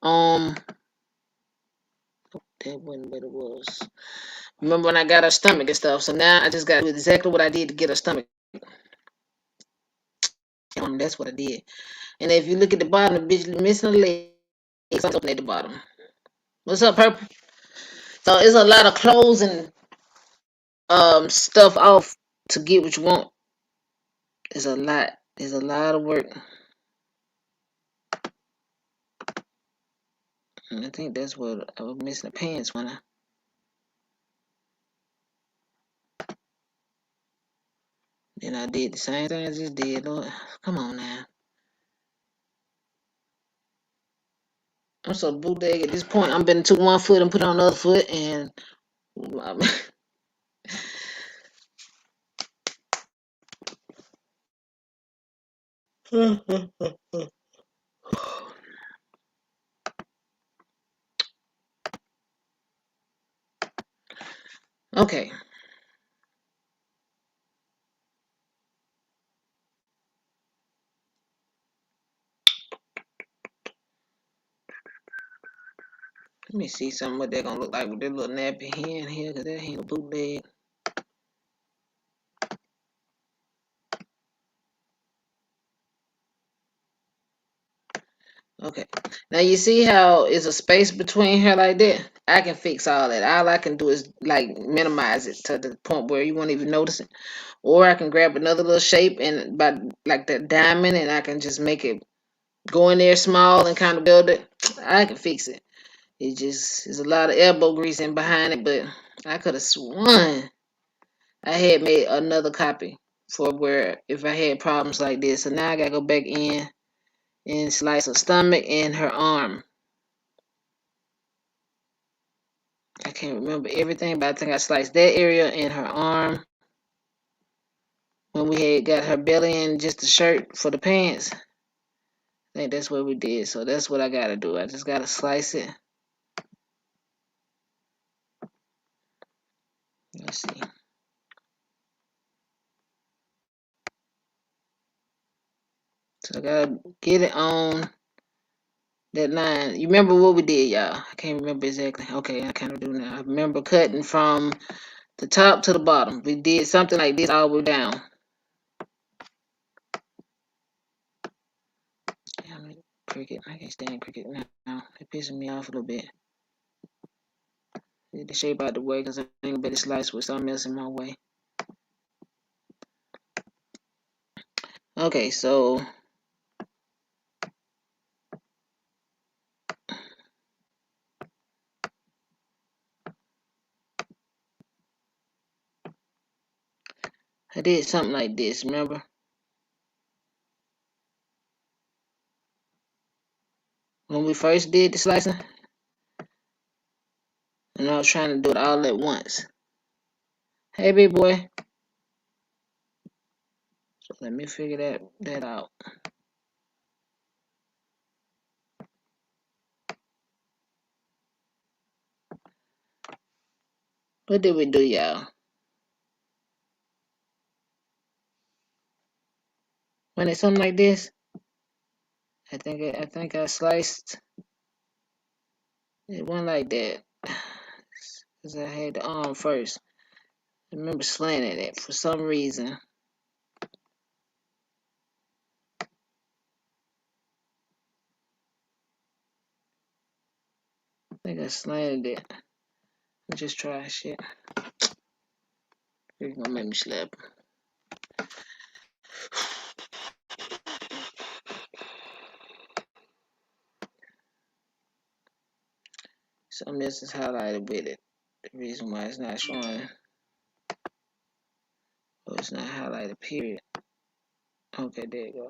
Um, that wasn't what it was. Remember when I got her stomach and stuff. So now I just gotta do exactly what I did to get her stomach. That's what I did. And if you look at the bottom, the bitch missing a leg. It's open at the bottom. What's up, Purple? So it's a lot of clothes and stuff off to get what you want. It's a lot. It's a lot of work. And I think that's what I was missing the pants when I. Then I did the same thing I just did. Lord, come on now. I'm so bootleg at this point. I'm been to one foot and put on the other foot, and okay. Let me see something what they're gonna look like with their little nappy hand here, cause that ain't a bootleg. Okay. Now you see how it's a space between her like that? I can fix all that. All I can do is like minimize it to the point where you won't even notice it. Or I can grab another little shape and by like that diamond and I can just make it go in there small and kind of build it. I can fix it. It just is a lot of elbow grease in behind it, but I could have sworn I had made another copy for where if I had problems like this. So now I gotta go back in and slice her stomach and her arm. I can't remember everything, but I think I sliced that area and her arm when we had got her belly and just the shirt for the pants. I think that's what we did. So that's what I gotta do. I just gotta slice it. Let's see. So I gotta get it on that line. You remember what we did, y'all? I can't remember exactly. Okay, I kind of do now. I remember cutting from the top to the bottom. We did something like this all the way down. Damn it, Cricut. I can't stand Cricut now. It pisses me off a little bit. Get the shape out the way because I ain't gonna be able to slice with something else in my way. Okay, so I did something like this, remember? When we first did the slicing, and I was trying to do it all at once. Hey, big boy. So let me figure that out. What did we do, y'all? When it's something like this, I think I sliced it one like that. Cause I had the arm first. I remember slanting it for some reason. I think I slanted it. I just try shit. You're gonna make me slap. Something else is highlighted with it. The reason why it's not showing, or it's not highlighted, period. Okay, there you go.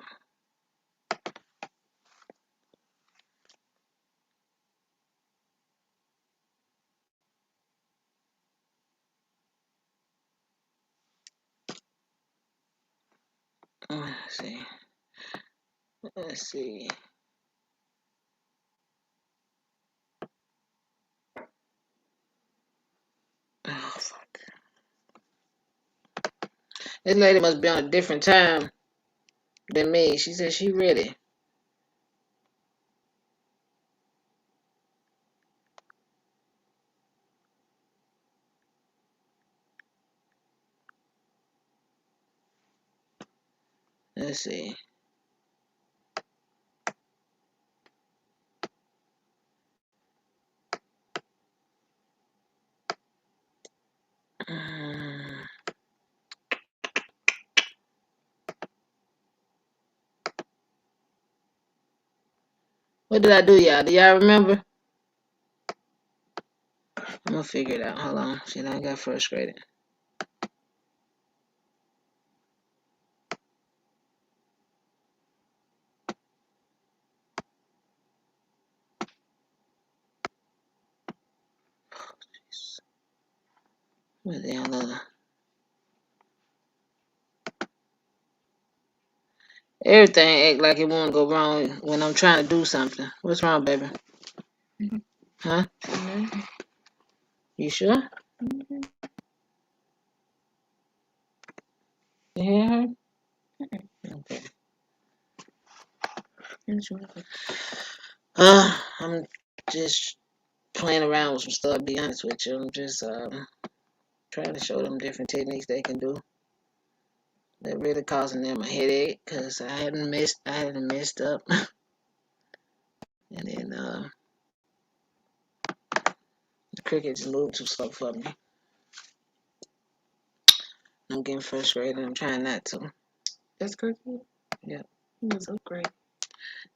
Let's see. Let's see. Oh, fuck. This lady must be on a different time than me. She said she ready. Let's see. What did I do, y'all? Do y'all remember? I'm gonna figure it out. Hold on. Shit, I got frustrated. What the hell? Everything act like it won't go wrong when I'm trying to do something. What's wrong, baby? Mm-hmm. Huh? Mm-hmm. You sure? Mm-hmm. You hear her? Okay. I'm just playing around with some stuff. To be honest with you, I'm just trying to show them different techniques they can do. They're really causing them a headache because I hadn't messed up, and then the Cricut just moved too slow for me. I'm getting frustrated. I'm trying not to. That's Cricut? Yeah. It was upgrade.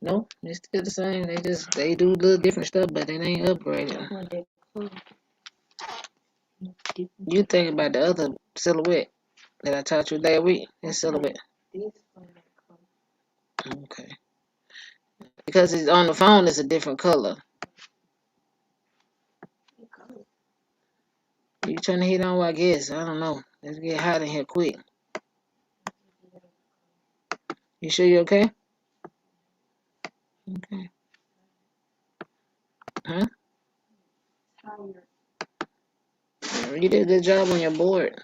No, it's still the same. They do a little different stuff, but it ain't upgraded. What they call it. You think about the other silhouette that I taught you that week? That silhouette. This one that color. Okay. Because it's on the phone, it's a different color. What color? You turn the heat on? Well, I guess. I don't know. Let's get hot in here quick. You sure you okay? Okay. Huh? Tired. You did a good job on your board.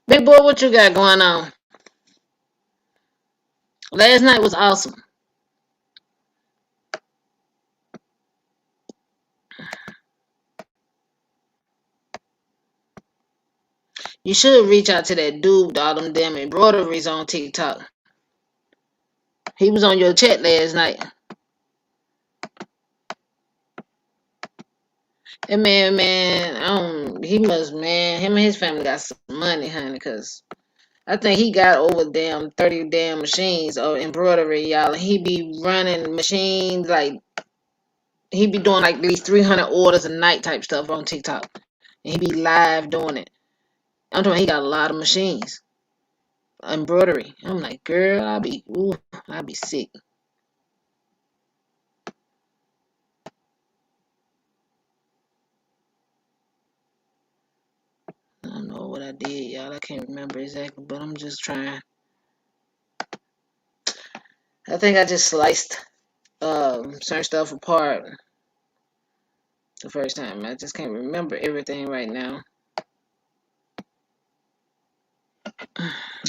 Big boy, what you got going on? Last night was awesome. You should reach out to that dude with all them damn embroideries on TikTok. He was on your chat last night. And he must, man, him and his family got some money, honey, because I think he got over damn 30 damn machines of embroidery, y'all. And he be running machines like, he be doing like at least 300 orders a night type stuff on TikTok. And he be live doing it. I'm talking, he got a lot of machines. Embroidery. I'm like, girl, I'll be sick. I don't know what I did, y'all. I can't remember exactly, but I'm just trying. I think I just sliced certain stuff apart the first time. I just can't remember everything right now.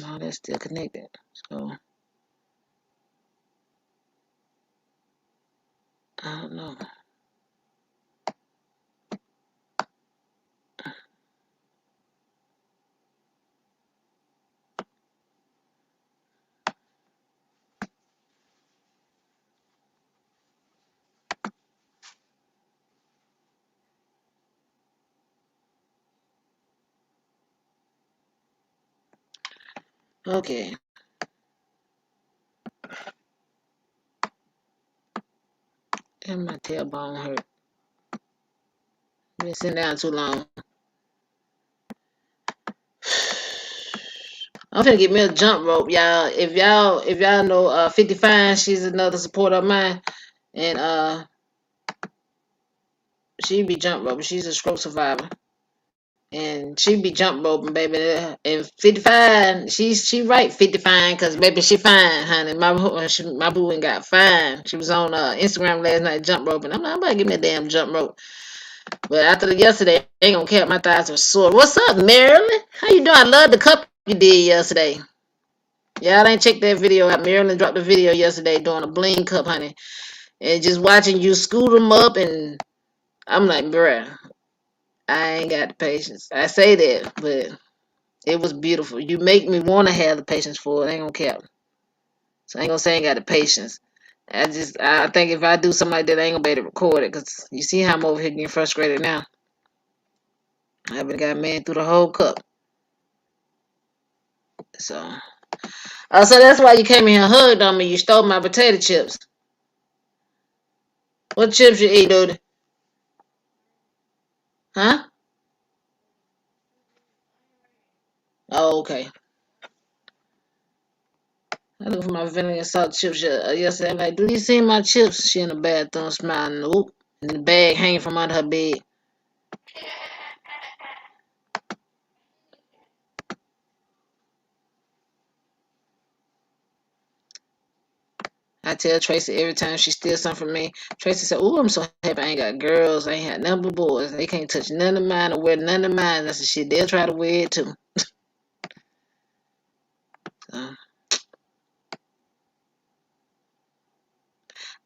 No, that's still connected. So I don't know. Okay. And my tailbone hurt. Been sitting down too long. I'm finna get me a jump rope, y'all. If y'all know 50 Fine, she's another supporter of mine. And she be jump roping. She's a stroke survivor. And she be jump roping, baby. And 55, she right 55, cause baby she fine, honey. My boo ain't got fine. She was on Instagram last night jump roping. I'm about to give me a damn jump rope. But after yesterday, I ain't gonna care. My thighs were sore. What's up, Marilyn? How you doing? I love the cup you did yesterday. Y'all ain't checked that video out. Marilyn dropped a video yesterday doing a bling cup, honey. And just watching you scoot them up, and I'm like, bruh, I ain't got the patience. I say that, but it was beautiful. You make me want to have the patience for it. I ain't gonna care. So I ain't gonna say I ain't got the patience. I think if I do something like that, I ain't gonna be able to record it, because you see how I'm over here getting frustrated now. I've been got man through the whole cup. So, so that's why you came in here and hugged on me. You stole my potato chips. What chips you eat, dude? Huh? Oh, okay. I look for my vinegar and salt chips yesterday. I'm like, do you see my chips? She in the bathroom smiling. Nope. And the bag hanging from under her bed. I tell Tracy every time she steals something from me. Tracy said, "Ooh, I'm so happy I ain't got girls. I ain't had none but boys. They can't touch none of mine or wear none of mine." I said, "Shit, they'll try to wear it too." So,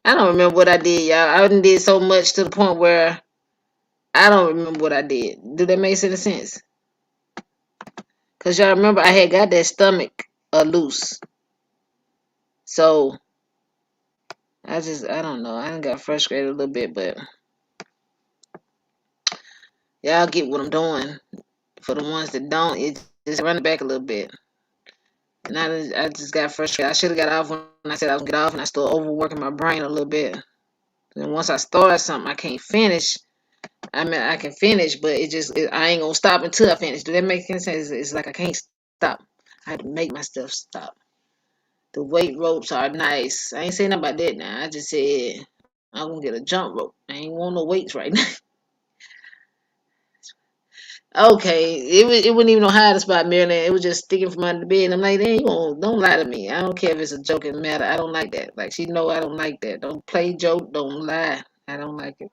I don't remember what I did, y'all. I done did so much to the point where I don't remember what I did. Do that make any sense? Cause y'all remember I had got that stomach loose. So I don't know. I done got frustrated a little bit, but y'all get what I'm doing. For the ones that don't, it just run it back a little bit. And I just got frustrated. I should have got off when I said I was gonna get off, and I started overworking my brain a little bit. And once I start something, I can't finish. I mean, I can finish, but I ain't gonna stop until I finish. Do that make any sense? It's like I can't stop. I had to make myself stop. The weight ropes are nice. I ain't saying nothing about that now. I just said I'm gonna get a jump rope. I ain't want no weights right now. Okay, it wasn't even no hiding spot, Maryland. It was just sticking from under the bed. And I'm like, hey, don't lie to me. I don't care if it's a joking matter. I don't like that. Like she know I don't like that. Don't play joke. Don't lie. I don't like it.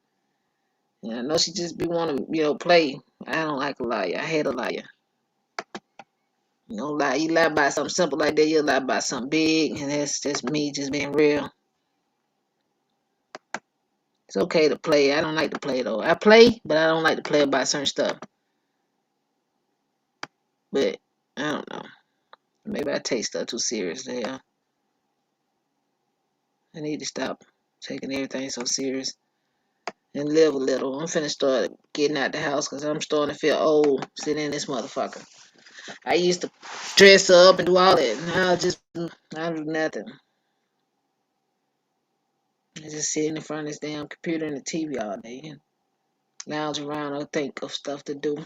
Yeah, I know she just be want to play. I don't like a liar. I hate a liar. You don't lie. You lie about something simple like that. You lie about something big, and that's just me just being real. It's okay to play. I don't like to play though. I play, but I don't like to play about certain stuff. But I don't know. Maybe I take stuff too seriously. Yeah. I need to stop taking everything so serious and live a little. I'm finna start getting out the house because I'm starting to feel old sitting in this motherfucker. I used to dress up and do all that. Now I do nothing. I just sit in front of this damn computer and the TV all day and lounge around or think of stuff to do.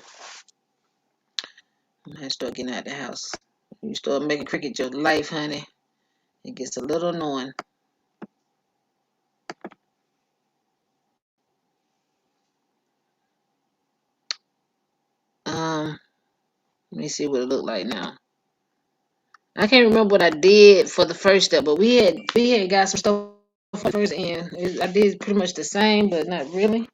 I'm gonna start getting out the house. You start making Cricut your life, honey. It gets a little annoying. Let me see what it look like now. I can't remember what I did for the first step, but we had got some stuff for the first end. I did pretty much the same, but not really.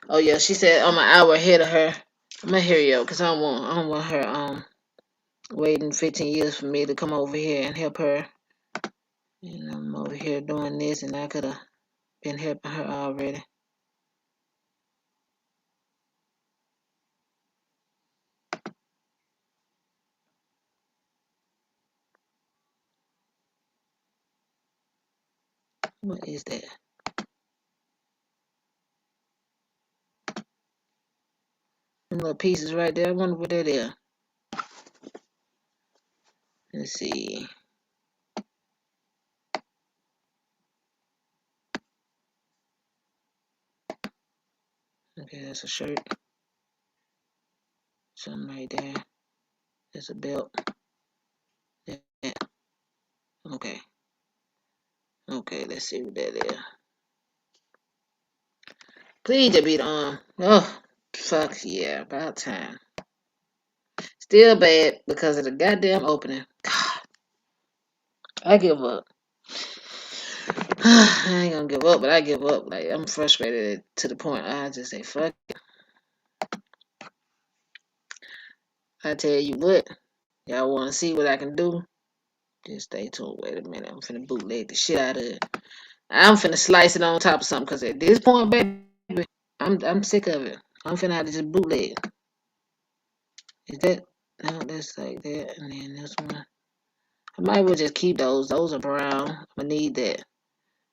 Oh yeah, she said I'm an hour ahead of her. I'm gonna hurry up because I don't want her waiting 15 years for me to come over here and help her. And I'm over here doing this, and I could have been helping her already. What is that? Them little pieces right there. I wonder what that is. Let's see. Okay, that's a shirt. Something right there. That's a belt. Yeah. Okay. Okay, let's see what that is. Please to be the oh fuck yeah, about time. Still bad because of the goddamn opening. God, I give up. I ain't gonna give up, but I give up. Like I'm frustrated to the point I just say fuck it. I tell you what, y'all wanna see what I can do? Just stay tuned. Wait a minute, I'm finna bootleg the shit out of it. I'm finna slice it on top of something because at this point, baby, I'm sick of it. I'm finna have to just bootleg. Is that no? That's like that, and then this one. I might as well just keep those. Those are brown. I need that.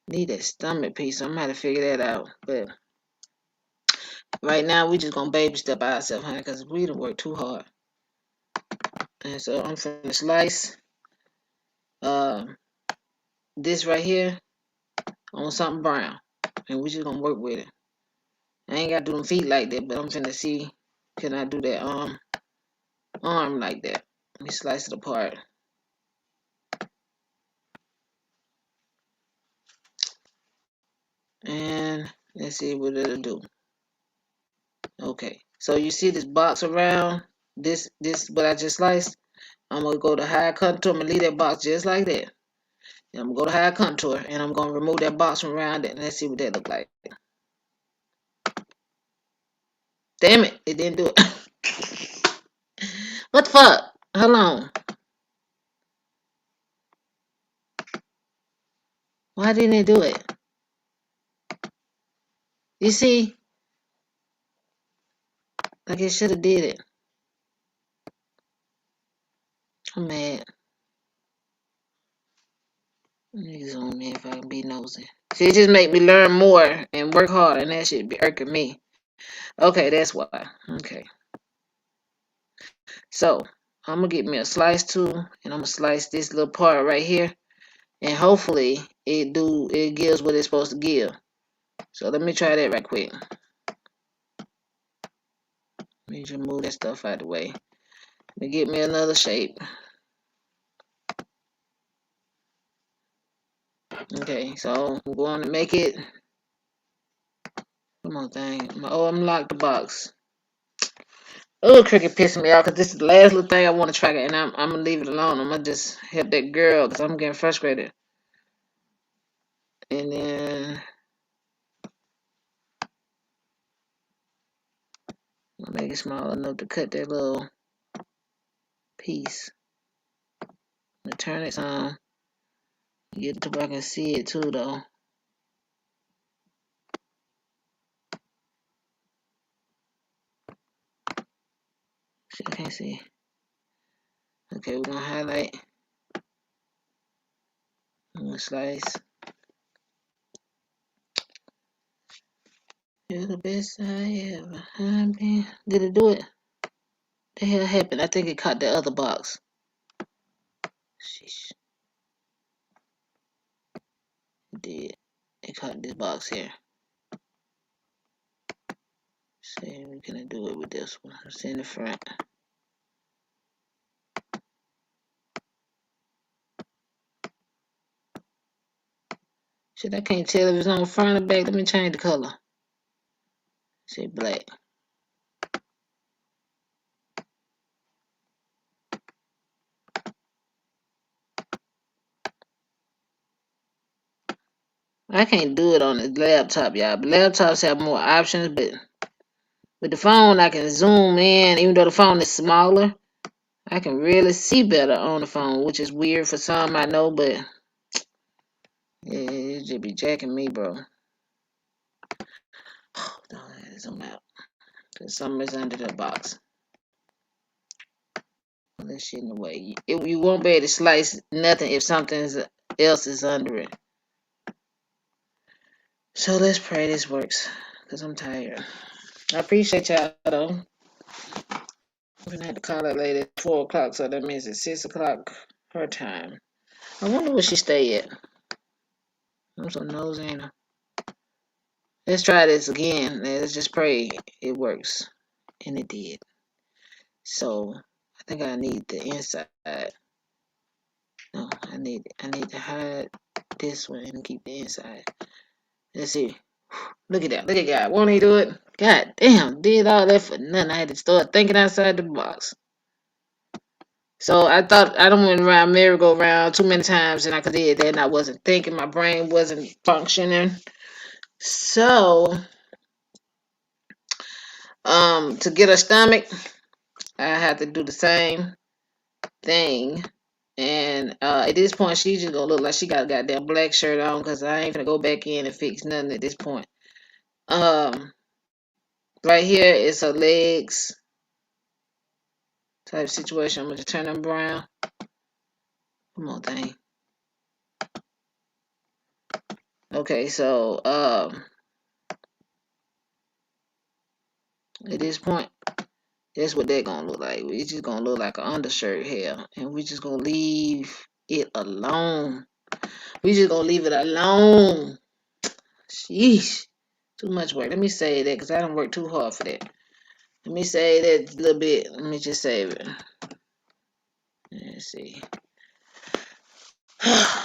Need that stomach piece. So I'm gonna have to figure that out. But right now we just gonna baby step ourselves, honey, because we done work too hard. And so I'm finna slice um this right here on something brown, and we just gonna work with it. I ain't gotta do them feet like that, but I'm finna see can I do that arm like that. Let me slice it apart. And let's see what it'll do. Okay. So you see this box around this what I just sliced? I'm gonna go to high contour. I'm gonna leave that box just like that. And I'm gonna go to high contour and I'm gonna remove that box from around it. And let's see what that look like. Damn it, it didn't do it. What the fuck? Hold on. Why didn't it do it? You see? Like it should have did it. I'm mad. Niggas on me if I can be nosy. See, it just make me learn more and work harder, and that shit be irking me. Okay, that's why. Okay. So I'm gonna get me a slice tool and I'm gonna slice this little part right here and hopefully it gives what it's supposed to give. So let me try that right quick. Let me just move that stuff out of the way. Let me get me another shape. Okay, so I'm going to make it. Come on, thing. Oh, I'm locked the box. Oh, Cricut pissing me off because this is the last little thing I want to try, and I'm gonna leave it alone. I'm gonna just help that girl because I'm getting frustrated. And then I'll make it small enough to cut that little piece. I'm gonna turn it on. Get it to where I can see it too, though. Shit, I can't see. Okay, we're gonna highlight. I'm gonna slice. You're the best I ever had been. Did it do it? The hell happened? I think it caught the other box. Sheesh. It did. It caught this box here. See, we're gonna do it with this one. It's in the front. Shit, I can't tell if it's on the front or back. Let me change the color. Say black. I can't do it on the laptop, y'all. But laptops have more options, but with the phone, I can zoom in. Even though the phone is smaller, I can really see better on the phone, which is weird for some, I know, but it just be jacking me, bro. Don't zoom out. Because something is under the box. That shit in the way. You won't be able to slice nothing if something else is under it. So let's pray this works. Because I'm tired. I appreciate y'all, though. I'm gonna have to call that lady at 4 o'clock, so that means it's 6 o'clock her time. I wonder where she stay at. I'm so nosy, ain't I? Let's try this again. Let's just pray it works. And it did. So I think I need the inside. No, I need to hide this one and keep the inside. Let's see. Look at that. Look at God. Won't he do it? God damn, did all that for nothing. I had to start thinking outside the box. So I thought I don't went around merry-go-round too many times and I did that and I wasn't thinking. My brain wasn't functioning. So to get her stomach, I had to do the same thing. And at this point, she's just gonna look like she got a goddamn black shirt on because I ain't gonna go back in and fix nothing at this point. Right here is her legs type situation. I'm gonna just turn them brown. Come on, thing. Okay, so at this point, that's what they're gonna look like. We just gonna look like an undershirt here, and we just gonna leave it alone. We just gonna leave it alone. Sheesh, too much work. Let me save that because I don't work too hard for that. Let me save that a little bit. Let me just save it. Let's see.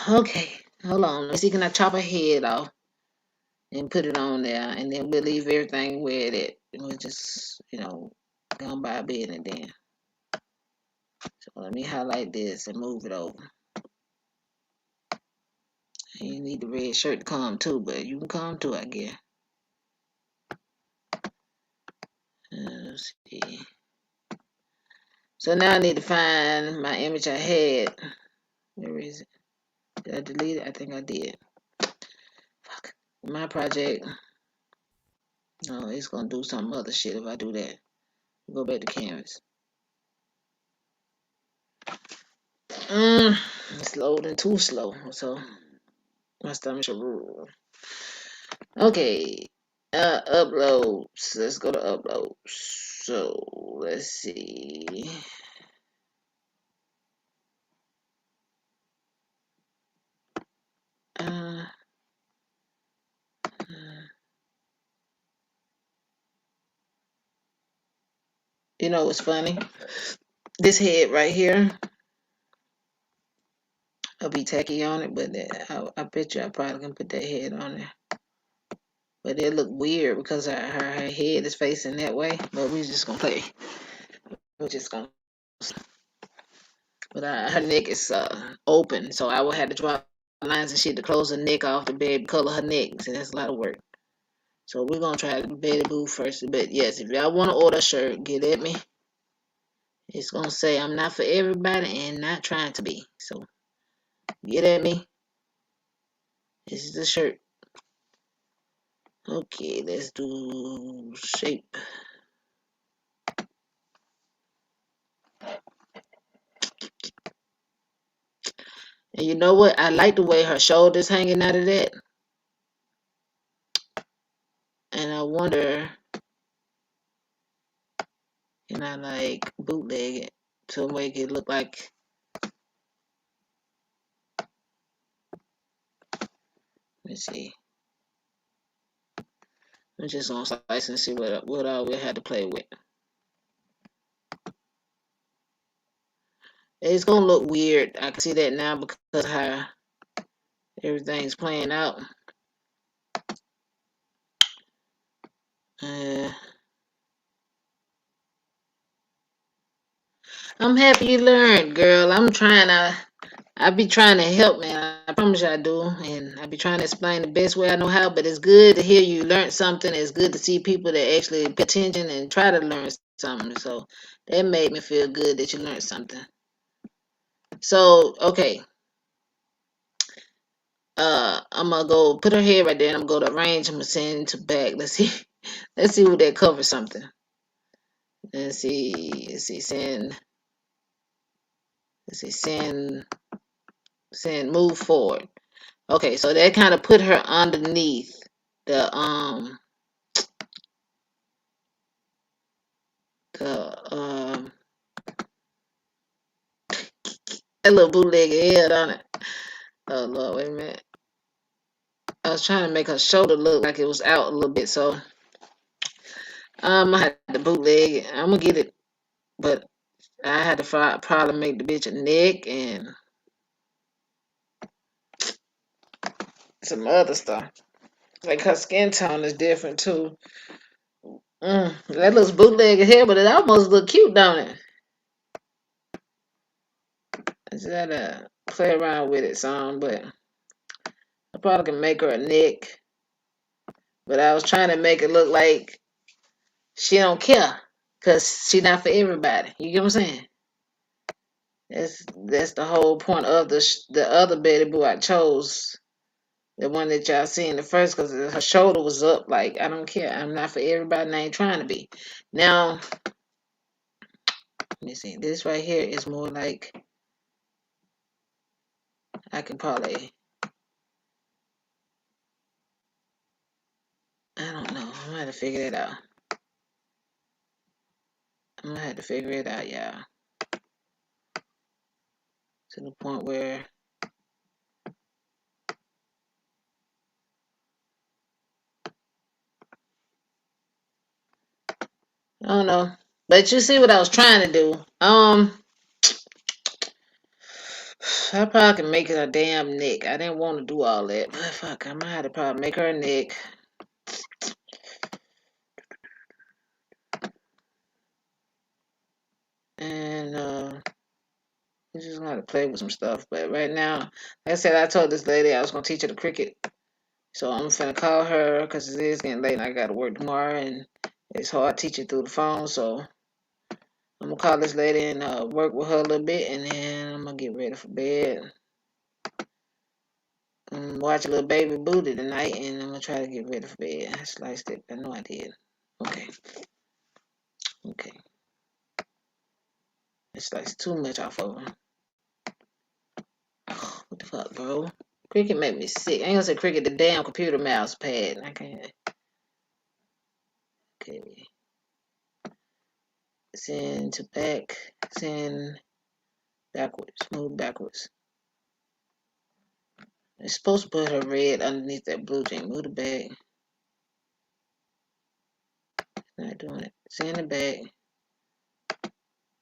Okay, hold on. Let's see. Can I chop her head off and put it on there, and then we'll leave everything where it is. We'll just, go on by a bed and then. So let me highlight this and move it over. And you need the red shirt to come too, but you can come too, I guess. Let's see. So now I need to find my image I had. Where is it? Did I delete it? I think I did. Fuck. My project. No, it's gonna do some other shit if I do that. Go back to canvas. It's loading too slow, so my stomach should rule. Okay, uploads. Let's go to uploads. So let's see. Uh, you know what's funny? This head right here, I'll be tacky on it, but I bet you I probably can put that head on there. But it look weird because her head is facing that way. But we just gonna play. We're just gonna. But her neck is open, so I will have to draw lines and shit to close her neck off to be able to color her neck. So that's a lot of work. So we're gonna try to Betty Boo first. But yes, if y'all want to order a shirt, get at me. It's gonna say I'm not for everybody and not trying to be. So get at me. This is the shirt. Okay, let's do shape. And you know what? I like the way her shoulders hanging out of that. And I wonder, can I like bootleg it to make it look like? Let's see. I'm just gonna slice and see what all we had to play with. It's gonna look weird. I can see that now because how everything's playing out. Uh, I'm happy you learned, girl. I be trying to help, man. I promise you I do. And I be trying to explain the best way I know how, but it's good to hear you learn something. It's good to see people that actually pay attention and try to learn something. So that made me feel good that you learned something. So, okay. I'm gonna go put her head right there and I'm gonna go to range. I'm gonna send to back. Let's see. Let's see what that covers something. Let's see. Let's see. Send. Let's see. Send. Move forward. Okay, so that kind of put her underneath the that little bootleg head on it. Oh Lord, wait a minute. I was trying to make her shoulder look like it was out a little bit, so I had to bootleg it. I'm gonna get it, but I had to probably make the bitch a neck and some other stuff. Like her skin tone is different too. That looks bootleg hair, but it almost look cute, don't it? I just gotta play around with it some, but I probably can make her a neck. But I was trying to make it look like she don't care, cause she not for everybody. You get what I'm saying? That's the whole point of the other Betty Boo I chose, the one that y'all seen the first, cause her shoulder was up. Like I don't care. I'm not for everybody. And I ain't trying to be. Now let me see. This right here is more like I can probably. I don't know. I'm gonna have to figure it out. I'm gonna have to figure it out, y'all. To the point where I don't know. But you see what I was trying to do. I probably can make it a damn neck. I didn't want to do all that, but fuck, I'm gonna have to probably make her a neck. And I just gonna play with some stuff. But right now, like I said, I told this lady I was gonna teach her the Cricut. So I'm finna call her because it is getting late and I gotta work tomorrow and it's hard teaching through the phone. So I'm gonna call this lady and work with her a little bit, and then I'm gonna get ready for bed and watch a little baby booty tonight, and I'm gonna try to get ready for bed. I sliced it. I know I did. Okay. Okay. I sliced too much off of her. Oh, what the fuck, bro? Cricket made me sick. I ain't gonna say Cricket, the damn computer mouse pad. I can't. Okay. Send to back. Send backwards. Move backwards. It's supposed to put her red underneath that blue thing. Move the back. Not doing it. Send it back.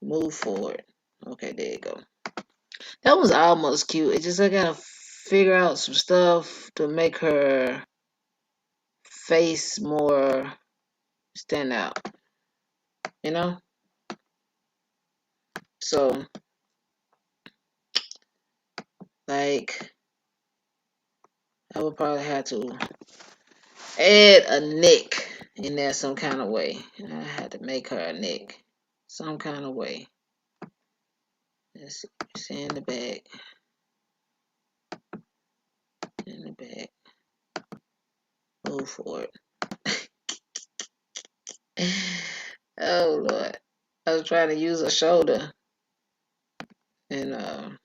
Move forward. Okay, there you go. That was almost cute. It just I gotta figure out some stuff to make her face more stand out. You know? So like I would probably have to add a neck in there some kind of way. I had to make her a neck some kind of way. Let's see. Send the back. In the back. Move forward. Oh Lord. I was trying to use a shoulder and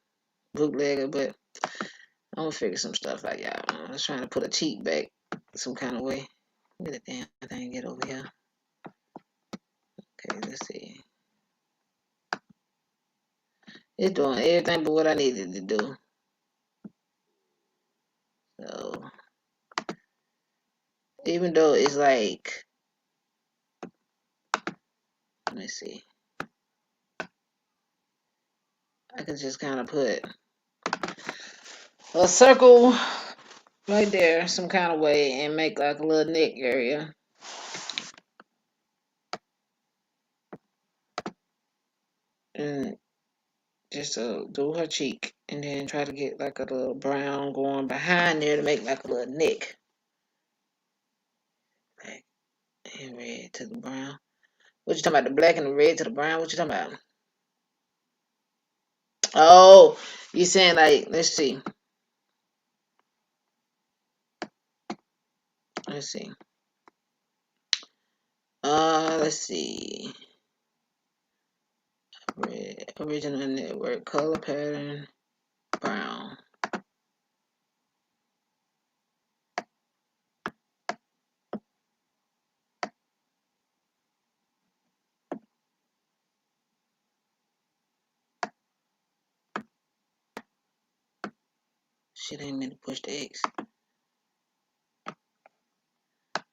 bootlegger, but I'm gonna figure some stuff out, y'all. I was trying to put a cheek back some kind of way. Get the damn thing get over here. Okay, let's see. It's doing everything but what I needed to do. So even though it's like, let me see. I can just kind of put a circle right there some kind of way and make like a little neck area. just to do her cheek, and then try to get like a little brown going behind there to make like a little neck. Black and red to the brown. What you talking about? The black and the red to the brown? What you talking about? Oh, you saying like, let's see. Let's see. Let's see. Red, original network, color pattern, brown. Shit ain't meant to push the X.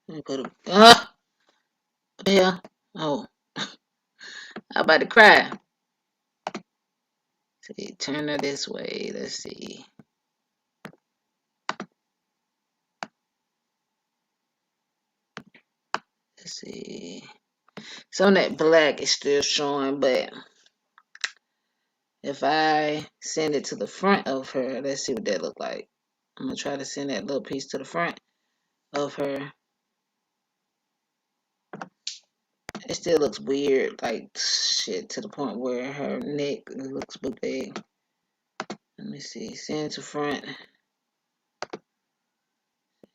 Let me put a, what the hell? Oh, I'm about to cry. See, turn her this way. Let's see. Let's see. Some of that black is still showing, but if I send it to the front of her, let's see what that look like. I'm gonna try to send that little piece to the front of her. It still looks weird, like shit, to the point where her neck looks big. Let me see. Send to front.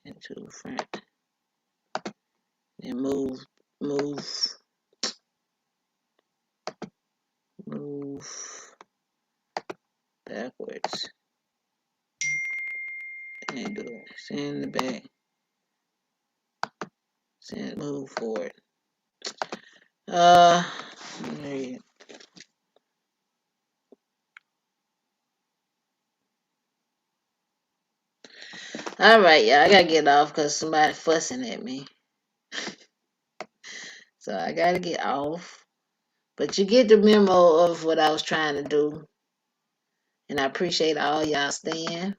Send to the front. Then move backwards. And do it. Send the back. Send move forward. Let me read it. Alright, y'all, I gotta get off because somebody fussing at me. So I gotta get off. But you get the memo of what I was trying to do. And I appreciate all y'all staying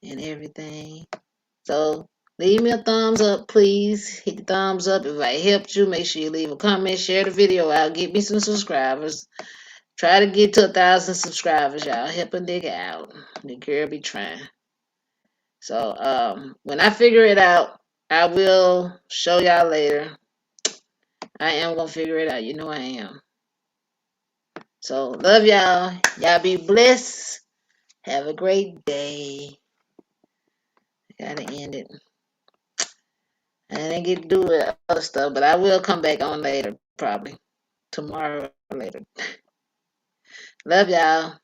and everything. So leave me a thumbs up, please. Hit the thumbs up. If I helped you, make sure you leave a comment, share the video out, get me some subscribers. Try to get to 1,000 subscribers, y'all. Help a nigga out. The girl be trying. So when I figure it out, I will show y'all later. I am gonna figure it out. You know I am. So love y'all. Y'all be blessed. Have a great day. Gotta end it. I didn't get to do the other stuff, but I will come back on later, probably tomorrow or later. Love y'all.